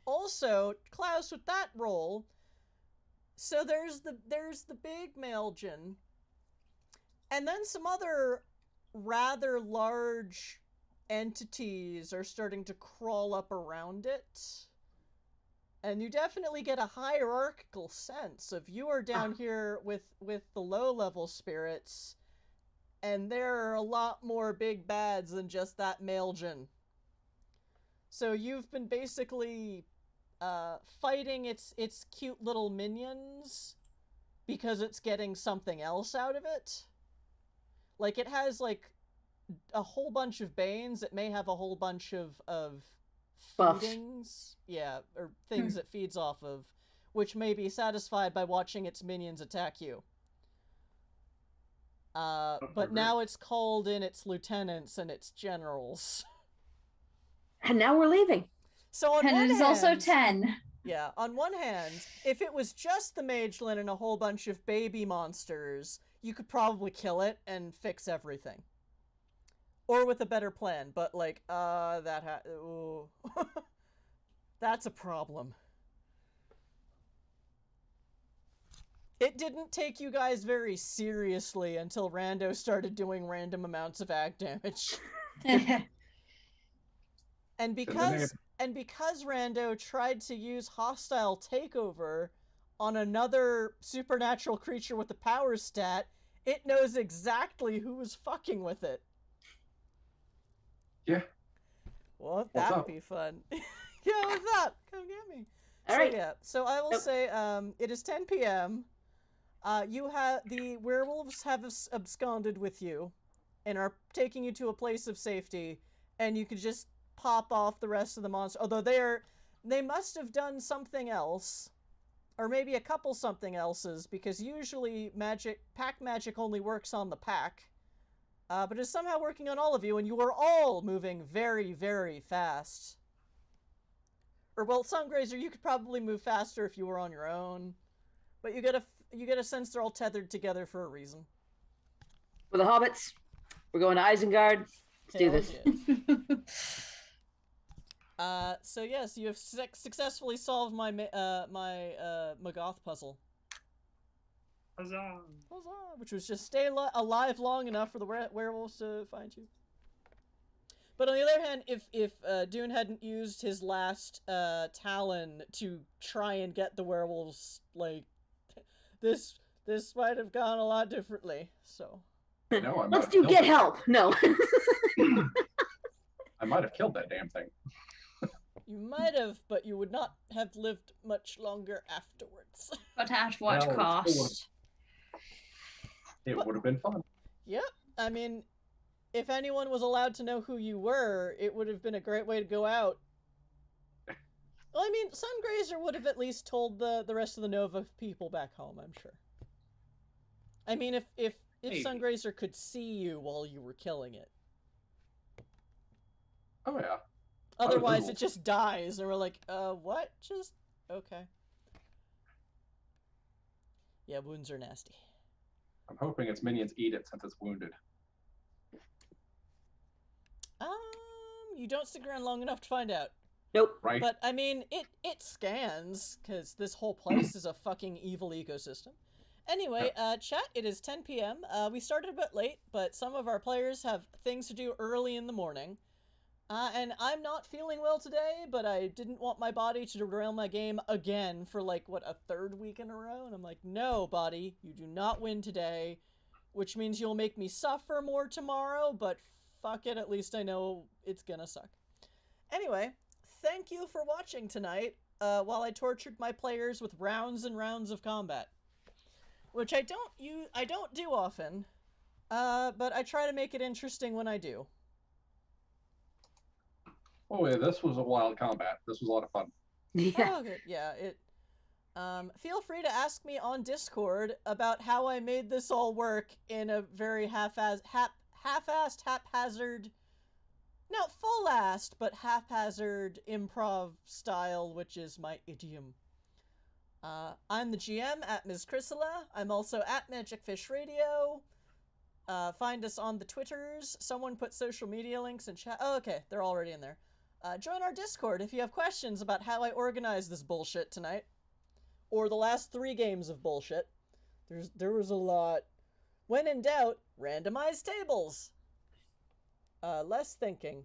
Also, Klaus, with that roll... So there's the big Maeljin, and then some other rather large entities are starting to crawl up around it. And you definitely get a hierarchical sense of you are down here with the low-level spirits, and there are a lot more big bads than just that Maeljin. So you've been basically fighting its cute little minions because it's getting something else out of it. Like, it has, like, a whole bunch of banes. It may have a whole bunch of Buffs. feedings. Yeah, or things it feeds off of, which may be satisfied by watching its minions attack you. But now it's called in its lieutenants and its generals. And now we're leaving. So on And one it is hand, also 10. yeah, on one hand, if it was just the Maeljin and a whole bunch of baby monsters, you could probably kill it and fix everything. Or with a better plan, but like, ooh. That's a problem. It didn't take you guys very seriously until Rando started doing random amounts of ag damage. And because Rando tried to use hostile takeover on another supernatural creature with a power stat, it knows exactly who was fucking with it. Yeah. Won't What's that up? be fun? Yeah, what's up? Come get me. All So right. yeah, so I will Yep. say, it is 10 p.m. The werewolves have absconded with you, and are taking you to a place of safety, and you could just pop off the rest of the monsters. Although they must have done something else, or maybe a couple something else's, because usually pack magic only works on the pack. But it's somehow working on all of you, and you are all moving very, very fast. Or, well, Sungrazer, you could probably move faster if you were on your own. But you get a sense they're all tethered together for a reason. For the hobbits, we're going to Isengard. Let's do Hell this. yeah. So yes, you have successfully solved my Magath puzzle. Huzzah! Huzzah! Which was just stay alive long enough for the werewolves to find you. But on the other hand, if Dune hadn't used his last talon to try and get the werewolves, like, this might have gone a lot differently. So. No, Let's do get help. No. I might have killed that damn thing. You might have, but you would not have lived much longer afterwards. But at what Well, cost? It would have been fun. Yep. I mean, if anyone was allowed to know who you were, it would have been a great way to go out. Well, I mean, Sungrazer would have at least told the rest of the Nova people back home, I'm sure. I mean, if Maybe. Sungrazer could see you while you were killing it. Oh yeah. Otherwise, Ooh. it just dies, and we're like, what? Just... okay. Yeah, wounds are nasty. I'm hoping its minions eat it since it's wounded. You don't stick around long enough to find out. Nope. Right? But, I mean, it scans, because this whole place is a fucking evil ecosystem. Anyway, chat, it is 10 p.m. We started a bit late, but some of our players have things to do early in the morning. And I'm not feeling well today, but I didn't want my body to derail my game again for, like, what, a third week in a row? And I'm like, no, body, you do not win today, which means you'll make me suffer more tomorrow, but fuck it, at least I know it's gonna suck. Anyway, thank you for watching tonight, while I tortured my players with rounds and rounds of combat. Which I don't do often, but I try to make it interesting when I do. Oh yeah, this was a wild combat. This was a lot of fun. Yeah. Oh, good. Yeah, feel free to ask me on Discord about how I made this all work in a very half-assed, haphazard, not full-assed, but haphazard improv style, which is my idiom. I'm the GM at Ms. Chrysala. I'm also at Magicfish Radio. Find us on the Twitters. Someone put social media links in chat. Oh, okay, they're already in there. Join our Discord if you have questions about how I organized this bullshit tonight. Or the last 3 games of bullshit. There was a lot. When in doubt, randomize tables. Less thinking.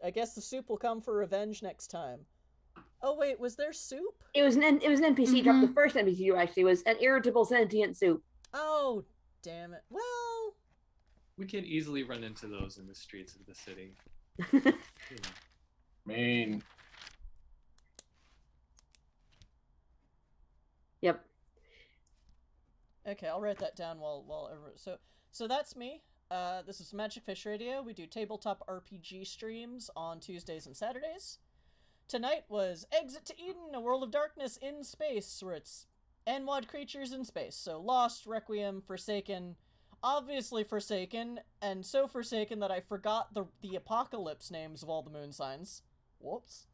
I guess the soup will come for revenge next time. Oh wait, was there soup? It was an NPC drop. The first NPC you actually was an irritable sentient soup. Oh, damn it. Well, We can easily run into those in the streets of the city. Mean. Yep. okay, I'll write that down while everyone... So that's me. This is Magic Fish Radio. We do tabletop RPG streams on Tuesdays and Saturdays. Tonight was Exit to Eden, a world of darkness in space, where it's NWoD creatures in space. So Lost, Requiem, Forsaken, obviously Forsaken, and so Forsaken that I forgot the apocalypse names of all the moon signs. Whoops.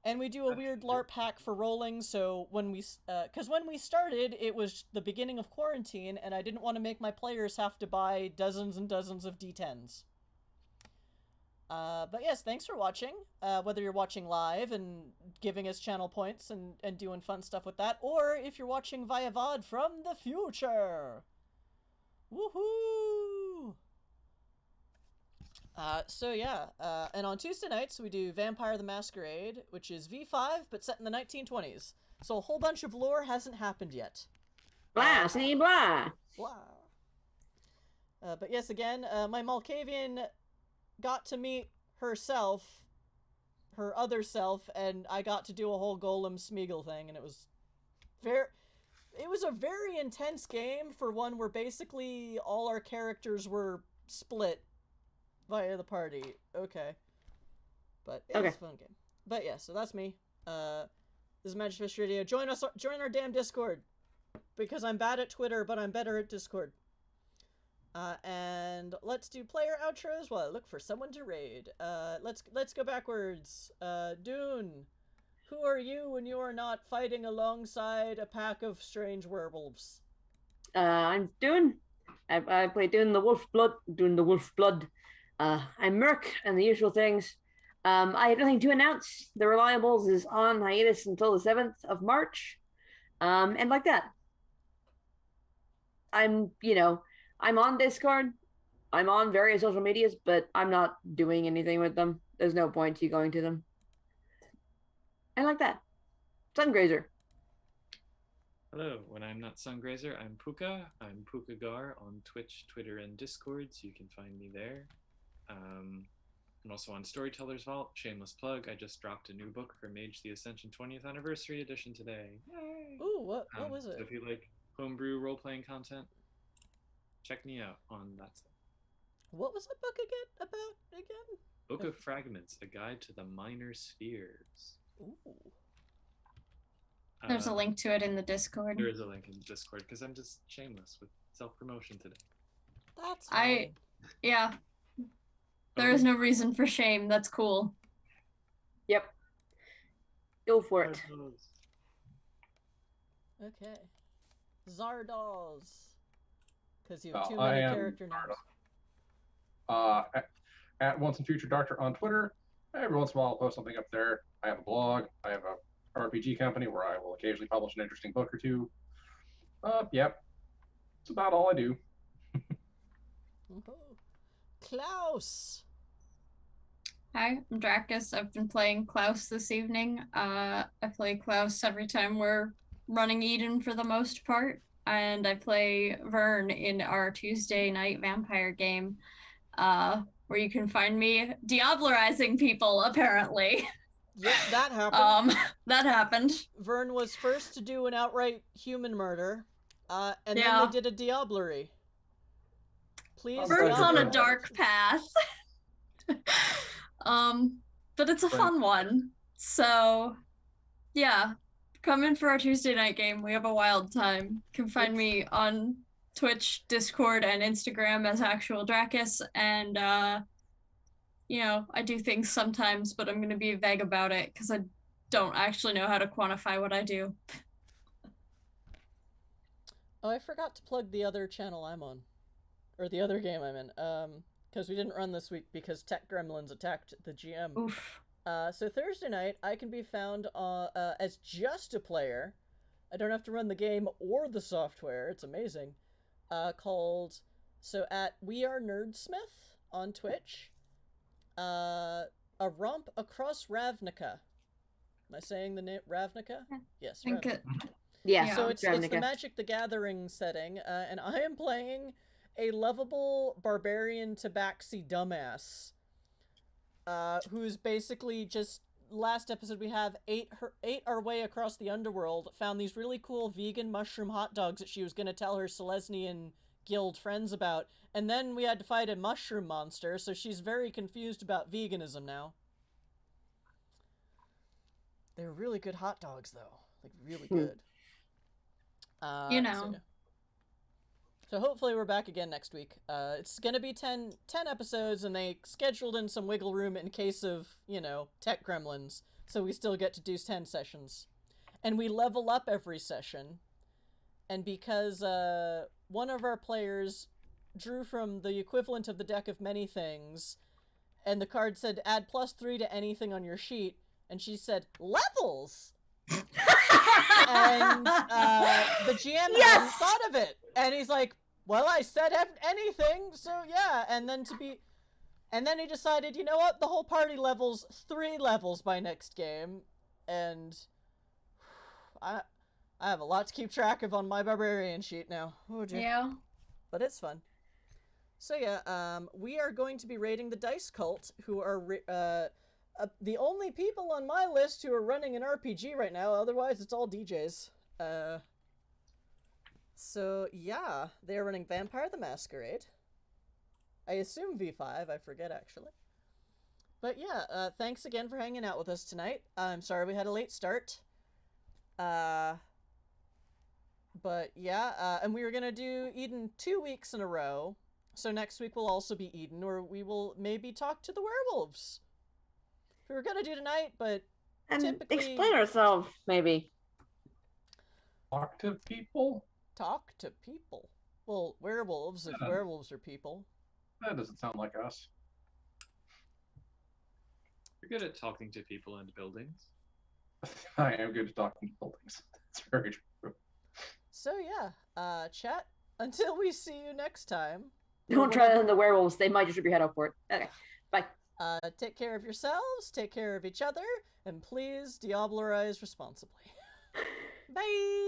And we do a weird LARP hack for rolling, so when we, because when we started, it was the beginning of quarantine, and I didn't want to make my players have to buy dozens and dozens of D10s. But yes, thanks for watching. Whether you're watching live and giving us channel points and doing fun stuff with that, or if you're watching via VOD from the future. Woohoo! So yeah, and on Tuesday nights we do Vampire the Masquerade, which is V5 but set in the 1920s. So a whole bunch of lore hasn't happened yet. Blah, say blah. Blah. But yes, again, my Malkavian got to meet herself, her other self, and I got to do a whole Golem Smeagol thing, and it was a very intense game for one where basically all our characters were split via the party. Okay. But it was a fun game. But yeah, so that's me. This is Magic Fish Radio. Join our damn Discord. Because I'm bad at Twitter, but I'm better at Discord. And let's do player outros while I look for someone to raid. Let's go backwards. Dune, who are you when you are not fighting alongside a pack of strange werewolves? I'm Dune. I play Dune the Wolf Blood. I'm Merc and the usual things. I have nothing to announce. The Reliables is on hiatus until the 7th of March. And like that. I'm on Discord. I'm on various social medias, but I'm not doing anything with them. There's no point you going to them. And like that. Sungrazer. Hello, when I'm not Sungrazer, I'm Puka. I'm Puka Gar on Twitch, Twitter, and Discord, so you can find me there. I'm also on Storyteller's Vault, shameless plug. I just dropped a new book for Mage the Ascension 20th Anniversary Edition today. Yay! Ooh, what was it? So if you like homebrew role-playing content, check me out on that site. What was that book again? Book of Fragments, A Guide to the Minor Spheres. Ooh. There's a link to it in the Discord. There is a link in the Discord, because I'm just shameless with self-promotion today. That's fine. Yeah. There is no reason for shame. That's cool. Yep. Go for it. Okay. Zardoz. Because you have too many character names. At Once and Future Doctor on Twitter. Every once in a while I'll post something up there. I have a blog. I have a RPG company where I will occasionally publish an interesting book or two. Yep. That's about all I do. Klaus. Hi, I'm Dracus. I've been playing Klaus this evening. I play Klaus every time we're running Idun for the most part. And I play Vern in our Tuesday night vampire game, where you can find me Diablerizing people, apparently. Yep, that happened. That happened. Vern was first to do an outright human murder, and then they did a diablerie. Please. Vern's on a dark path. But it's a fun one. So, yeah. Come in for our Tuesday night game. We have a wild time. You can find me on Twitch, Discord, and Instagram as Actual Dracus. And, I do things sometimes, but I'm going to be vague about it because I don't actually know how to quantify what I do. Oh, I forgot to plug the other channel I'm on. Or the other game I'm in. Because we didn't run this week because tech gremlins attacked the GM. Oof. So Thursday night, I can be found as just a player. I don't have to run the game or the software. It's amazing. At We Are Nerdsmith on Twitch. A romp across Ravnica. Am I saying the name Ravnica? Yes, Ravnica. Yeah. So it's the Magic the Gathering setting, and I am playing a lovable barbarian tabaxi dumbass. Who's basically just, last episode we have ate our way across the underworld, found these really cool vegan mushroom hot dogs that she was going to tell her Selesnian guild friends about, and then we had to fight a mushroom monster, so she's very confused about veganism now. They're really good hot dogs, though. Like, really good. So hopefully we're back again next week. It's gonna be 10 episodes, and they scheduled in some wiggle room in case of, tech gremlins, so we still get to do 10 sessions. And we level up every session, and because one of our players drew from the equivalent of the Deck of Many Things, and the card said add +3 to anything on your sheet, and she said levels. And the GM hadn't thought of it, and he's like, "Well, I said anything, so yeah." And then he decided, you know what? The whole party levels 3 levels by next game, and I have a lot to keep track of on my barbarian sheet now. Oh dear. Yeah. But it's fun. So yeah, we are going to be raiding the Dice Cult, who are the only people on my list who are running an RPG right now. Otherwise, it's all DJs. So yeah, they are running Vampire the Masquerade. I assume V5. I forget actually. But yeah, thanks again for hanging out with us tonight. I'm sorry we had a late start. But yeah, and we were gonna do Eden 2 weeks in a row. So next week will also be Eden, or we will maybe talk to the werewolves. We were gonna do tonight, but And typically... explain ourselves, maybe. Talk to people? Talk to people. Well, werewolves, if Yeah. werewolves are people. That doesn't sound like us. You're good at talking to people and buildings. I am good at talking to buildings. That's very true. So yeah, chat, until we see you next time. Don't try that on the werewolves. They might just rip your head off for it. Okay, bye. Take care of yourselves, take care of each other, and please diablerize responsibly. Bye!